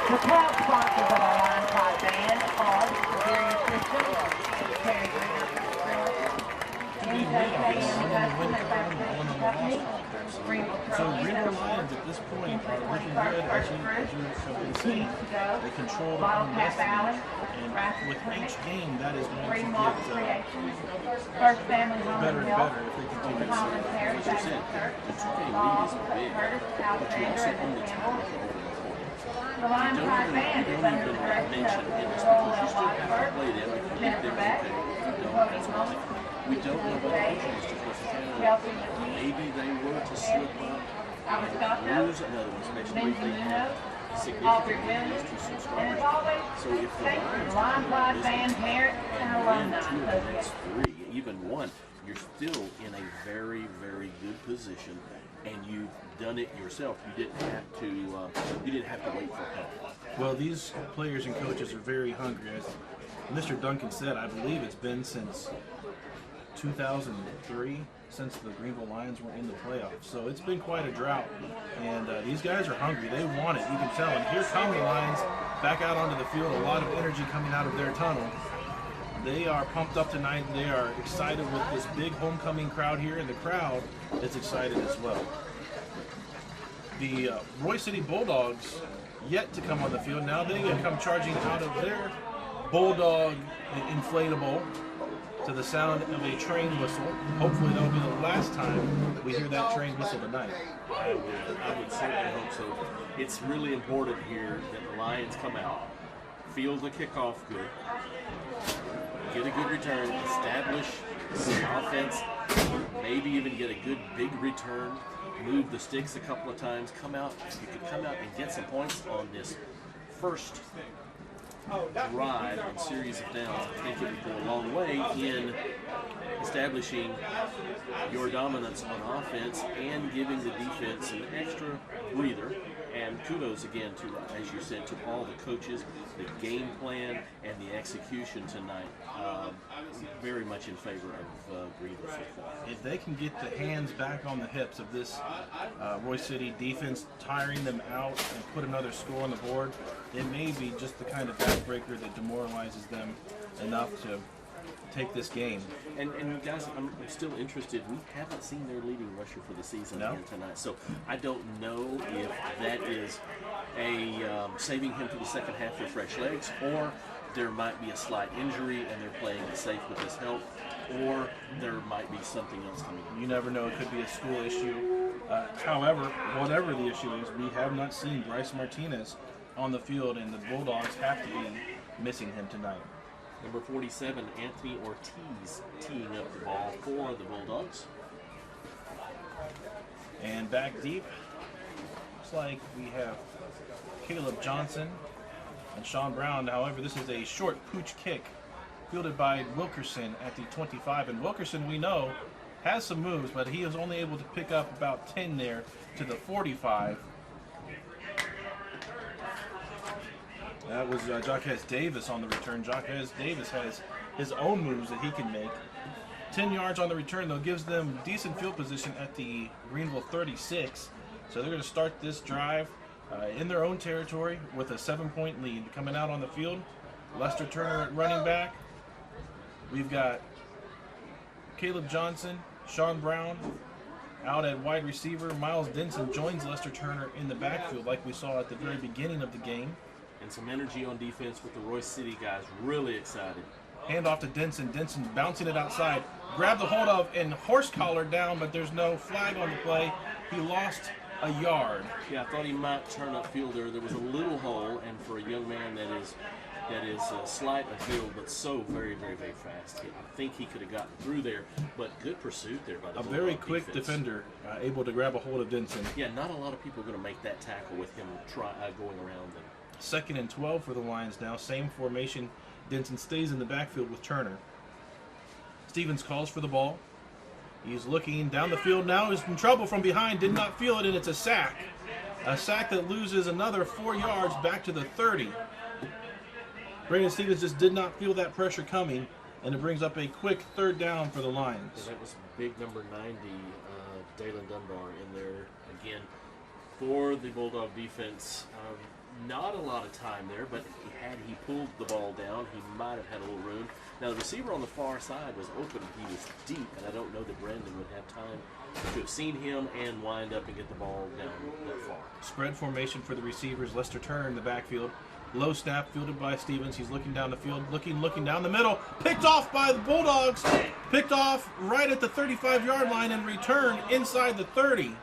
Speaker 6: The proud sponsors of our Line 5 band are Superior Systems, Terry Greener Investment and Company, Greenville
Speaker 1: So Greenville Lions at this point are looking good, as you have been seeing. They control their own destiny, and with each game that is going to get
Speaker 6: First Family Home
Speaker 1: better and
Speaker 6: Health,
Speaker 1: better if they continue to
Speaker 6: Common
Speaker 1: see
Speaker 6: Care,
Speaker 2: Like you said, the 2K lead is big,
Speaker 6: Curtis,
Speaker 2: but you
Speaker 6: Alexander,
Speaker 2: also
Speaker 6: and
Speaker 2: own the
Speaker 6: Campbell.
Speaker 2: talent over the court.
Speaker 6: The Line 5 band is under the direction of Royse Jennifer Beck, Cody Holmes,
Speaker 2: We don't know about the coaches to
Speaker 6: Kelsey McKee,
Speaker 2: maybe they were to slip up and
Speaker 6: Avoscato,
Speaker 2: lose another one, especially if they
Speaker 6: Benjamin
Speaker 2: have
Speaker 6: Nuno,
Speaker 2: significant
Speaker 6: Aubrey
Speaker 2: injuries
Speaker 6: Williams,
Speaker 2: to some
Speaker 6: and
Speaker 2: stars.
Speaker 6: as always,
Speaker 2: So if the
Speaker 6: thank you
Speaker 2: Lions
Speaker 6: to the Line 5
Speaker 2: can
Speaker 6: band parents and
Speaker 2: win
Speaker 6: alumni
Speaker 2: 2 of the next
Speaker 6: association.
Speaker 2: 3, even 1, you're still in a very, very good position, and you've done it yourself. You didn't have to wait for help.
Speaker 1: Well, these players and coaches are very hungry. As Mr. Duncan said, I believe it's been since 2003 since the Greenville Lions were in the playoffs. So it's been quite a drought. And these guys are hungry. They want it. You can tell. And here come the Lions back out onto the field. A lot of energy coming out of their tunnel. They are pumped up tonight. They are excited with this big homecoming crowd here. And the crowd is excited as well. The Royse City Bulldogs yet to come on the field. Now they come charging out of their Bulldog inflatable to the sound of a train whistle. Hopefully that'll be the last time we hear that train whistle tonight.
Speaker 2: I would certainly hope so. It's really important here that the Lions come out, field the kickoff good, get a good return, establish some offense, maybe even get a good big return, move the sticks a couple of times, come out. If you could come out and get some points on this first drive and series of downs, I think it would go a long way in establishing your dominance on offense and giving the defense an extra breather. And kudos again to, as you said, to all the coaches, the game plan, and the execution tonight. Very much in favor of Greenville so far.
Speaker 1: If they can get the hands back on the hips of this Royse City defense, tiring them out and put another score on the board, it may be just the kind of backbreaker that demoralizes them enough to take this game.
Speaker 2: And guys, I'm still interested. We haven't seen their leading rusher for the season
Speaker 1: No.
Speaker 2: here tonight, so I don't know if that is a saving him for the second half for fresh legs, or there might be a slight injury and they're playing it safe with his help, or there might be something else coming in.
Speaker 1: You never know. It could be a school issue. However, whatever the issue is, we have not seen Bryce Martinez on the field, and the Bulldogs have to be missing him tonight.
Speaker 2: Number 47, Anthony Ortiz, teeing up the ball for the Bulldogs.
Speaker 1: And back deep, looks like we have Caleb Johnson and Sean Brown. However, this is a short pooch kick fielded by Wilkerson at the 25. And Wilkerson, we know, has some moves, but he is only able to pick up about 10 there to the 45. That was Jaquez Davis on the return. Jaquez Davis has his own moves that he can make. 10 yards on the return, though, gives them decent field position at the Greenville 36. So they're going to start this drive in their own territory with a 7-point lead. Coming out on the field, Lester Turner at running back. We've got Caleb Johnson, Sean Brown out at wide receiver. Miles Denson joins Lester Turner in the backfield like we saw at the very beginning of the game.
Speaker 2: And some energy on defense with the Royse City guys, really excited.
Speaker 1: Hand off to Denson. Denson bouncing it outside. Grabbed the hold of and horse collared down, but there's no flag on the play. He lost a yard.
Speaker 2: Yeah, I thought he might turn upfield there. There was a little hole, and for a young man that is slight of build, but so very, very, very fast. I think he could have gotten through there, but good pursuit there by the
Speaker 1: A very
Speaker 2: Bulldog
Speaker 1: quick
Speaker 2: defense.
Speaker 1: defender able to grab a hold of Denson.
Speaker 2: Yeah, not a lot of people are going to make that tackle with him going around them.
Speaker 1: 2nd and 12 for the Lions now. Same formation. Denson stays in the backfield with Turner. Stevens calls for the ball. He's looking down the field now. He's in trouble from behind. Did not feel it, and it's a sack. A sack that loses another 4 yards back to the 30. Brandon Stevens just did not feel that pressure coming, and it brings up a quick 3rd down for the Lions.
Speaker 2: That was big number 90, Dalen Dunbar in there again for the Bulldog defense. Not a lot of time there, but had he pulled the ball down, he might have had a little room. Now, the receiver on the far side was open. He was deep, and I don't know that Brandon would have time to have seen him and wind up and get the ball down that far.
Speaker 1: Spread formation for the receivers. Lester Turner in the backfield. Low snap fielded by Stevens. He's looking down the field, looking down the middle. Picked off by the Bulldogs. Picked off right at the 35-yard line and returned inside the 30.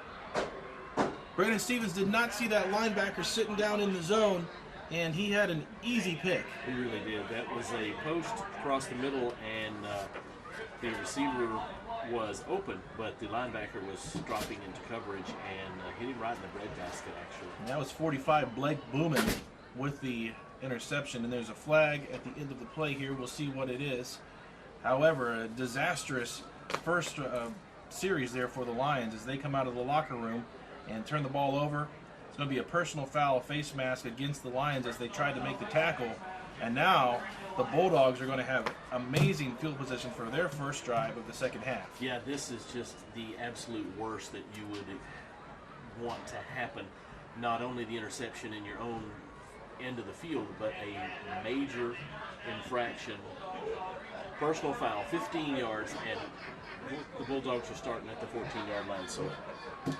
Speaker 1: Brandon Stevens did not see that linebacker sitting down in the zone, and he had an easy pick.
Speaker 2: He really did. That was a post across the middle, and the receiver was open, but the linebacker was dropping into coverage and hitting right in the breadbasket, actually.
Speaker 1: And that was 45, Blake Booman with the interception, and there's a flag at the end of the play here. We'll see what it is. However, a disastrous first series there for the Lions as they come out of the locker room and turn the ball over. It's going to be a personal foul, a face mask against the Lions as they tried to make the tackle. And now the Bulldogs are going to have amazing field position for their first drive of the second half.
Speaker 2: Yeah, this is just the absolute worst that you would want to happen. Not only the interception in your own end of the field, but a major infraction. Personal foul, 15 yards, and the Bulldogs are starting at the 14-yard line. So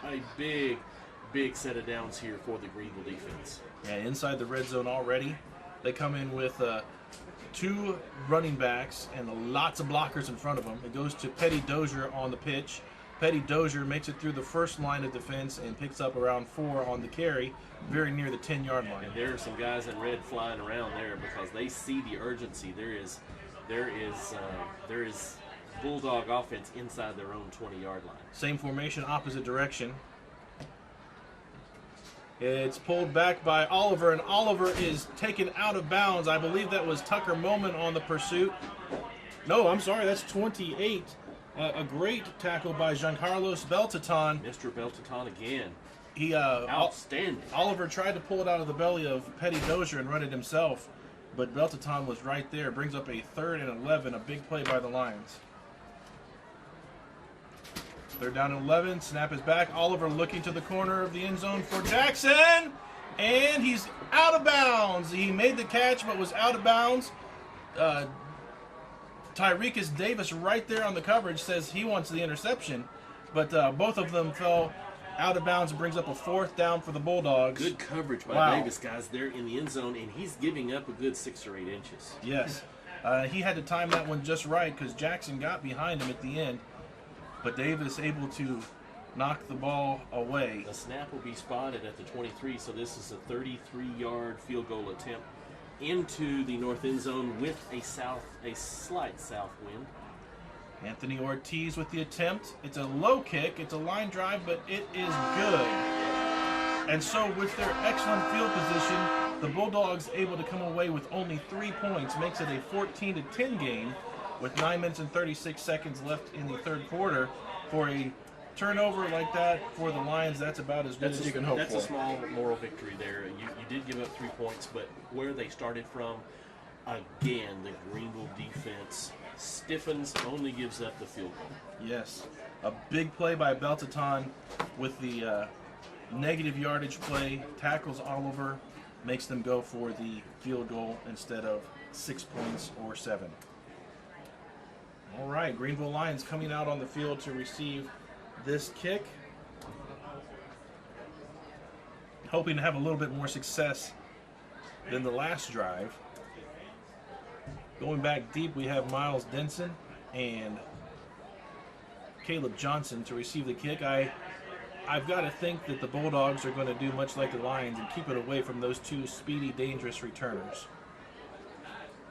Speaker 2: a big set of downs here for the Greenville defense.
Speaker 1: Yeah, inside the red zone already. They come in with 2 running backs and lots of blockers in front of them. It goes to Petty Dozier on the pitch. Petty Dozier makes it through the first line of defense and picks up around 4 on the carry, very near the 10-yard line.
Speaker 2: And there are some guys in red flying around there because they see the urgency. There is Bulldog offense inside their own 20-yard line.
Speaker 1: Same formation, opposite direction. It's pulled back by Oliver, and Oliver is taken out of bounds. I believe that was Tucker Moment on the pursuit. No, I'm sorry, that's 28. A great tackle by Giancarlos Beltaton.
Speaker 2: Mr. Beltaton again.
Speaker 1: He
Speaker 2: Outstanding.
Speaker 1: Oliver tried to pull it out of the belly of Petty Dozier and run it himself, but Beltaton was right there. Brings up a 3rd and 11, a big play by the Lions. 3rd down and 11, snap is back. Oliver looking to the corner of the end zone for Jackson, and he's out of bounds. He made the catch but was out of bounds. Tyrekus Davis right there on the coverage says he wants the interception, but both of them fell out of bounds and brings up a 4th down for the Bulldogs.
Speaker 2: Good coverage by
Speaker 1: Wow.
Speaker 2: Davis, guys, there in the end zone, and he's giving up a good 6 or 8 inches.
Speaker 1: Yes. He had to time that one just right because Jackson got behind him at the end, but Davis able to knock the ball away.
Speaker 2: The snap will be spotted at the 23, so this is a 33-yard field goal attempt into the north end zone with a slight south wind.
Speaker 1: Anthony Ortiz with the attempt. It's a low kick. It's a line drive, but it is good. And so with their excellent field position, the Bulldogs able to come away with only 3 points, makes it a 14-10 game with 9 minutes and 36 seconds left in the 3rd quarter. For a turnover like that for the Lions, that's about as good as you can hope for.
Speaker 2: That's a small moral victory there. You did give up 3 points, but where they started from, again, the Greenville defense stiffens, only gives up the field goal.
Speaker 1: Yes. A big play by Beltaton with the negative yardage play, tackles Oliver, makes them go for the field goal instead of 6 points or 7. All right, Greenville Lions coming out on the field to receive this kick. Hoping to have a little bit more success than the last drive. Going back deep, we have Miles Denson and Caleb Johnson to receive the kick. I've got to think that the Bulldogs are going to do much like the Lions and keep it away from those 2 speedy, dangerous returners.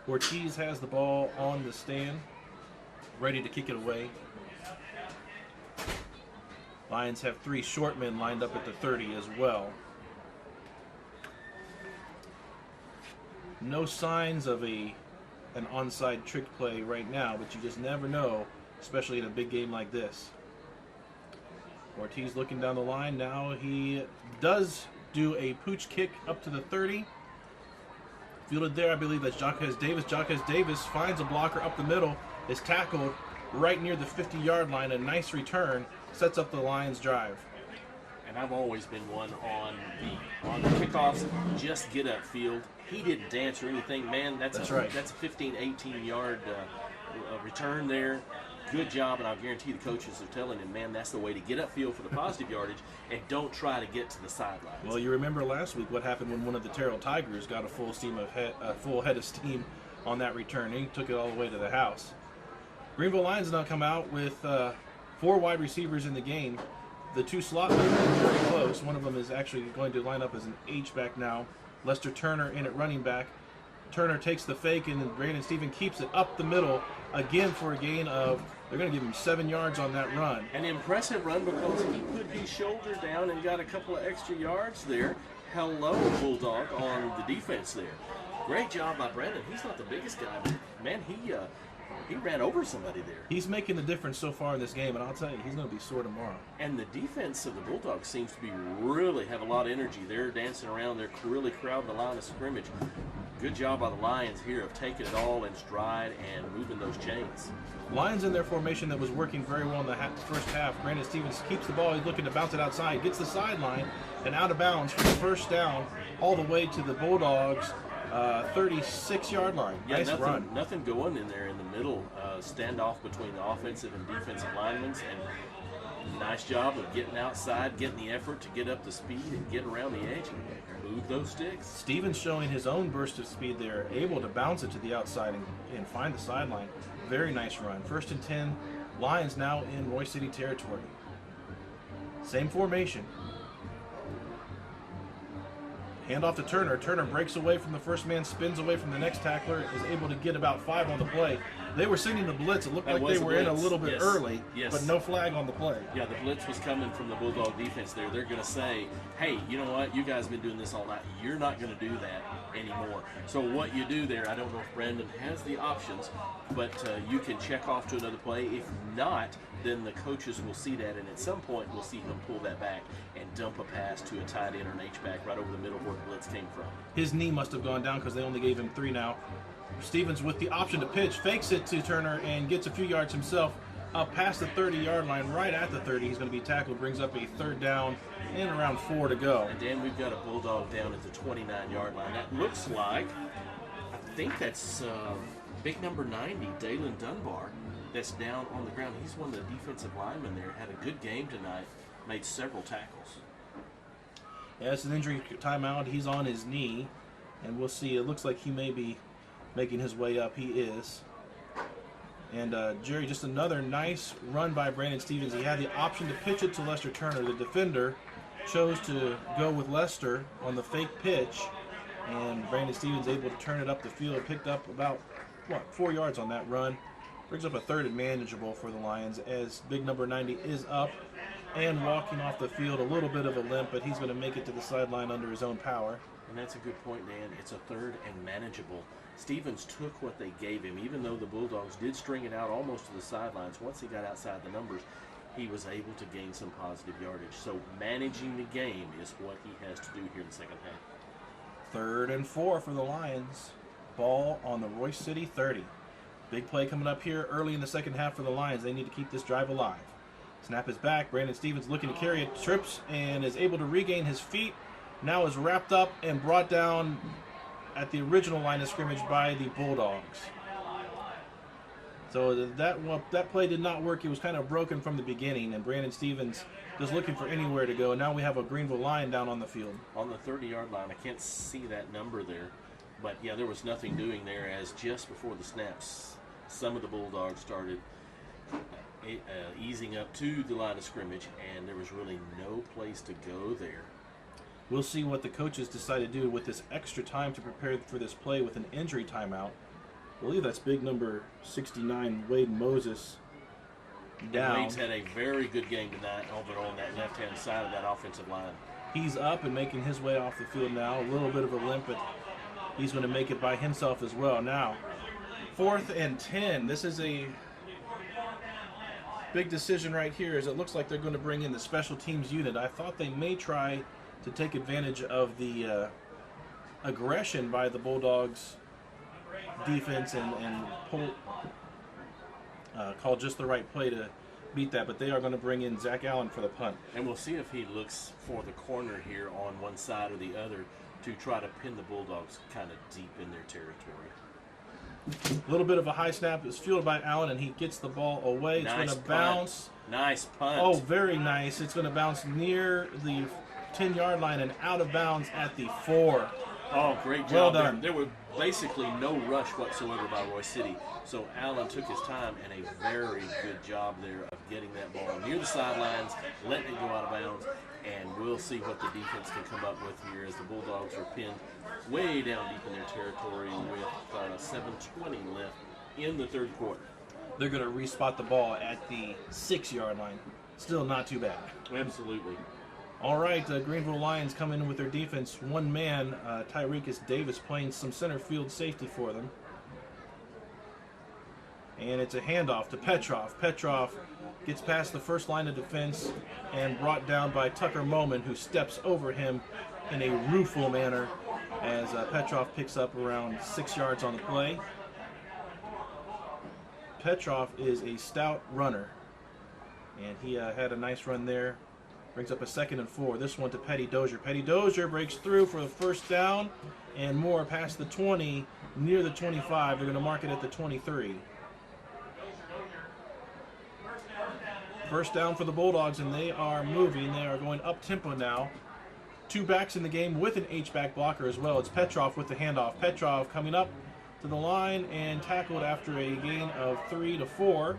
Speaker 1: Ortiz has the ball on the stand, ready to kick it away. Lions have 3 short men lined up at the 30 as well. No signs of an onside trick play right now, but you just never know, especially in a big game like this. Ortiz looking down the line. Now he does do a pooch kick up to the 30. Fielded there, I believe that's Jaquez Davis. Jaquez Davis finds a blocker up the middle, is tackled right near the 50-yard line. A nice return, sets up the Lions' drive.
Speaker 2: And I've always been one on the kickoffs, just get upfield. He didn't dance or anything. Man, that's
Speaker 1: right.
Speaker 2: That's a 15, 18-yard return there. Good job, and I guarantee the coaches are telling him, man, that's the way to get upfield for the positive yardage, and don't try to get to the sidelines.
Speaker 1: Well, you remember last week what happened when one of the Terrell Tigers got a full head of steam on that return. He took it all the way to the house. Greenville Lions now come out with 4 wide receivers in the game. The 2 slot men are very close. One of them is actually going to line up as an H-back now. Lester Turner in at running back. Turner takes the fake, and then Brandon Stephen keeps it up the middle again for a gain of, they're going to give him 7 yards on that run.
Speaker 2: An impressive run because he put his shoulder down and got a couple of extra yards there. Hello, Bulldog, on the defense there. Great job by Brandon. He's not the biggest guy, but man, he ran over somebody there.
Speaker 1: He's making the difference so far in this game, and I'll tell you, he's going to be sore tomorrow.
Speaker 2: And the defense of the Bulldogs seems to be really have a lot of energy. They're dancing around. They're really crowding the line of scrimmage. Good job by the Lions here of taking it all in stride and moving those chains.
Speaker 1: Lions in their formation that was working very well in the first half. Brandon Stevens keeps the ball. He's looking to bounce it outside. Gets the sideline and out of bounds for the first down all the way to the Bulldogs' 36-yard line.
Speaker 2: Yeah,
Speaker 1: nice run.
Speaker 2: Nothing going in there in the middle. Standoff between the offensive and defensive linemen. And nice job of getting outside, getting the effort to get up the speed and get around the edge and move those sticks.
Speaker 1: Stevens showing his own burst of speed there, able to bounce it to the outside and find the sideline. Very nice run. 1st and 10. Lions now in Royse City territory. Same formation. Handoff to Turner. Turner breaks away from the first man, spins away from the next tackler, is able to get about 5 on the play. They were sending the blitz. It looked
Speaker 2: That
Speaker 1: like
Speaker 2: was
Speaker 1: they
Speaker 2: a
Speaker 1: were in a
Speaker 2: blitz.
Speaker 1: little bit
Speaker 2: Yes.
Speaker 1: early,
Speaker 2: Yes.
Speaker 1: but no flag on the play.
Speaker 2: Yeah, the blitz was coming from the Bulldog defense there. They're going to say, hey, you know what? You guys have been doing this all night. You're not going to do that anymore. So what you do there, I don't know if Brandon has the options, but you can check off to another play. If not, then the coaches will see that, and at some point we'll see him pull that back and dump a pass to a tight end or an H-back right over the middle where the blitz came from.
Speaker 1: His knee must have gone down because they only gave him 3 now. Stevens with the option to pitch, fakes it to Turner and gets a few yards himself up past the 30-yard line. Right at the 30, he's going to be tackled, brings up a 3rd down and around 4 to go.
Speaker 2: And Dan, we've got a Bulldog down at the 29-yard line. That looks like, I think that's big number 90, Dalen Dunbar, that's down on the ground. He's one of the defensive linemen there. Had a good game tonight, made several tackles.
Speaker 1: Yeah, it's an injury timeout. He's on his knee, and we'll see. It looks like he may be making his way up. He is. And Jerry, just another nice run by Brandon Stevens. He had the option to pitch it to Lester Turner. The defender chose to go with Lester on the fake pitch, and Brandon Stevens able to turn it up the field. Picked up about, 4 yards on that run. Brings up a 3rd and manageable for the Lions as big number 90 is up and walking off the field. A little bit of a limp, but he's going to make it to the sideline under his own power.
Speaker 2: And that's a good point, Dan. It's a 3rd and manageable. Stevens took what they gave him, even though the Bulldogs did string it out almost to the sidelines. Once he got outside the numbers, he was able to gain some positive yardage. So managing the game is what he has to do here in the second half.
Speaker 1: 3rd and 4 for the Lions. Ball on the Royse City 30. Big play coming up here early in the second half for the Lions. They need to keep this drive alive. Snap is back. Brandon Stevens looking to carry it, trips, and is able to regain his feet. Now is wrapped up and brought down at the original line of scrimmage by the Bulldogs. So that play did not work. It was kind of broken from the beginning, and Brandon Stevens just looking for anywhere to go. Now we have a Greenville Lion down on the field.
Speaker 2: On the 30-yard line, I can't see that number there, but yeah, there was nothing doing there as just before the snaps, some of the Bulldogs started easing up to the line of scrimmage, and there was really no place to go there.
Speaker 1: We'll see what the coaches decide to do with this extra time to prepare for this play with an injury timeout. I believe that's big number 69, Wade Moses, down.
Speaker 2: And Wade's had a very good game tonight over on that left-hand side of that offensive line.
Speaker 1: He's up and making his way off the field now. A little bit of a limp, but he's going to make it by himself as well. Now, 4th and 10. This is a big decision right here, as it looks like they're going to bring in the special teams unit. I thought they may try to take advantage of the aggression by the Bulldogs defense and call just the right play to beat that, but they are going to bring in Zach Allen for the punt.
Speaker 2: And we'll see if he looks for the corner here on one side or the other to try to pin the Bulldogs kind of deep in their territory.
Speaker 1: A little bit of a high snap is fielded by Allen, and he gets the ball away. It's going to bounce.
Speaker 2: Nice punt.
Speaker 1: Oh, very nice. It's going to bounce near the 10-yard line and out of bounds at the 4.
Speaker 2: Oh, great job.
Speaker 1: Well done.
Speaker 2: There were basically no rush whatsoever by Royse City. So Allen took his time, and a very good job there of getting that ball near the sidelines, letting it go out of bounds, and we'll see what the defense can come up with here as the Bulldogs are pinned way down deep in their territory with 7:20 left in the third quarter.
Speaker 1: They're going to respot the ball at the 6-yard line. Still not too bad.
Speaker 2: Absolutely.
Speaker 1: All right, Greenville Lions come in with their defense. One man, Tyrekus Davis, playing some center field safety for them. And it's a handoff to Petrov. Petrov gets past the first line of defense and brought down by Tucker Moman, who steps over him in a rueful manner as Petrov picks up around 6 yards on the play. Petrov is a stout runner, and he had a nice run there. Brings up a 2nd and 4. This one to Petty Dozier. Petty Dozier breaks through for the first down, and more past the 20, near the 25. They're going to mark it at the 23. First down for the Bulldogs, and they are moving. They are going up-tempo now. 2 backs in the game with an H-back blocker as well. It's Petrov with the handoff. Petrov coming up to the line and tackled after a gain of 3 to 4.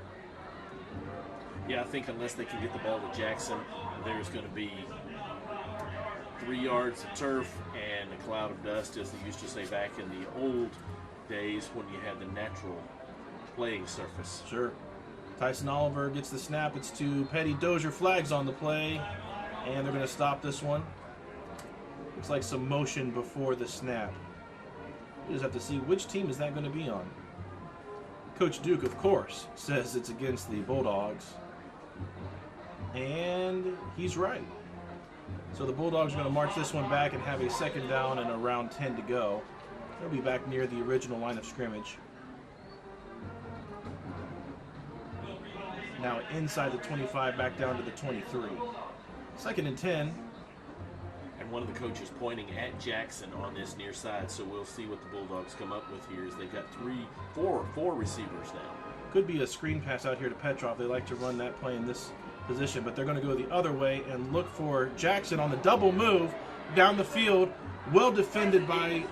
Speaker 2: Yeah, I think unless they can get the ball to Jackson, there's going to be 3 yards of turf and a cloud of dust, as they used to say back in the old days when you had the natural playing surface.
Speaker 1: Sure. Tyson Oliver gets the snap. It's to Petty Dozier. Flags on the play, and they're going to stop this one. Looks like some motion before the snap. We just have to see which team is that going to be on. Coach Duke, of course, says it's against the Bulldogs. And he's right. So the Bulldogs are going to march this one back and have a second down and around 10 to go. They'll be back near the original line of scrimmage. Now inside the 25, back down to the 23. Second and 10.
Speaker 2: And one of the coaches pointing at Jackson on this near side, so we'll see what the Bulldogs come up with here. Is they've got four receivers now.
Speaker 1: Could be a screen pass out here to Petrov. They like to run that play in this position, but they're going to go the other way and look for Jackson on the double move down the field. Well defended by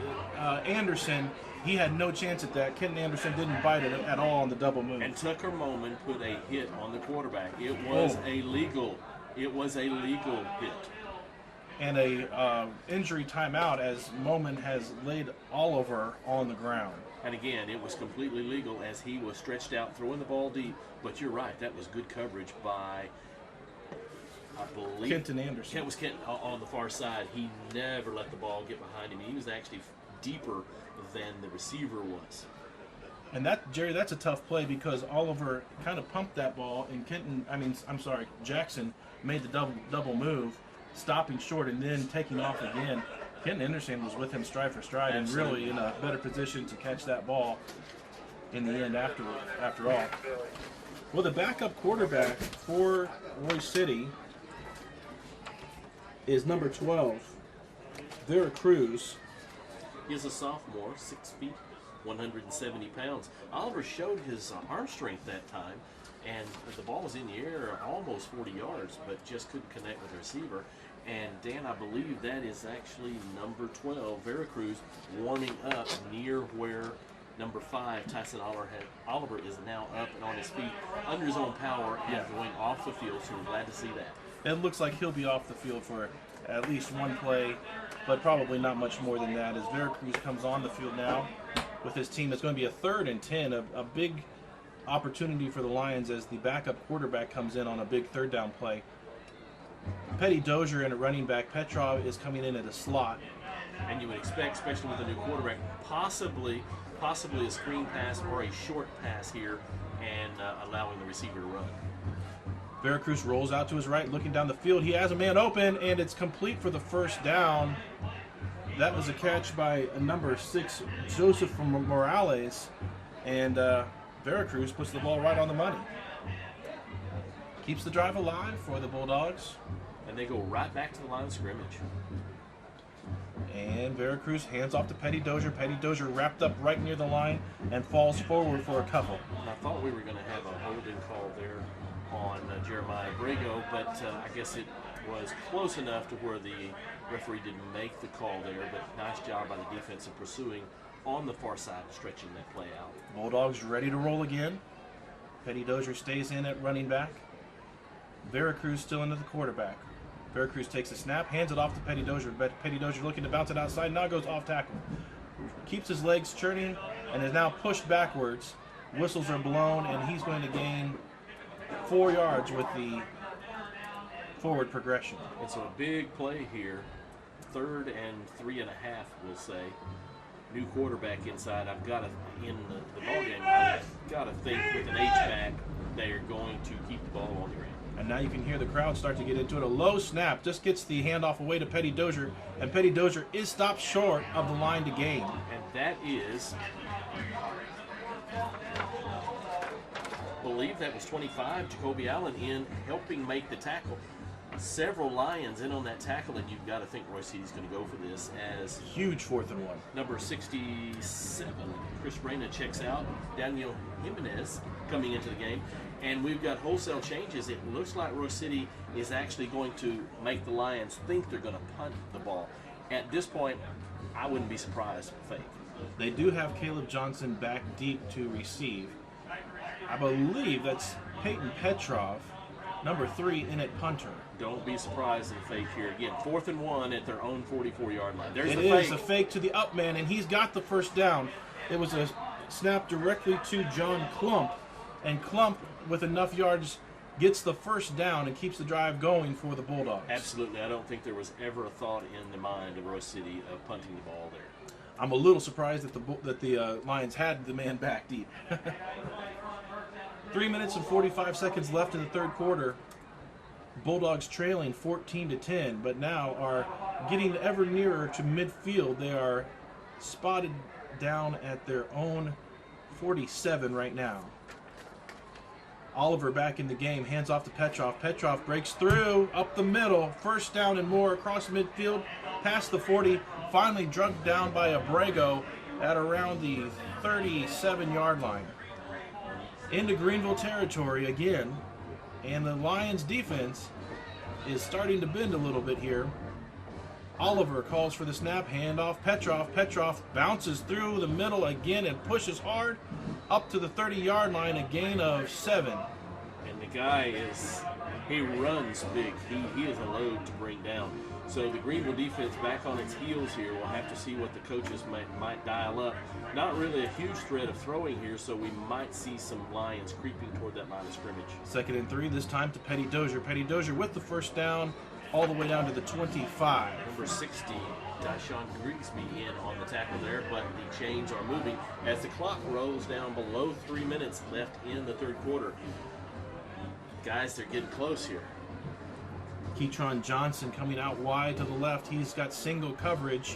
Speaker 1: Anderson. He had no chance at that. Kenton Anderson didn't bite it at all on the double move.
Speaker 2: And Tucker Moman put a hit on the quarterback. It was a legal hit.
Speaker 1: And a injury timeout as Moman has laid Oliver on the ground.
Speaker 2: And again, it was completely legal as he was stretched out throwing the ball deep. But you're right, that was good coverage by, I believe,
Speaker 1: Kenton Anderson.
Speaker 2: It was Kenton on the far side. He never let the ball get behind him. He was actually deeper than the receiver was.
Speaker 1: And that, Jerry, that's a tough play because Oliver kind of pumped that ball, and Jackson made the double move, stopping short and then taking off again. Kenton Anderson was with him stride for stride. Absolutely. And really in a better position to catch that ball in the end after all. Well, the backup quarterback for Royse City is number 12, Vera Cruz.
Speaker 2: He's a sophomore, 6 feet, 170 pounds. Oliver showed his arm strength that time, and the ball was in the air almost 40 yards, but just couldn't connect with the receiver. And Dan, I believe that is actually number 12, Vera Cruz, warming up near where number 5, Tyson Oliver, is now up and on his feet, under his own power, and going off the field, so we're glad to see that.
Speaker 1: It looks like he'll be off the field for at least one play, but probably not much more than that, as Vera Cruz comes on the field now with his team. It's going to be a 3rd and 10, a big opportunity for the Lions as the backup quarterback comes in on a big 3rd down play. Petty Dozier and a running back. Petrov is coming in at a slot.
Speaker 2: And you would expect, especially with a new quarterback, possibly a screen pass or a short pass here and allowing the receiver to run.
Speaker 1: Vera Cruz rolls out to his right, looking down the field. He has a man open, and it's complete for the first down. That was a catch by number 6, Joseph Morales, and Vera Cruz puts the ball right on the money. Keeps the drive alive for the Bulldogs.
Speaker 2: And they go right back to the line of scrimmage.
Speaker 1: And Vera Cruz hands off to Petty Dozier. Petty Dozier wrapped up right near the line and falls forward for a couple.
Speaker 2: And I thought we were going to have a holding call there on Jeremiah Brago, but I guess it was close enough to where the referee didn't make the call there, but nice job by the defense of pursuing on the far side and stretching that play out.
Speaker 1: Bulldogs ready to roll again. Petty Dozier stays in at running back. Vera Cruz still into the quarterback. Vera Cruz takes a snap, hands it off to Petty Dozier. Petty Dozier looking to bounce it outside, now goes off tackle. Keeps his legs churning and is now pushed backwards. Whistles are blown, and he's going to gain 4 yards with the forward progression.
Speaker 2: It's a big play here. 3rd and 3.5, we'll say. New quarterback inside. I've got to, in the ball game, I've got to think with an H-back, they are going to keep the ball on the ground.
Speaker 1: And now you can hear the crowd start to get into it. A low snap just gets the handoff away to Petty Dozier, and Petty Dozier is stopped short of the line to gain.
Speaker 2: And that is, I believe that was 25, Jacoby Allen in helping make the tackle. Several Lions in on that tackle, and you've got to think Royse City's going to go for this as
Speaker 1: huge 4th and 1.
Speaker 2: Number 67, Chris Reyna checks out. Daniel Jimenez coming into the game. And we've got wholesale changes. It looks like Royse City is actually going to make the Lions think they're going to punt the ball. At this point, I wouldn't be surprised if fake.
Speaker 1: They do have Caleb Johnson back deep to receive. I believe that's Peyton Petrov, number 3 in at punter.
Speaker 2: Don't be surprised if fake here. Again, 4th and 1 at their own 44-yard line. There's
Speaker 1: It
Speaker 2: the fake.
Speaker 1: is a fake to the up man, and he's got the first down. It was a snap directly to John Klump, and Klump, with enough yards, gets the first down and keeps the drive going for the Bulldogs.
Speaker 2: Absolutely. I don't think there was ever a thought in the mind of Royse City of punting the ball there.
Speaker 1: I'm a little surprised that the Lions had the man back deep. 3 minutes and 45 seconds left in the third quarter. Bulldogs trailing 14-10, but now are getting ever nearer to midfield. They are spotted down at their own 47 right now. Oliver back in the game, hands off to Petrov. Petrov breaks through, up the middle, first down and more across midfield, past the 40, finally drugged down by Abrego at around the 37-yard line. Into Greenville territory again, and the Lions defense is starting to bend a little bit here. Oliver calls for the snap, handoff Petrov. Petrov bounces through the middle again and pushes hard up to the 30-yard line, a gain of 7.
Speaker 2: And the guy he runs big. He is a load to bring down. So the Greenville defense back on its heels here. We'll have to see what the coaches might dial up. Not really a huge threat of throwing here, so we might see some Lions creeping toward that line of scrimmage.
Speaker 1: 2nd and 3, this time to Petty Dozier. Petty Dozier with the first down all the way down to the 25.
Speaker 2: Number 60, Dyshawn Grigsby in on the tackle there, but the chains are moving as the clock rolls down below 3 minutes left in the third quarter. Guys, they're getting close here.
Speaker 1: Keytron Johnson coming out wide to the left. He's got single coverage.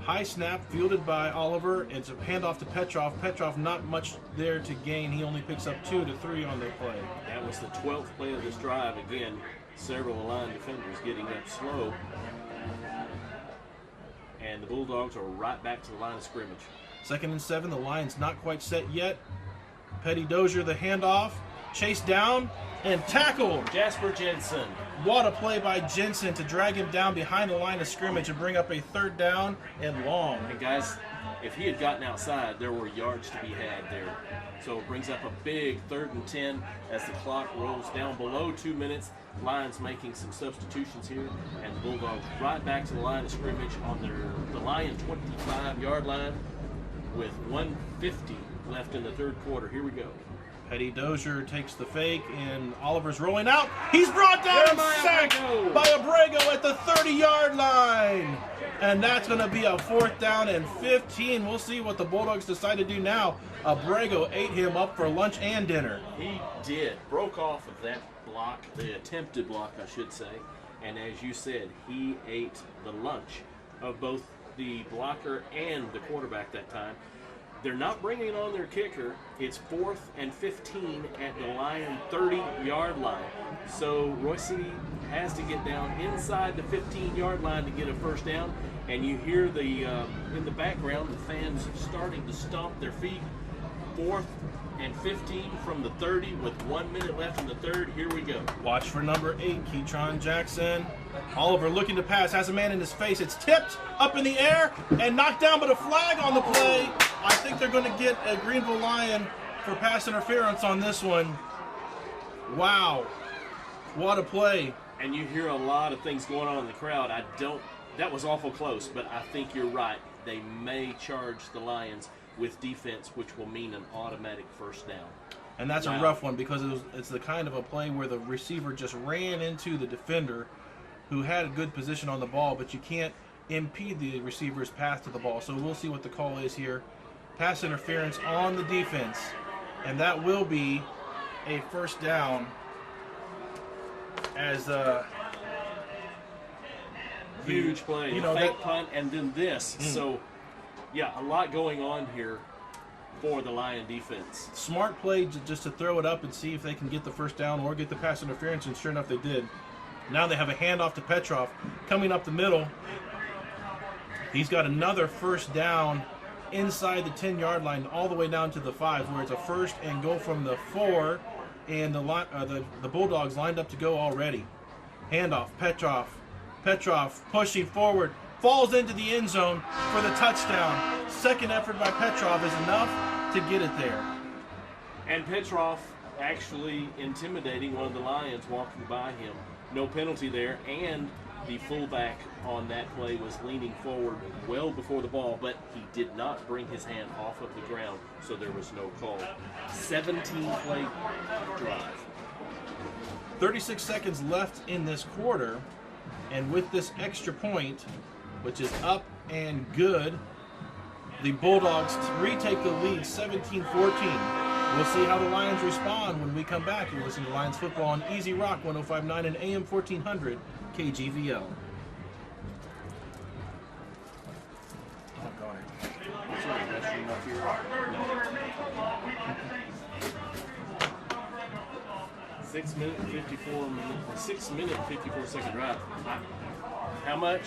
Speaker 1: High snap fielded by Oliver. It's a handoff to Petrov. Petrov not much there to gain. He only picks up 2 to 3 on their play.
Speaker 2: That was the 12th play of this drive. Again, several line defenders getting up slow. And the Bulldogs are right back to the line of scrimmage.
Speaker 1: 2nd and 7. The Lions not quite set yet. Petty Dozier the handoff. Chased down and tackled.
Speaker 2: Jasper Jensen.
Speaker 1: What a play by Jensen to drag him down behind the line of scrimmage and bring up a 3rd down and long.
Speaker 2: And guys, if he had gotten outside, there were yards to be had there. So it brings up a big 3rd and 10 as the clock rolls down below 2 minutes. Lions making some substitutions here, and the Bulldogs right back to the line of scrimmage on the Lion 25-yard line with 1:50 left in the third quarter. Here we go.
Speaker 1: Petty Dozier takes the fake, and Oliver's rolling out. He's brought down and sacked by Abrego at the 30-yard line. And that's going to be a 4th down and 15. We'll see what the Bulldogs decide to do now. Abrego ate him up for lunch and dinner.
Speaker 2: He did. Broke off of that block, the attempted block, I should say. And as you said, he ate the lunch of both the blocker and the quarterback that time. They're not bringing on their kicker. It's 4th and 15 at the Lion 30-yard line. So Royse City has to get down inside the 15-yard line to get a first down. And you hear in the background the fans starting to stomp their feet. 4th and 15 from the 30 with 1 minute left in the third. Here we go.
Speaker 1: Watch for number 8, Keytron Jackson. Oliver looking to pass, has a man in his face. It's tipped up in the air and knocked down, but a flag on the play. I think they're going to get a Greenville Lion for pass interference on this one. Wow. What a play.
Speaker 2: And you hear a lot of things going on in the crowd. That was awful close, but I think you're right. They may charge the Lions with defense, which will mean an automatic first down.
Speaker 1: And that's a rough one because it's the kind of a play where the receiver just ran into the defender who had a good position on the ball, but you can't impede the receiver's path to the ball. So we'll see what the call is here. Pass interference on the defense, and that will be a first down as
Speaker 2: huge play, fake punt, and then this. So, yeah, a lot going on here for the Lion defense.
Speaker 1: Smart play just to throw it up and see if they can get the first down or get the pass interference, and sure enough they did. Now they have a handoff to Petrov coming up the middle. He's got another first down inside the 10-yard line all the way down to the 5, where it's a first and goal from the 4, and the Bulldogs lined up to go already. Handoff, Petrov. Petrov pushing forward, falls into the end zone for the touchdown. Second effort by Petrov is enough to get it there.
Speaker 2: And Petrov actually intimidating one of the Lions walking by him. No penalty there, and The fullback on that play was leaning forward well before the ball, but he did not bring his hand off of the ground, so there was no call. 17-play drive.
Speaker 1: 36 seconds left in this quarter, and with this extra point, which is up and good, the Bulldogs retake the lead 17-14. We'll see how the Lions respond when we come back. You're listening to Lions Football on Easy Rock 105.9 and AM 1400 KGVL. Doggone it.
Speaker 2: Sorry, restroom up here. No. 6 minute 54 second drive. How much?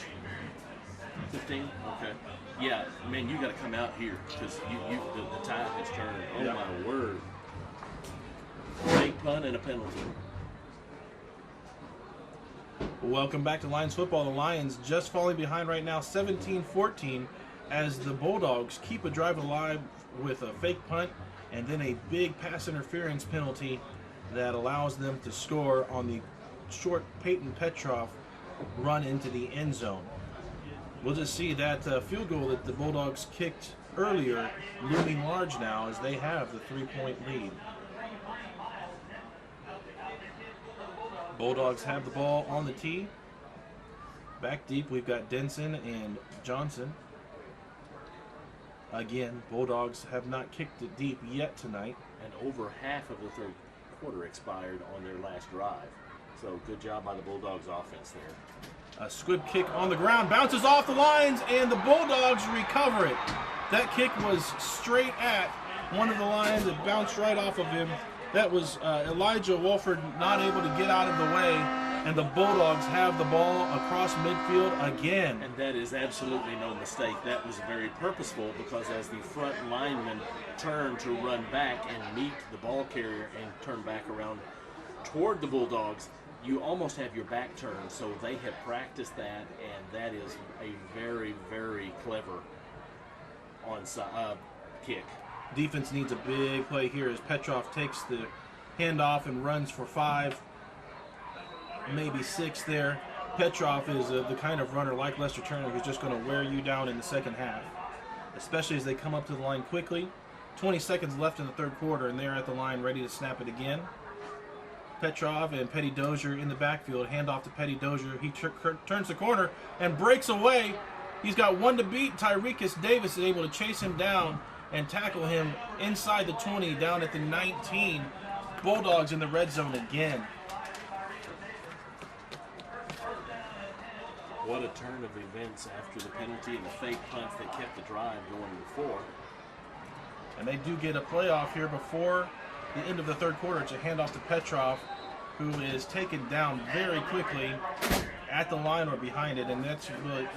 Speaker 2: 15. Okay. Yeah, man, you got to come out here because the tide has turned. Oh my word! Fake punt and a penalty.
Speaker 1: Welcome back to Lions Football. The Lions just falling behind right now, 17-14, as the Bulldogs keep a drive alive with a fake punt and then a big pass interference penalty that allows them to score on the short Peyton Petrov run into the end zone. We'll just see that field goal that the Bulldogs kicked earlier looming large now as they have the 3-point lead. Bulldogs have the ball on the tee. Back deep, we've got Denson and Johnson. Again, Bulldogs have not kicked it deep yet tonight.
Speaker 2: And over half of the third quarter expired on their last drive. So good job by the Bulldogs offense there.
Speaker 1: A squib kick on the ground, bounces off the lines, and the Bulldogs recover it. That kick was straight at one of the Lions. It bounced right off of him. That was Elijah Wolford not able to get out of the way, and the Bulldogs have the ball across midfield again.
Speaker 2: And that is absolutely no mistake. That was very purposeful because as the front linemen turn to run back and meet the ball carrier and turn back around toward the Bulldogs, you almost have your back turned. So they have practiced that, and that is a very, very clever onside kick.
Speaker 1: Defense needs a big play here as Petrov takes the handoff and runs for 5, maybe 6 there. Petrov is the kind of runner like Lester Turner who's just going to wear you down in the second half, especially as they come up to the line quickly. 20 seconds left in the third quarter, and they're at the line ready to snap it again. Petrov and Petty Dozier in the backfield. Handoff to Petty Dozier. He turns the corner and breaks away. He's got one to beat. Tyrekus Davis is able to chase him down and tackle him inside the 20, down at the 19. Bulldogs in the red zone again.
Speaker 2: What a turn of events after the penalty and the fake punts that kept the drive going before.
Speaker 1: And they do get a playoff here before the end of the third quarter. It's a handoff to Petrov, who is taken down very quickly at the line or behind it, and that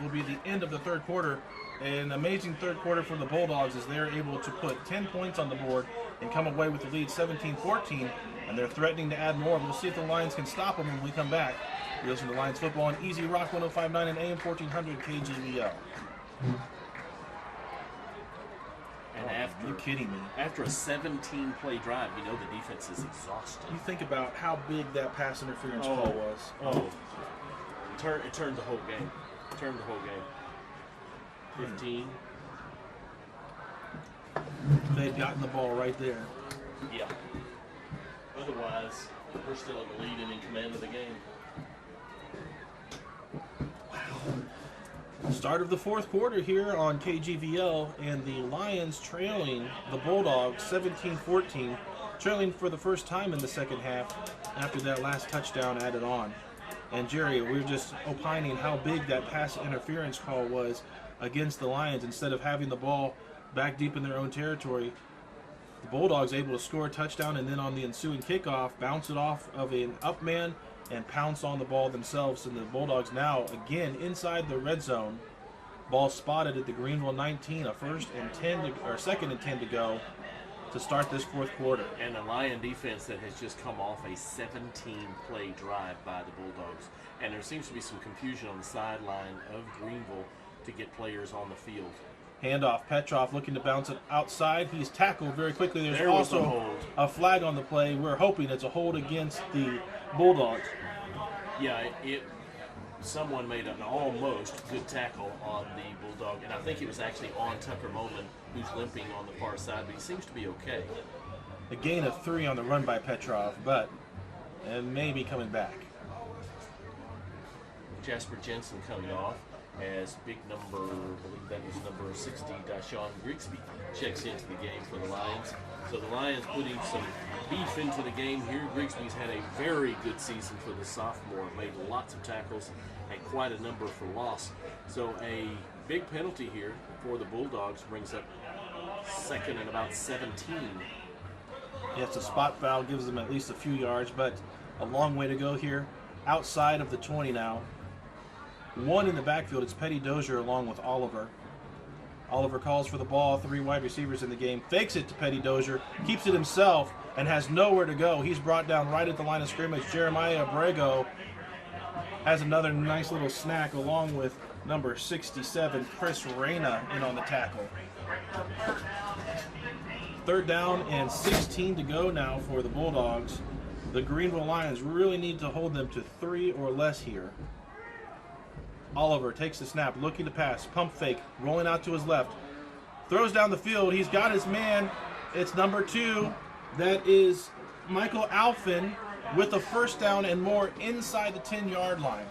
Speaker 1: will be the end of the third quarter. An amazing third quarter for the Bulldogs as they're able to put 10 points on the board and come away with the lead 17-14, and they're threatening to add more. We'll see if the Lions can stop them when we come back. You're listening to Lions Football on Easy Rock 105.9 and AM 1400 KGVL.
Speaker 2: And after,
Speaker 1: you kidding me?
Speaker 2: After a 17-play drive, you know the defense is exhausted.
Speaker 1: You think about how big that pass interference call was.
Speaker 2: It turned the whole game. Turned the whole game. 15.
Speaker 1: They'd gotten the ball right there.
Speaker 2: Yeah. Otherwise, we're still in the lead and in command of the game.
Speaker 1: Start of the fourth quarter here on KGVL, and the Lions trailing the Bulldogs 17-14, trailing for the first time in the second half after that last touchdown added on. And Jerry, we were just opining how big that pass interference call was against the Lions. Instead of having the ball back deep in their own territory, the Bulldogs able to score a touchdown, and then on the ensuing kickoff, bounce it off of an up man and pounce on the ball themselves. And the Bulldogs now again inside the red zone. Ball spotted at the Greenville 19, a second and 10 to go to start this fourth quarter.
Speaker 2: And a Lion defense that has just come off a 17-play drive by the Bulldogs. And there seems to be some confusion on the sideline of Greenville to get players on the field.
Speaker 1: Handoff, Petrov looking to bounce it outside. He's tackled very quickly. There's
Speaker 2: There was
Speaker 1: also
Speaker 2: a hold.
Speaker 1: a flag on the play. We're hoping it's a hold against the Bulldogs.
Speaker 2: Yeah, someone made an almost good tackle on the Bulldog, and I think it was actually on Tucker Moman, who's limping on the far side, but he seems to be okay.
Speaker 1: A gain of 3 on the run by Petrov, but it may be coming back.
Speaker 2: Jasper Jensen coming off as big number, I believe that was number 60, Dashawn Grigsby, checks into the game for the Lions. So the Lions putting some beef into the game here. Grigsby's had a very good season for the sophomore, made lots of tackles and quite a number for loss. So a big penalty here for the Bulldogs brings up second and about 17.
Speaker 1: Yes, a spot foul gives them at least a few yards, but a long way to go here. Outside of the 20 now. 1 in the backfield. It's Petty Dozier along with Oliver. Oliver calls for the ball. 3 wide receivers in the game. Fakes it to Petty Dozier. Keeps it himself and has nowhere to go. He's brought down right at the line of scrimmage. Jeremiah Abrego has another nice little snack along with number 67, Chris Reyna, in on the tackle. 3rd down and 16 to go now for the Bulldogs. The Greenville Lions really need to hold them to 3 or less here. Oliver takes the snap, looking to pass, pump fake, rolling out to his left. Throws down the field. He's got his man. It's number 2. That is Michael Alfin with a 1st down and more inside the 10-yard line.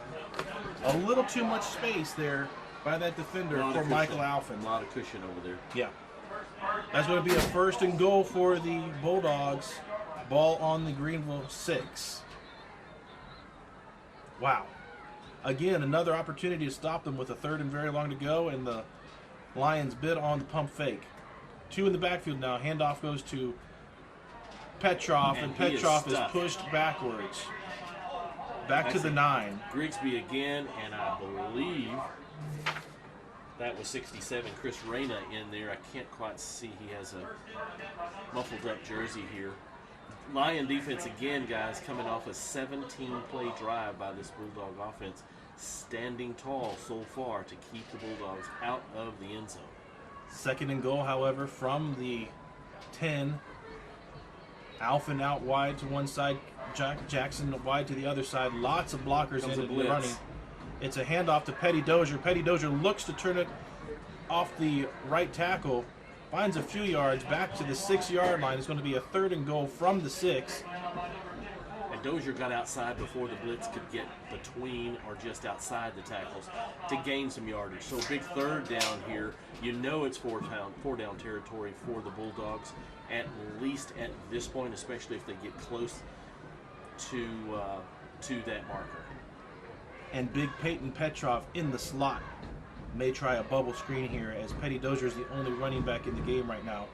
Speaker 1: A little too much space there by that defender for Michael Alfin.
Speaker 2: A lot of cushion over there.
Speaker 1: Yeah. That's going to be a 1st and goal for the Bulldogs. Ball on the Greenville 6. Wow. Again, another opportunity to stop them with a 3rd and very long to go, and the Lions bid on the pump fake. 2 in the backfield now. Handoff goes to Petrov, and Petrov is pushed backwards. Back to the 9.
Speaker 2: Grigsby again, and I believe that was 67, Chris Reyna in there. I can't quite see. He has a muffled up jersey here. Lion defense again, guys, coming off a 17-play drive by this Bulldog offense, standing tall so far to keep the Bulldogs out of the end zone.
Speaker 1: 2nd and goal, however, from the 10. Alfin out wide to one side, Jackson wide to the other side. Lots of blockers in the running. It's a handoff to Petty Dozier. Petty Dozier looks to turn it off the right tackle. Finds a few yards back to the 6-yard line. It's going to be a 3rd and goal from the 6.
Speaker 2: And Dozier got outside before the blitz could get between or just outside the tackles to gain some yardage. So big 3rd down here. You know it's 4-down territory for the Bulldogs, at least at this point, especially if they get close to that marker.
Speaker 1: And big Peyton Petrov in the slot. May try a bubble screen here, as Petty Dozier is the only running back in the game right now.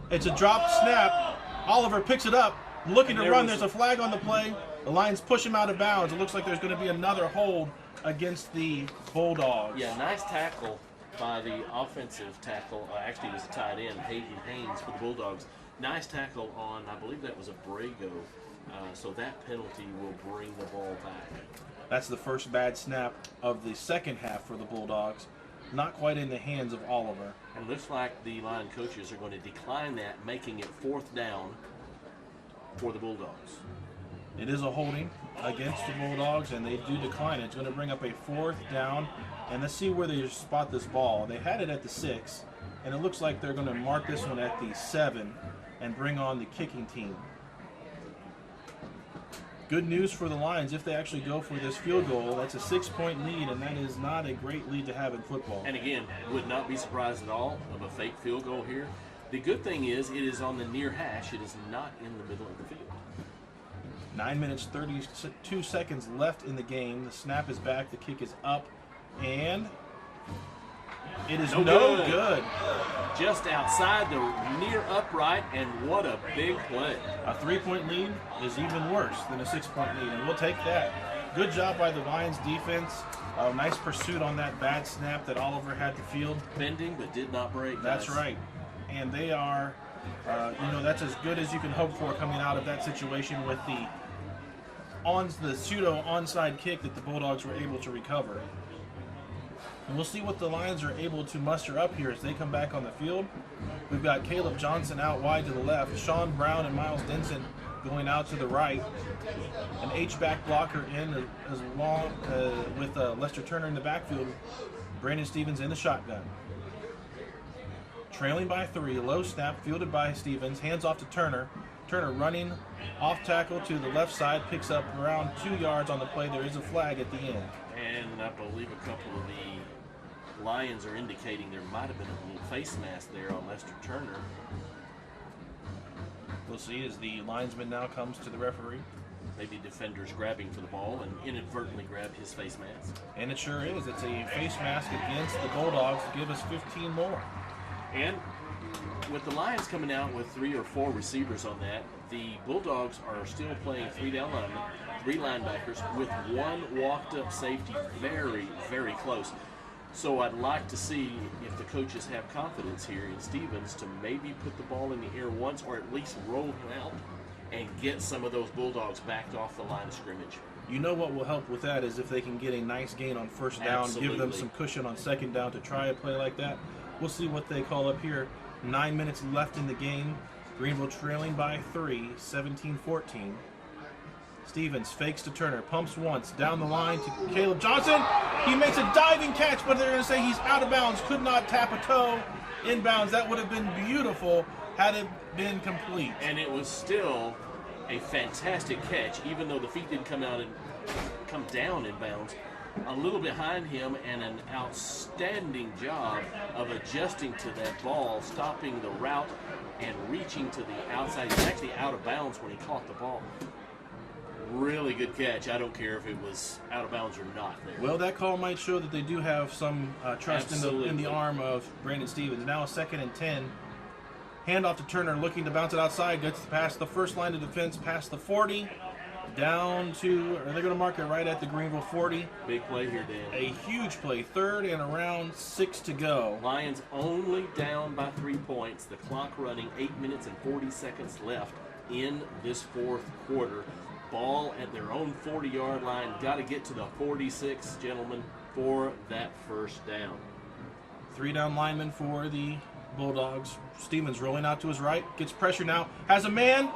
Speaker 1: It's a drop snap. Oliver picks it up, looking to run. There's a flag on the play. The Lions push him out of bounds. It looks like there's going to be another hold against the Bulldogs.
Speaker 2: Yeah, nice tackle by the offensive tackle. Actually, it was a tight end, Peyton Haynes, for the Bulldogs. Nice tackle on, I believe that was Abrego. So that penalty will bring the ball back.
Speaker 1: That's the first bad snap of the 2nd half for the Bulldogs. Not quite in the hands of Oliver.
Speaker 2: And it looks like the line coaches are going to decline that, making it 4th down for the Bulldogs.
Speaker 1: It is a holding against the Bulldogs, and they do decline it. It's going to bring up a 4th down. And let's see where they spot this ball. They had it at the 6, and it looks like they're going to mark this one at the 7 and bring on the kicking team. Good news for the Lions if they actually go for this field goal. That's a 6-point lead, and that is not a great lead to have in football.
Speaker 2: And again, would not be surprised at all of a fake field goal here. The good thing is it is on the near hash. It is not in the middle of the field.
Speaker 1: 9 minutes, 32 seconds left in the game. The snap is back. The kick is up, and it is no good.
Speaker 2: Just outside the near upright, and what a big play.
Speaker 1: A 3-point lead is even worse than a 6-point lead, and we'll take that. Good job by the Lions defense. Nice pursuit on that bad snap that Oliver had to field.
Speaker 2: Bending, but did not break.
Speaker 1: That's right. And they are, that's as good as you can hope for coming out of that situation with the pseudo onside kick that the Bulldogs were able to recover. And we'll see what the Lions are able to muster up here as they come back on the field. We've got Caleb Johnson out wide to the left. Sean Brown and Miles Denson going out to the right. An H-back blocker in as long with Lester Turner in the backfield. Brandon Stevens in the shotgun. Trailing by 3, low snap, fielded by Stevens, hands off to Turner. Turner running off tackle to the left side, picks up around 2 yards on the play. There is a flag at the end.
Speaker 2: And I believe a couple of the Lions are indicating there might have been a little face mask there on Lester Turner.
Speaker 1: We'll see as the linesman now comes to the referee.
Speaker 2: Maybe defenders grabbing for the ball and inadvertently grab his face mask.
Speaker 1: And it sure is. It's a face mask against the Bulldogs to give us 15 more.
Speaker 2: And with the Lions coming out with 3 or 4 receivers on that, the Bulldogs are still playing 3 down linemen, 3 linebackers with 1 walked-up safety very, very close. So I'd like to see if the coaches have confidence here in Stevens to maybe put the ball in the air once or at least roll him out and get some of those Bulldogs backed off the line of scrimmage.
Speaker 1: You know what will help with that is if they can get a nice gain on first down,
Speaker 2: Absolutely.
Speaker 1: give them some cushion on second down to try a play like that. We'll see what they call up here. 9 minutes left in the game. Greenville trailing by 3, 17-14. Stevens fakes to Turner, pumps once, down the line to Caleb Johnson. He makes a diving catch, but they're going to say he's out of bounds, could not tap a toe inbounds. That would have been beautiful had it been complete.
Speaker 2: And it was still a fantastic catch, even though the feet didn't come down in bounds. A little behind him, and an outstanding job of adjusting to that ball, stopping the route and reaching to the outside. He's actually out of bounds when he caught the ball. Really good catch. I don't care if it was out of bounds or not there.
Speaker 1: Well, that call might show that they do have some trust in the
Speaker 2: Absolutely.
Speaker 1: arm of Brandon Stevens. Now a 2nd and 10. Handoff to Turner, looking to bounce it outside. Gets past the first line of defense, past the 40. Down to, are they going to mark it right at the Greenville 40?
Speaker 2: Big play here, Dan.
Speaker 1: A huge play, 3rd and around 6 to go.
Speaker 2: Lions only down by 3 points. The clock running, 8 minutes and 40 seconds left in this 4th quarter. Ball at their own 40-yard line. Got to get to the 46, gentlemen, for that first down.
Speaker 1: 3 down linemen for the Bulldogs. Stevens rolling out to his right, gets pressure now, has a man,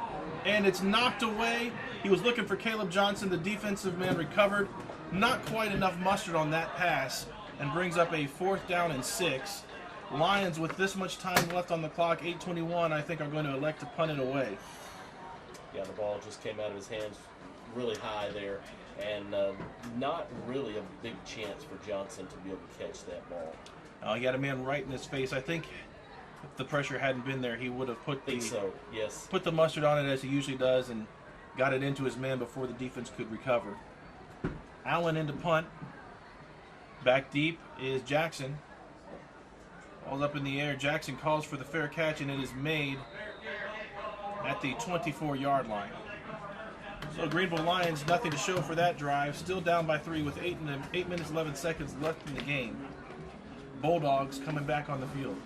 Speaker 1: and it's knocked away. He was looking for Caleb Johnson. The defensive man recovered. Not quite enough mustard on that pass, and brings up a 4th down and 6. Lions, with this much time left on the clock, 8:21, I think are going to elect to punt it away.
Speaker 2: Yeah, the ball just came out of his hands really high there, and not really a big chance for Johnson to be able to catch that ball.
Speaker 1: He had a man right in his face. I think if the pressure hadn't been there, he would have put put the mustard on it as he usually does and got it into his man before the defense could recover. Allen into punt. Back deep is Jackson. Ball's up in the air. Jackson calls for the fair catch, and it is made at the 24-yard line. So Greenville Lions, nothing to show for that drive. Still down by 3 with 8 minutes 11 seconds left in the game. Bulldogs coming back on the field.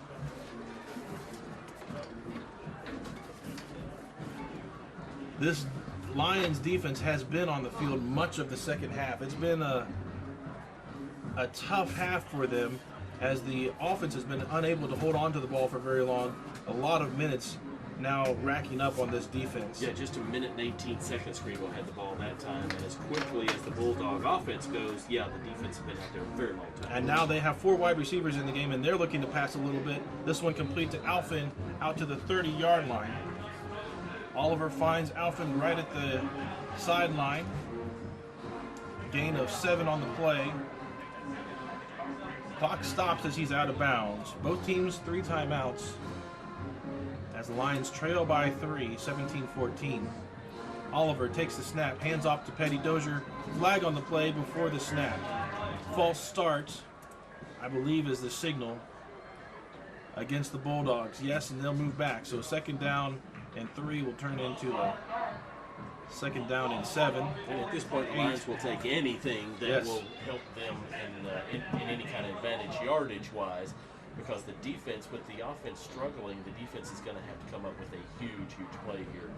Speaker 1: This Lions defense has been on the field much of the second half. It's been a tough half for them as the offense has been unable to hold on to the ball for very long. A lot of minutes now racking up on this defense.
Speaker 2: Yeah, just 1 minute and 18 seconds Greenville had the ball that time, and as quickly as the Bulldog offense goes, yeah, the defense has been out there a very long time.
Speaker 1: And now they have 4 wide receivers in the game, and they're looking to pass a little bit. This one complete to Alfin out to the 30-yard line. Oliver finds Alfin right at the sideline. Gain of 7 on the play. Clock stops as he's out of bounds. Both teams 3 timeouts as the Lions trail by 3, 17-14. Oliver takes the snap, hands off to Petty Dozier. Flag on the play before the snap. False start, I believe, is the signal against the Bulldogs. Yes, and they'll move back. So 2nd down and 3 will turn into a 2nd down and 7.
Speaker 2: And at this point, the Lions will take anything that will help them in any kind of advantage yardage-wise, because the defense, with the offense struggling, the defense is going to have to come up with a huge, huge play here.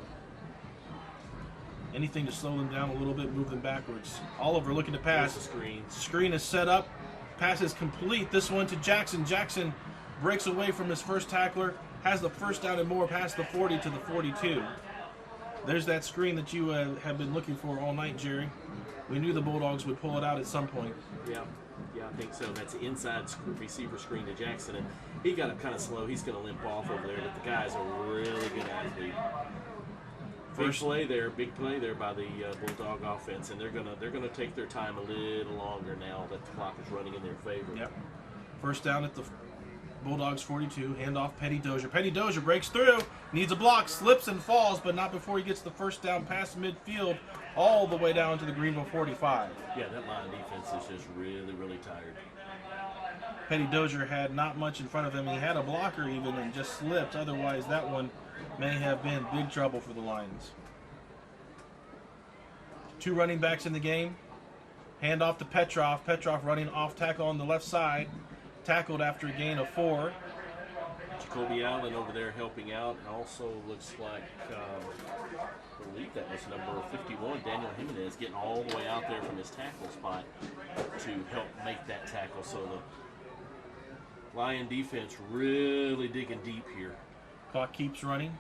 Speaker 1: Anything to slow them down a little bit, move them backwards. Oliver looking to pass.
Speaker 2: There's the screen.
Speaker 1: Screen is set up. Pass is complete. This one to Jackson. Jackson breaks away from his first tackler. Has the first down and more past the 40 to the 42. There's that screen that you have been looking for all night, Jerry. We knew the Bulldogs would pull it out at some point.
Speaker 2: Yeah, I think so. That's the inside receiver screen to Jackson, and he got it kind of slow. He's going to limp off over there, but the guy's a really good athlete. Big play there by the Bulldog offense, and they're gonna take their time a little longer now that the clock is running in their favor.
Speaker 1: Yep. First down at the Bulldogs 42. Handoff Petty Dozier. Petty Dozier breaks through, needs a block, slips and falls, but not before he gets the first down past midfield, all the way down to the Greenville 45.
Speaker 2: Yeah, that line defense is just really, really tired.
Speaker 1: Petty Dozier had not much in front of him. He had a blocker even and just slipped. Otherwise, that one may have been big trouble for the Lions. 2 running backs in the game. Handoff to Petrov. Petrov running off tackle on the left side. Tackled after a gain of 4.
Speaker 2: Jacoby Allen over there helping out. And also looks like, I believe that was number 51, Daniel Jimenez, getting all the way out there from his tackle spot to help make that tackle. So the Lion defense really digging deep here.
Speaker 1: Clock keeps running.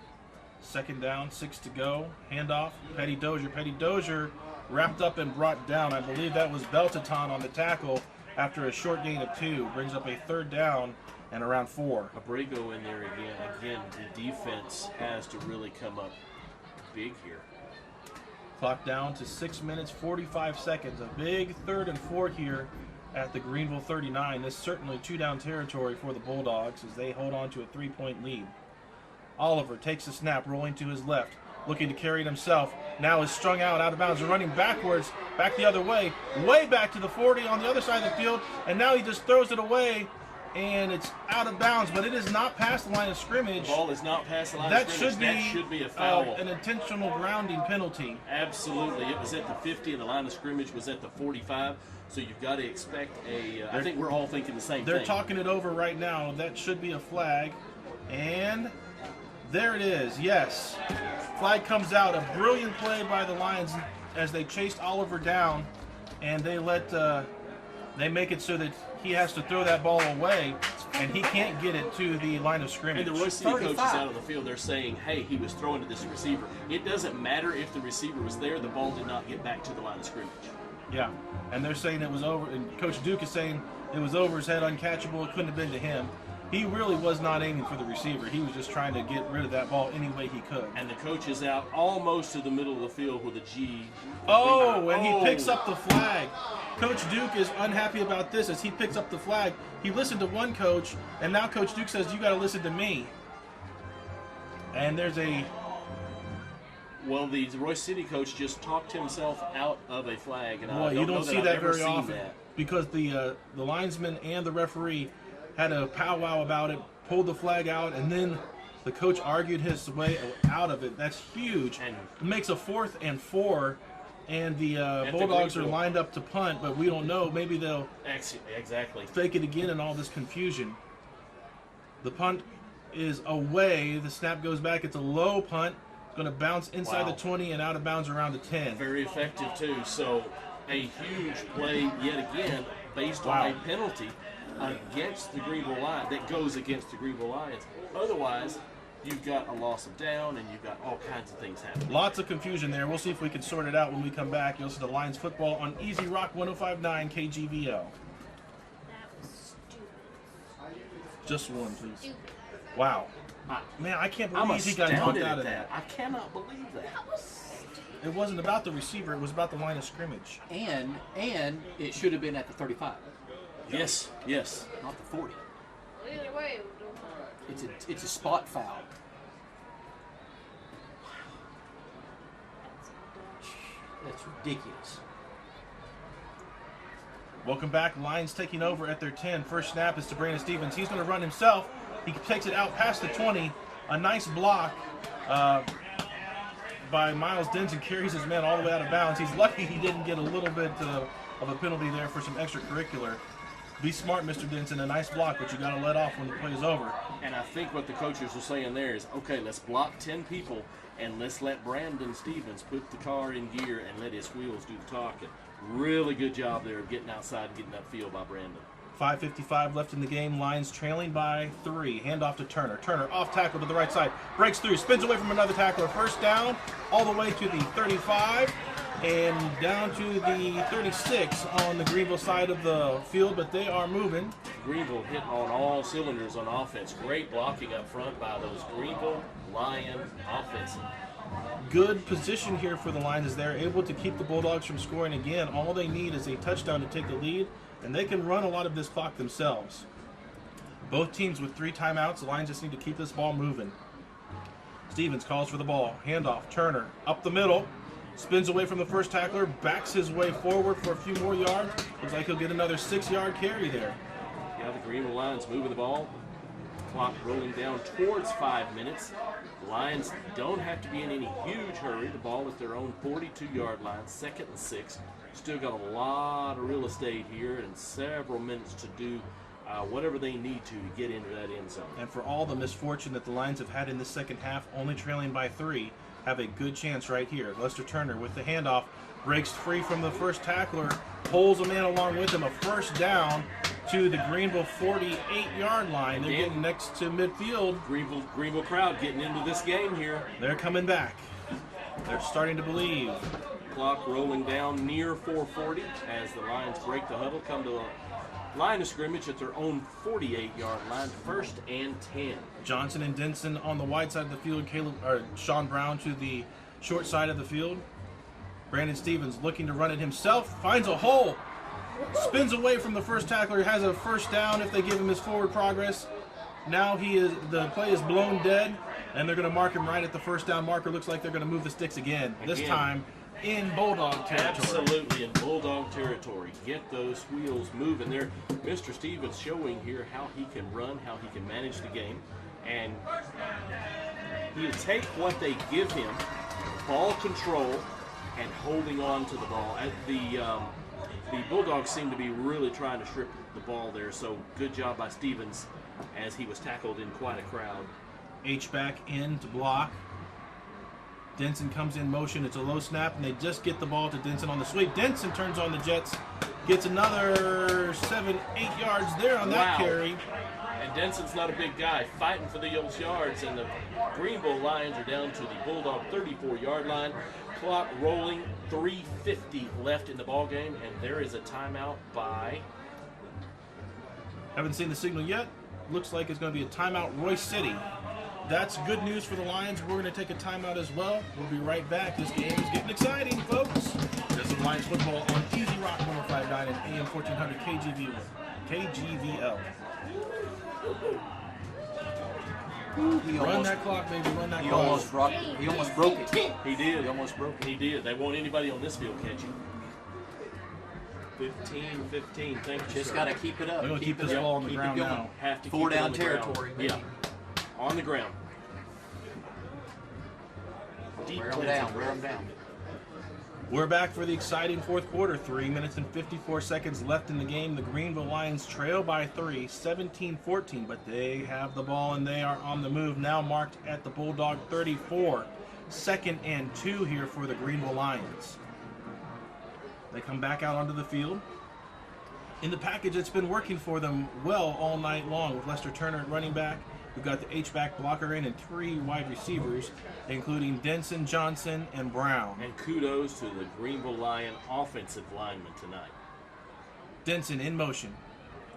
Speaker 1: Second down, 6 to go. Handoff, Petty Dozier. Petty Dozier wrapped up and brought down. I believe that was Beltaton on the tackle after a short gain of 2. Brings up a third down and around 4.
Speaker 2: Abrego in there again. Again, the defense has to really come up big here.
Speaker 1: Clock down to 6 minutes, 45 seconds. A big 3rd and 4 here at the Greenville 39. This is certainly 2-down territory for the Bulldogs as they hold on to a 3-point lead. Oliver takes the snap, rolling to his left, looking to carry it himself. Now is strung out of bounds and running backwards, back the other way back to the 40 on the other side of the field, and now he just throws it away, and it's out of bounds, but it is not past the line of scrimmage.
Speaker 2: The ball is not past the line of scrimmage. That should be a foul.
Speaker 1: An intentional grounding penalty.
Speaker 2: Absolutely. It was at the 50, and the line of scrimmage was at the 45, so you've got to expect I think we're all thinking the same thing.
Speaker 1: They're talking it over right now. That should be a flag, and there it is, yes. Flag comes out. A brilliant play by the Lions as they chased Oliver down, and they make it so that he has to throw that ball away, and he can't get it to the line of scrimmage.
Speaker 2: And the Royse City coaches out on the field, they're saying, hey, he was throwing to this receiver. It doesn't matter if the receiver was there. The ball did not get back to the line of scrimmage.
Speaker 1: Yeah, and they're saying it was over, and Coach Duke is saying it was over his head, uncatchable. It couldn't have been to him. He really was not aiming for the receiver. He was just trying to get rid of that ball any way he could.
Speaker 2: And the coach is out almost to the middle of the field with a G.
Speaker 1: And he picks up the flag. Coach Duke is unhappy about this as he picks up the flag. He listened to one coach, and now Coach Duke says, you got to listen to me. And there's a...
Speaker 2: Well, the Royse City coach just talked himself out of a flag. And
Speaker 1: you don't see that very often because the linesman and the referee had a powwow about it, pulled the flag out, and then the coach argued his way out of it. That's huge. And it makes a 4th and 4, and the Bulldogs are lined up to punt, but we don't know. Maybe they'll fake it again in all this confusion. The punt is away. The snap goes back. It's a low punt. Going to bounce inside the 20 and out of bounds around the 10.
Speaker 2: Very effective, too. So a huge play yet again based on a penalty against the Greenville Lions, that goes against the Greenville Lions. Otherwise, you've got a loss of down and you've got all kinds of things happening.
Speaker 1: Lots of confusion there. We'll see if we can sort it out when we come back. You'll listen to Lions football on Easy Rock 105.9 KGVL.
Speaker 5: That was stupid.
Speaker 1: Just one, please.
Speaker 5: Stupid.
Speaker 1: wow. Man, I can't believe he got knocked out of that.
Speaker 2: I cannot believe that.
Speaker 5: That was stupid.
Speaker 1: It wasn't about the receiver. It was about the line of scrimmage.
Speaker 3: And it should have been at the 35.
Speaker 2: Yes, yes.
Speaker 3: Not the 40.
Speaker 5: Either way, it don't matter.
Speaker 3: It's a spot foul. That's ridiculous.
Speaker 1: Welcome back. Lions taking over at their 10. First snap is to Brandon Stevens. He's going to run himself. He takes it out past the 20. A nice block by Miles Denson, carries his man all the way out of bounds. He's lucky he didn't get a little bit of a penalty there for some extracurricular. Be smart, Mr. Denson. A nice block, but you got to let off when the play is over.
Speaker 2: And I think what the coaches are saying there is, okay, let's block 10 people and let's let Brandon Stevens put the car in gear and let his wheels do the talking. Really good job there of getting outside and getting that field by Brandon.
Speaker 1: 5:55 left in the game. Lions trailing by 3. Handoff to Turner. Turner off tackle to the right side. Breaks through. Spins away from another tackler. First down all the way to the 35 and down to the 36 on the Greenville side of the field, but they are moving.
Speaker 2: Greenville hitting on all cylinders on offense. Great blocking up front by those Greenville Lion offensive.
Speaker 1: Good position here for the Lions as they're able to keep the Bulldogs from scoring again. All they need is a touchdown to take the lead, and they can run a lot of this clock themselves. Both teams with 3 timeouts. The Lions just need to keep this ball moving. Stevens calls for the ball. Handoff. Turner up the middle. Spins away from the first tackler. Backs his way forward for a few more yards. Looks like he'll get another 6-yard carry there.
Speaker 2: Yeah, the Greenville Lions moving the ball. Clock rolling down towards 5 minutes. The Lions don't have to be in any huge hurry. The ball at their own 42-yard line, 2nd and 6. Still got a lot of real estate here and several minutes to do whatever they need to get into that end zone.
Speaker 1: And for all the misfortune that the Lions have had in the second half, only trailing by 3, have a good chance right here. Lester Turner with the handoff, breaks free from the first tackler, pulls a man along with him, a first down to the Greenville 48-yard line. They're getting next to midfield.
Speaker 2: Greenville crowd getting into this game here.
Speaker 1: They're coming back. They're starting to believe.
Speaker 2: Clock rolling down near 4:40 as the Lions break the huddle, come to a line of scrimmage at their own 48-yard line, 1st and 10.
Speaker 1: Johnson and Denson on the wide side of the field. Sean Brown to the short side of the field. Brandon Stevens looking to run it himself. Finds a hole. Spins away from the first tackler. Has a first down if they give him his forward progress. Now the play is blown dead, and they're going to mark him right at the first down marker. Looks like they're going to move the sticks again. This time in Bulldog territory.
Speaker 2: Absolutely in Bulldog territory. Get those wheels moving there. Mr. Stevens showing here how he can run, how he can manage the game. And he'll take what they give him, ball control, and holding on to the ball. The Bulldogs seem to be really trying to strip the ball there, so good job by Stevens as he was tackled in quite a crowd.
Speaker 1: H-back in to block. Denson comes in motion. It's a low snap, and they just get the ball to Denson on the sweep. Denson turns on the Jets, gets another 7-8 yards there on that carry.
Speaker 2: And Denson's not a big guy, fighting for those yards, and the Greenville Lions are down to the Bulldog 34-yard line. Clock rolling, 3:50 left in the ball game, and there is a timeout by...
Speaker 1: Haven't seen the signal yet. Looks like it's going to be a timeout, Royse City. That's good news for the Lions. We're going to take a timeout as well. We'll be right back. This game is getting exciting, folks. There's some Lions football on Easy Rock 105.9 and AM 1400 KGVL. Run that clock, baby. Run that
Speaker 3: He
Speaker 1: clock.
Speaker 3: almost broke it.
Speaker 2: He did.
Speaker 3: He almost broke it.
Speaker 2: He did. They won't anybody on this field catching. 15-15. Thank you,
Speaker 3: Just
Speaker 2: sir.
Speaker 3: got to keep it up.
Speaker 1: We're going to keep this ball on the
Speaker 3: Keep it
Speaker 1: ground
Speaker 3: going.
Speaker 1: now.
Speaker 2: Have to keep
Speaker 3: 4
Speaker 2: it
Speaker 3: down
Speaker 2: on the ground.
Speaker 3: territory.
Speaker 2: Yeah, on the ground. Deep
Speaker 3: Wear them
Speaker 2: cleansing.
Speaker 3: down. Wear them down.
Speaker 1: We're back for the exciting fourth quarter. 3 minutes and 54 seconds left in the game. The Greenville Lions trail by 3, 17-14, but they have the ball and they are on the move now, marked at the Bulldog 34. 2nd and 2 here for the Greenville Lions. They come back out onto the field. In the package, it's been working for them well all night long with Lester Turner at running back. We've got the H-back blocker in and 3 wide receivers, including Denson, Johnson, and Brown.
Speaker 2: And kudos to the Greenville Lion offensive lineman tonight.
Speaker 1: Denson in motion.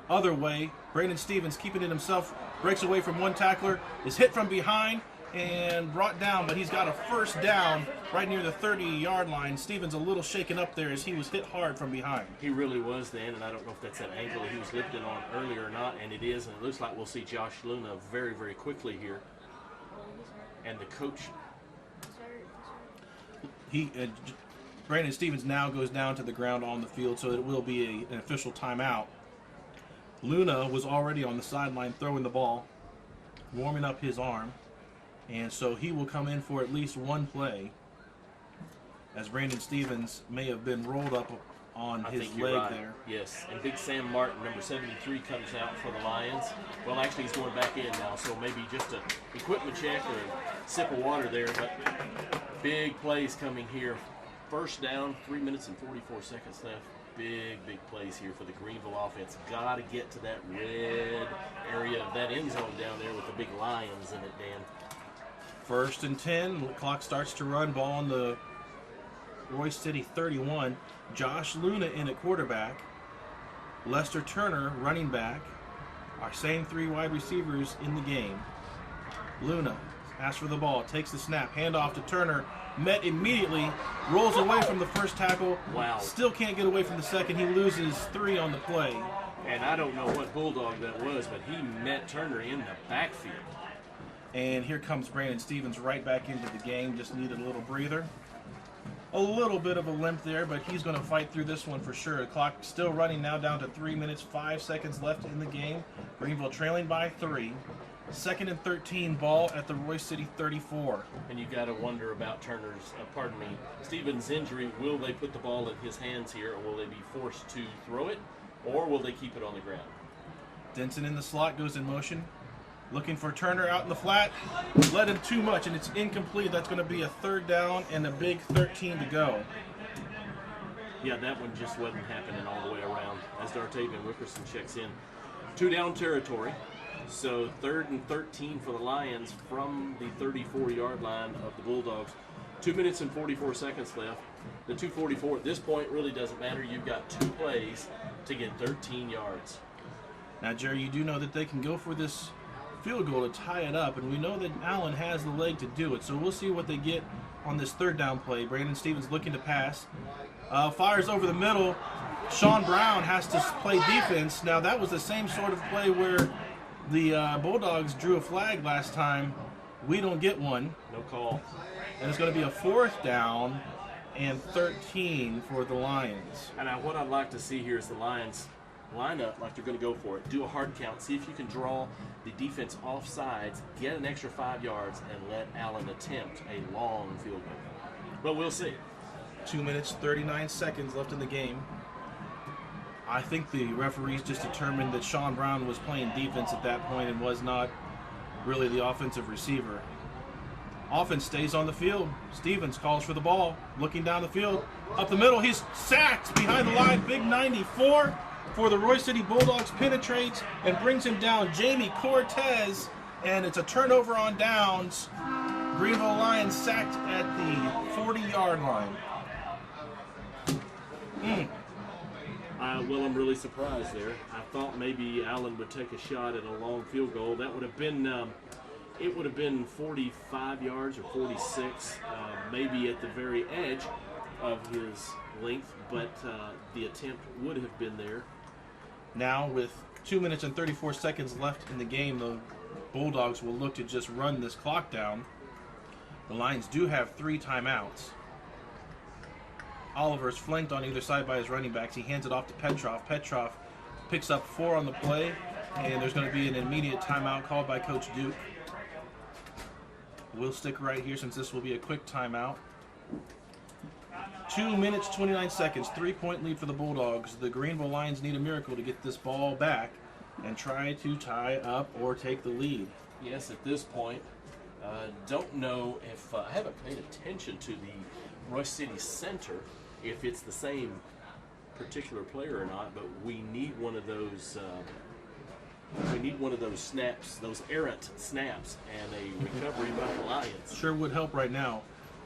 Speaker 1: Other way, Brandon Stevens keeping it himself, breaks away from one tackler, is hit from behind and brought down, but he's got a first down right near the 30-yard line. Stevens a little shaken up there as he was hit hard from behind.
Speaker 2: He really was then, and I don't know if that's that ankle he was lifting on earlier or not, and it is, and it looks like we'll see Josh Luna very, very quickly here. And the coach...
Speaker 1: Brandon Stevens now goes down to the ground on the field, so it will be an official timeout. Luna was already on the sideline throwing the ball, warming up his arm, and so he will come in for at least one play, as Brandon Stevens may have been rolled up on his leg there.
Speaker 2: Yes, and Big Sam Martin, number 73, comes out for the Lions. Well, actually, he's going back in now, so maybe just an equipment check or a sip of water there, but big plays coming here First down, 3 minutes and 44 seconds left. Big plays here for the Greenville offense. Got to get to that red area of that end zone down there with the big lions in it, Dan.
Speaker 1: 1st and 10. The clock starts to run. Ball on the Royse City 31. Josh Luna in at quarterback. Lester Turner running back. Our same 3 wide receivers in the game. Luna asks for the ball, takes the snap, handoff to Turner. Met immediately, rolls away from the first tackle.
Speaker 2: Wow.
Speaker 1: Still can't get away from the second. He loses 3 on the play.
Speaker 2: And I don't know what Bulldog that was, but he met Turner in the backfield.
Speaker 1: And here comes Brandon Stevens right back into the game. Just needed a little breather. A little bit of a limp there, but he's going to fight through this one for sure. The clock still running now, down to 3 minutes, 5 seconds left in the game. Greenville trailing by 3. 2nd and 13, ball at the Royse City 34.
Speaker 2: And you got to wonder about Stevens' injury. Will they put the ball in his hands here, or will they be forced to throw it, or will they keep it on the ground?
Speaker 1: Denson in the slot, goes in motion. Looking for Turner out in the flat. Led him too much, and it's incomplete. That's going to be a 3rd down and a big 13 to go.
Speaker 2: Yeah, that one just wasn't happening all the way around as Octavian Wilkerson checks in. 2 down territory. So 3rd and 13 for the Lions from the 34-yard line of the Bulldogs. 2 minutes and 44 seconds left. The 2:44 at this point really doesn't matter. You've got 2 plays to get 13 yards.
Speaker 1: Now, Jerry, you do know that they can go for this field goal to tie it up, and we know that Allen has the leg to do it. So we'll see what they get on this 3rd down play. Brandon Stevens looking to pass. Fires over the middle. Sean Brown has to play defense. Now, that was the same sort of play where the Bulldogs drew a flag last time. We don't get one.
Speaker 2: No call.
Speaker 1: And it's going to be a 4th down and 13 for the Lions.
Speaker 2: And what I'd like to see here is the Lions line up like they're going to go for it. Do a hard count. See if you can draw the defense off sides, get an extra 5 yards, and let Allen attempt a long field goal. But we'll see.
Speaker 1: 2 minutes, 39 seconds left in the game. I think the referees just determined that Sean Brown was playing defense at that point and was not really the offensive receiver. Offense stays on the field. Stevens calls for the ball, looking down the field. Up the middle, he's sacked behind the line. Big 94 for the Royse City Bulldogs, penetrates and brings him down. Jamie Cortez, and it's a turnover on downs. Greenville Lions sacked at the 40-yard line.
Speaker 2: Well, I'm really surprised there. I thought maybe Allen would take a shot at a long field goal. That would have been, it would have been 45 yards or 46, maybe at the very edge of his length, but the attempt would have been there.
Speaker 1: Now, with 2 minutes and 34 seconds left in the game, the Bulldogs will look to just run this clock down. The Lions do have 3 timeouts. Oliver's flanked on either side by his running backs. He hands it off to Petrov. Petrov picks up 4 on the play, and there's going to be an immediate timeout called by Coach Duke. We'll stick right here since this will be a quick timeout. 2 minutes, 29 seconds, 3-point lead for the Bulldogs. The Greenville Lions need a miracle to get this ball back and try to tie up or take the lead.
Speaker 2: Yes, at this point, don't know if I haven't paid attention to the Royse City center, if it's the same particular player or not, but we need one of those. We need one of those snaps, those errant snaps, and a recovery by the Lions.
Speaker 1: Sure would help right now.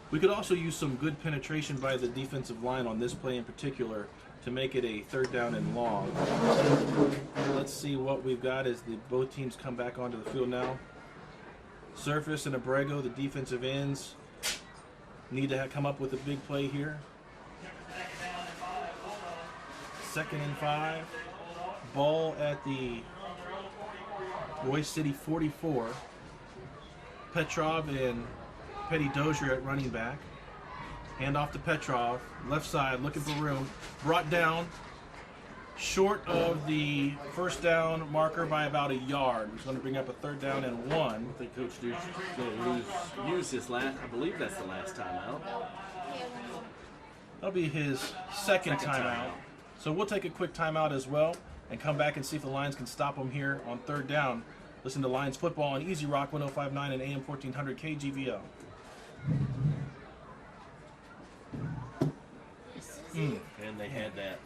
Speaker 1: We could also use some good penetration by the defensive line on this play in particular to make it a 3rd down and long. Let's see what we've got as both teams come back onto the field now. Surface and Abrego, the defensive ends, need to come up with a big play here. 2nd and 5. Ball at the Royse City 44. Petrov and Petty Dozier at running back. Hand off to Petrov. Left side, looking for room. Brought down short of the 1st down marker by about a yard. He's going to bring up a 3rd down and 1.
Speaker 2: I think Coach Duke's going to use his last, I believe that's the last timeout.
Speaker 1: That'll be his second timeout. So we'll take a quick timeout as well and come back and see if the Lions can stop them here on 3rd down. Listen to Lions football on Easy Rock 105.9 and AM 1400 KGVL.
Speaker 2: And they had that.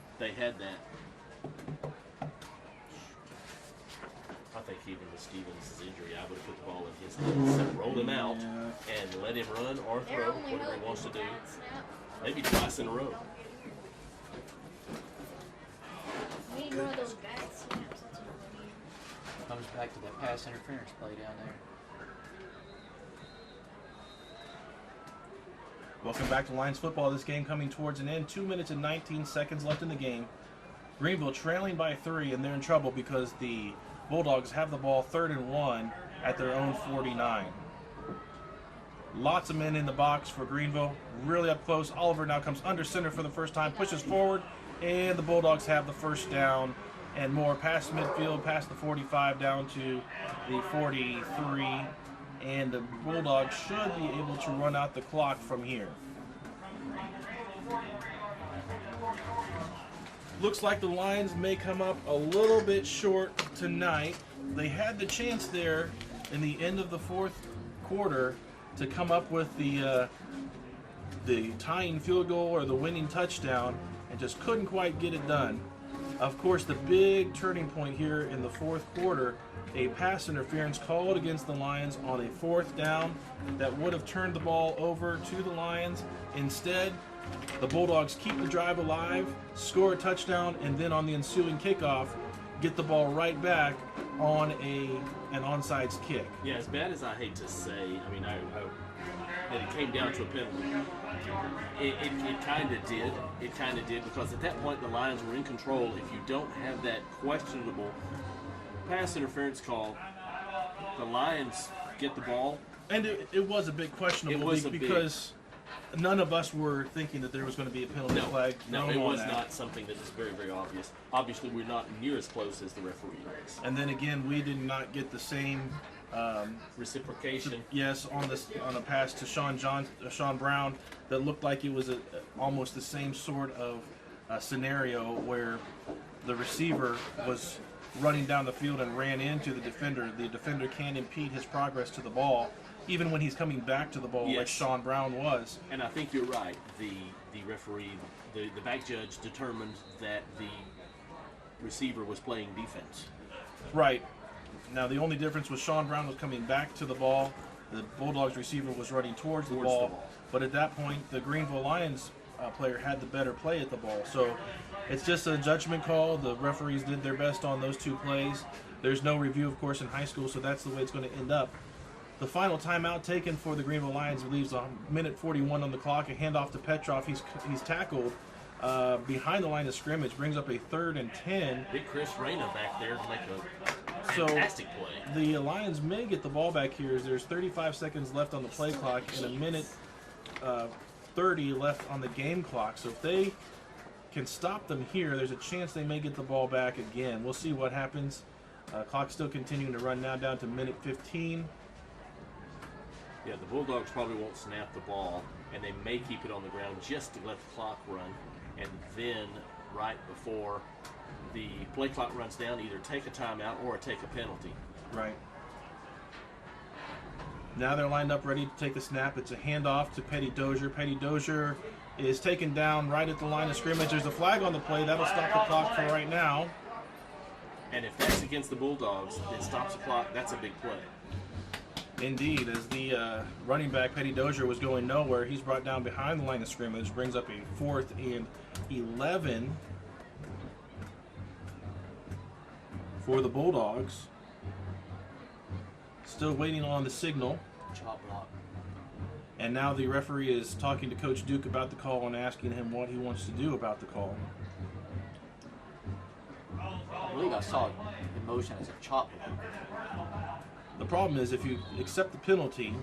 Speaker 2: I think even with Stevens' injury, I would have put the ball in his hands and rolled him out and let him run or
Speaker 5: They're
Speaker 2: throw,
Speaker 5: only
Speaker 2: whatever he
Speaker 5: hoping
Speaker 2: wants to
Speaker 5: for
Speaker 2: do.
Speaker 5: that snap.
Speaker 2: Maybe twice in a row.
Speaker 5: We need one of those bad snaps. That's what we need.
Speaker 3: Comes back to that pass interference play down there.
Speaker 1: Welcome back to Lions football. This game coming towards an end. 2 minutes and 19 seconds left in the game. Greenville trailing by 3, and they're in trouble because the Bulldogs have the ball 3rd and 1 at their own 49. Lots of men in the box for Greenville. Really up close. Oliver now comes under center for the first time, pushes forward, and the Bulldogs have the first down and more. Past midfield, past the 45 down to the 43. And the Bulldogs should be able to run out the clock from here. Looks like the Lions may come up a little bit short tonight. They had the chance there in the end of the fourth quarter to come up with the tying field goal or the winning touchdown and just couldn't quite get it done. Of course, the big turning point here in the fourth quarter, a pass interference called against the Lions on a 4th down that would have turned the ball over to the Lions. Instead, the Bulldogs keep the drive alive, score a touchdown, and then on the ensuing kickoff, get the ball right back on an onside kick.
Speaker 2: Yeah, as bad as I hate to say, I mean, that it came down to a penalty. It kind of did. It kind of did because at that point the Lions were in control. If you don't have that questionable pass interference call, the Lions get the ball.
Speaker 1: And it was a bit questionable because none of us were thinking that there was going to be a penalty flag.
Speaker 2: No, it was not something that is very, very obvious. Obviously, we're not near as close as the referee is.
Speaker 1: And then again, we did not get the same
Speaker 2: reciprocation.
Speaker 1: Yes, on a pass to Sean Brown that looked like it was almost the same sort of scenario where the receiver was running down the field and ran into the defender. The defender can't impede his progress to the ball, even when he's coming back to the ball, like Sean Brown was.
Speaker 2: And I think you're right. The referee, the back judge determined that the receiver was playing defense.
Speaker 1: Right. Now, the only difference was Sean Brown was coming back to the ball. The Bulldogs receiver was running towards the ball. But at that point, the Greenville Lions player had the better play at the ball. So it's just a judgment call. The referees did their best on those two plays. There's no review, of course, in high school, so that's the way it's going to end up. The final timeout taken for the Greenville Lions leaves a minute 41 on the clock. A handoff to Petrov. He's tackled behind the line of scrimmage, brings up a 3rd and 10.
Speaker 2: Big Chris Reyna back there to make a fantastic play.
Speaker 1: The Lions may get the ball back here as there's 35 seconds left on the play clock and a minute 30 left on the game clock. So if they can stop them here, there's a chance they may get the ball back again. We'll see what happens. Clock still continuing to run now down to minute 15.
Speaker 2: Yeah, the Bulldogs probably won't snap the ball, and they may keep it on the ground just to let the clock run, and then right before the play clock runs down, either take a timeout or take a penalty.
Speaker 1: Right. Now they're lined up ready to take the snap. It's a handoff to Petty Dozier. Petty Dozier is taken down right at the line of scrimmage. There's a flag on the play. That'll stop the clock for right now.
Speaker 2: And if that's against the Bulldogs, it stops the clock. That's a big play.
Speaker 1: Indeed, as the running back, Petty Dozier, was going nowhere, he's brought down behind the line of scrimmage, brings up a 4th and 11 for the Bulldogs. Still waiting on the signal.
Speaker 3: Chop block.
Speaker 1: And now the referee is talking to Coach Duke about the call and asking him what he wants to do about the call.
Speaker 3: I believe I saw it in motion as a chop block.
Speaker 1: The problem is if you accept the penalty,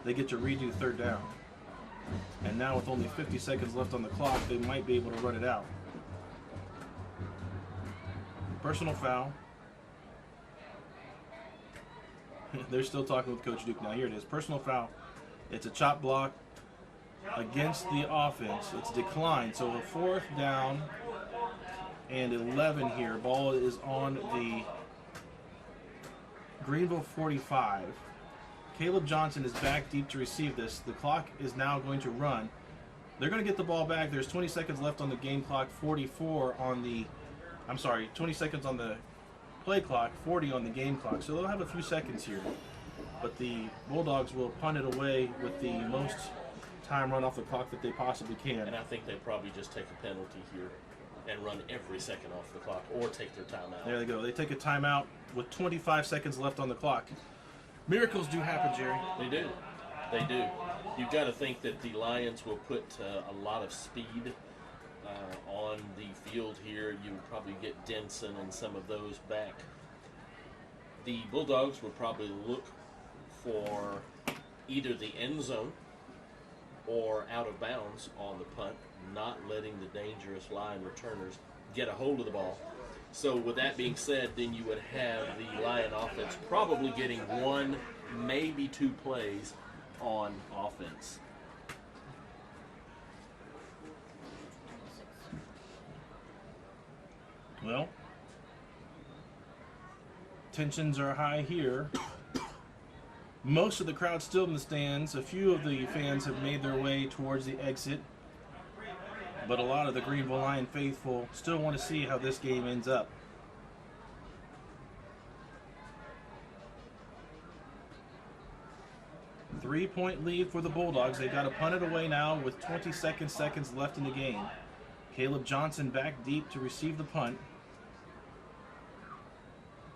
Speaker 1: they get to redo 3rd down. And now with only 50 seconds left on the clock, they might be able to run it out. Personal foul. They're still talking with Coach Duke now. Here it is. Personal foul. It's a chop block against the offense. It's declined. So a 4th down and 11 here. Ball is on the Greenville 45. Caleb Johnson is back deep to receive this. The clock is now going to run. They're going to get the ball back. There's 20 seconds left on the game clock, 44 on the, 20 seconds on the play clock, 40 on the game clock. So they'll have a few seconds here. But the Bulldogs will punt it away with the most time run off the clock that they possibly can.
Speaker 2: And I think they probably just take a penalty here and run every second off the clock, or take their timeout.
Speaker 1: There they go. They take a timeout with 25 seconds left on the clock. Miracles do happen, Jerry.
Speaker 2: They do. They do. You've got to think that the Lions will put a lot of speed on the field here. You would probably get Denson and some of those back. The Bulldogs will probably look for either the end zone or out of bounds on the punt, not letting the dangerous Lion returners get a hold of the ball. So with that being said, then you would have the Lion offense probably getting one, maybe two plays on offense.
Speaker 1: Well, tensions are high here. Most of the crowd still in the stands. A few of the fans have made their way towards the exit. But a lot of the Greenville Lion faithful still want to see how this game ends up. Three-point lead for the Bulldogs. They've got to punt it away now with 20 seconds left in the game. Caleb Johnson back deep to receive the punt.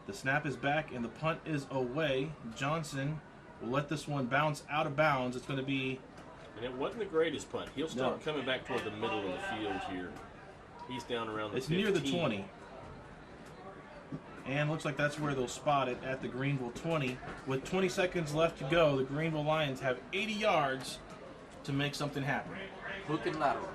Speaker 1: The snap is back and the punt is away. Johnson will let this one bounce out of bounds. It's going to be...
Speaker 2: And it wasn't the greatest punt. He'll start coming back toward the middle of the field here. He's down around the 15.
Speaker 1: It's near the 20. And looks like that's where they'll spot it, at the Greenville 20. With 20 seconds left to go, the Greenville Lions have 80 yards to make something happen.
Speaker 3: Hook and lateral.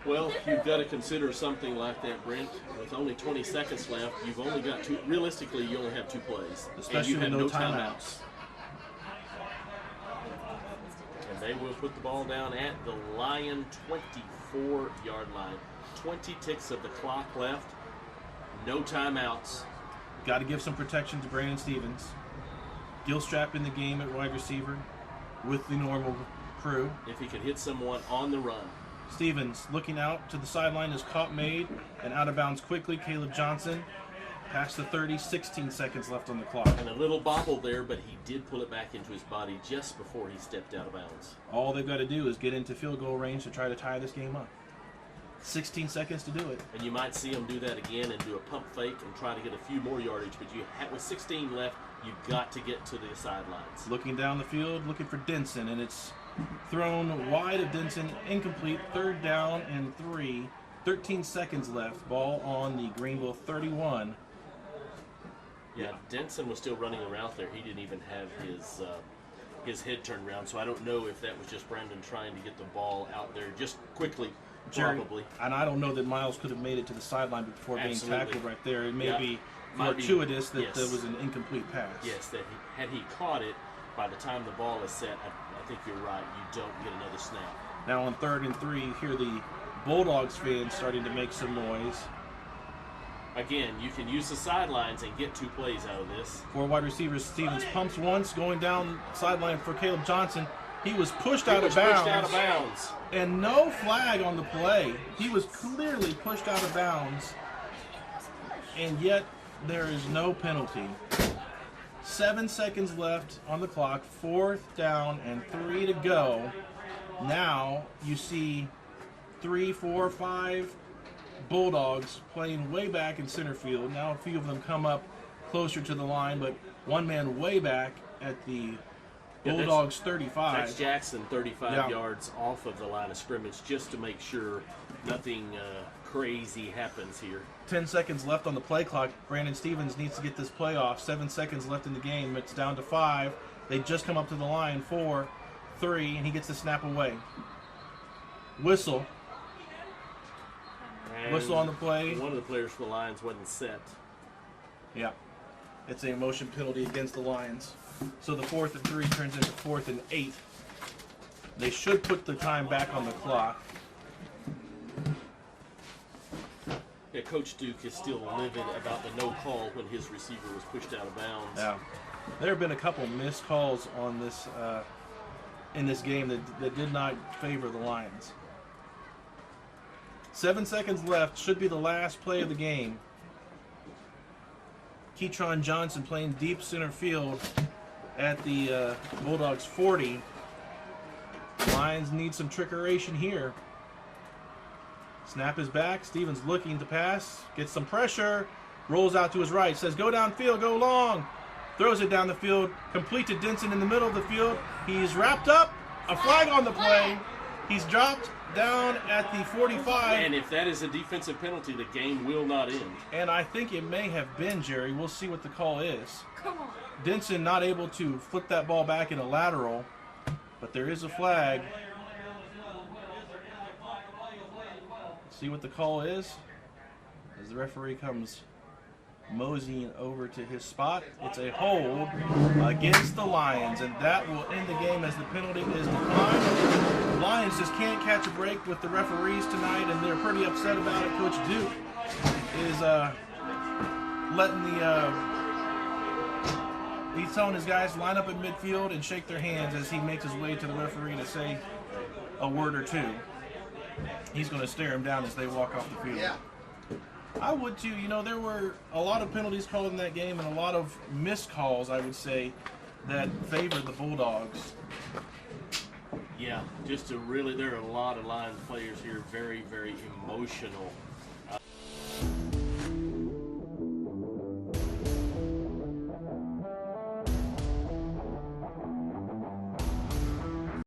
Speaker 2: Well, you've got to consider something like that, Brent. With only 20 seconds left, you've only got two. Realistically, you only have two plays.
Speaker 1: Especially
Speaker 2: and you
Speaker 1: with
Speaker 2: have
Speaker 1: no
Speaker 2: no
Speaker 1: timeouts.
Speaker 2: And they will put the ball down at the Lion 24-yard line. 20 ticks of the clock left. No timeouts.
Speaker 1: Got to give some protection to Brandon Stevens. Gilstrap in the game at wide receiver with the normal crew.
Speaker 2: If he could hit someone on the run.
Speaker 1: Stevens looking out to the sideline is caught made and out of bounds quickly. Caleb Johnson past the 30, 16 seconds left on the clock.
Speaker 2: And a little bobble there, but he did pull it back into his body just before he stepped out of bounds.
Speaker 1: All they've got to do is get into field goal range to try to tie this game up. 16 seconds to do it.
Speaker 2: And you might see him do that again and do a pump fake and try to get a few more yardage, but with 16 left, you've got to get to the sidelines.
Speaker 1: Looking down the field, looking for Denson, and it's thrown wide of Denson, incomplete, 3rd down and 3. 13 seconds left, ball on the Greenville 31.
Speaker 2: Yeah, Denson was still running around there. He didn't even have his head turned around, so I don't know if that was just Brandon trying to get the ball out there just quickly, probably.
Speaker 1: And I don't know that Miles could have made it to the sideline before being tackled right there. It may be fortuitous that there was an incomplete pass.
Speaker 2: Yes, that had he caught it, by the time the ball is set, I think you're right, you don't get another snap.
Speaker 1: Now on 3rd and 3, here the Bulldogs fans starting to make some noise.
Speaker 2: Again, you can use the sidelines and get 2 plays out of this.
Speaker 1: 4 wide receivers. Stevens pumps once, going down sideline for Caleb Johnson. He was pushed out of bounds. And no flag on the play. He was clearly pushed out of bounds. And yet, there is no penalty. 7 seconds left on the clock. 4th down and 3 to go. Now, you see 3, 4, 5 Bulldogs playing way back in center field. Now a few of them come up closer to the line, but one man way back at the Bulldogs 35.
Speaker 2: That's Jackson 35 yards off of the line of scrimmage just to make sure nothing crazy happens here.
Speaker 1: 10 seconds left on the play clock. Brandon Stevens needs to get this play off. 7 seconds left in the game. It's down to 5. They just come up to the line. 4, 3, and he gets the snap away. Whistle.
Speaker 2: And
Speaker 1: whistle on the play.
Speaker 2: One of the players for the Lions wasn't set.
Speaker 1: Yeah. It's a motion penalty against the Lions. So the 4th and 3 turns into 4th and 8. They should put the time back on the clock.
Speaker 2: Yeah, Coach Duke is still livid about the no call when his receiver was pushed out of bounds.
Speaker 1: Yeah. There have been a couple missed calls on this in this game that did not favor the Lions. 7 seconds left. Should be the last play of the game. Keytron Johnson playing deep center field at the Bulldogs 40. Lions need some trickeration here. Snap is back. Stevens looking to pass. Gets some pressure. Rolls out to his right. Says, go downfield, go long. Throws it down the field. Complete to Denson in the middle of the field. He's wrapped up. A flag on the play. He's dropped down at the 45.
Speaker 2: And if that is a defensive penalty, the game will not end.
Speaker 1: And I think it may have been, Jerry. We'll see what the call is.
Speaker 5: Come on.
Speaker 1: Denson not able to flip that ball back in a lateral, but there is a flag. See what the call is as the referee comes moseying over to his spot. It's a hold against the Lions, and that will end the game as the penalty is declined. The Lions just can't catch a break with the referees tonight, and they're pretty upset about it. Coach Duke is letting he's telling his guys to line up at midfield and shake their hands as he makes his way to the referee to say a word or two. He's going to stare him down as they walk off the field. Yeah. I would too. You know, there were a lot of penalties called in that game and a lot of missed calls, I would say, that favored the Bulldogs.
Speaker 2: Yeah, just to really, there are a lot of Lions players here very, very emotional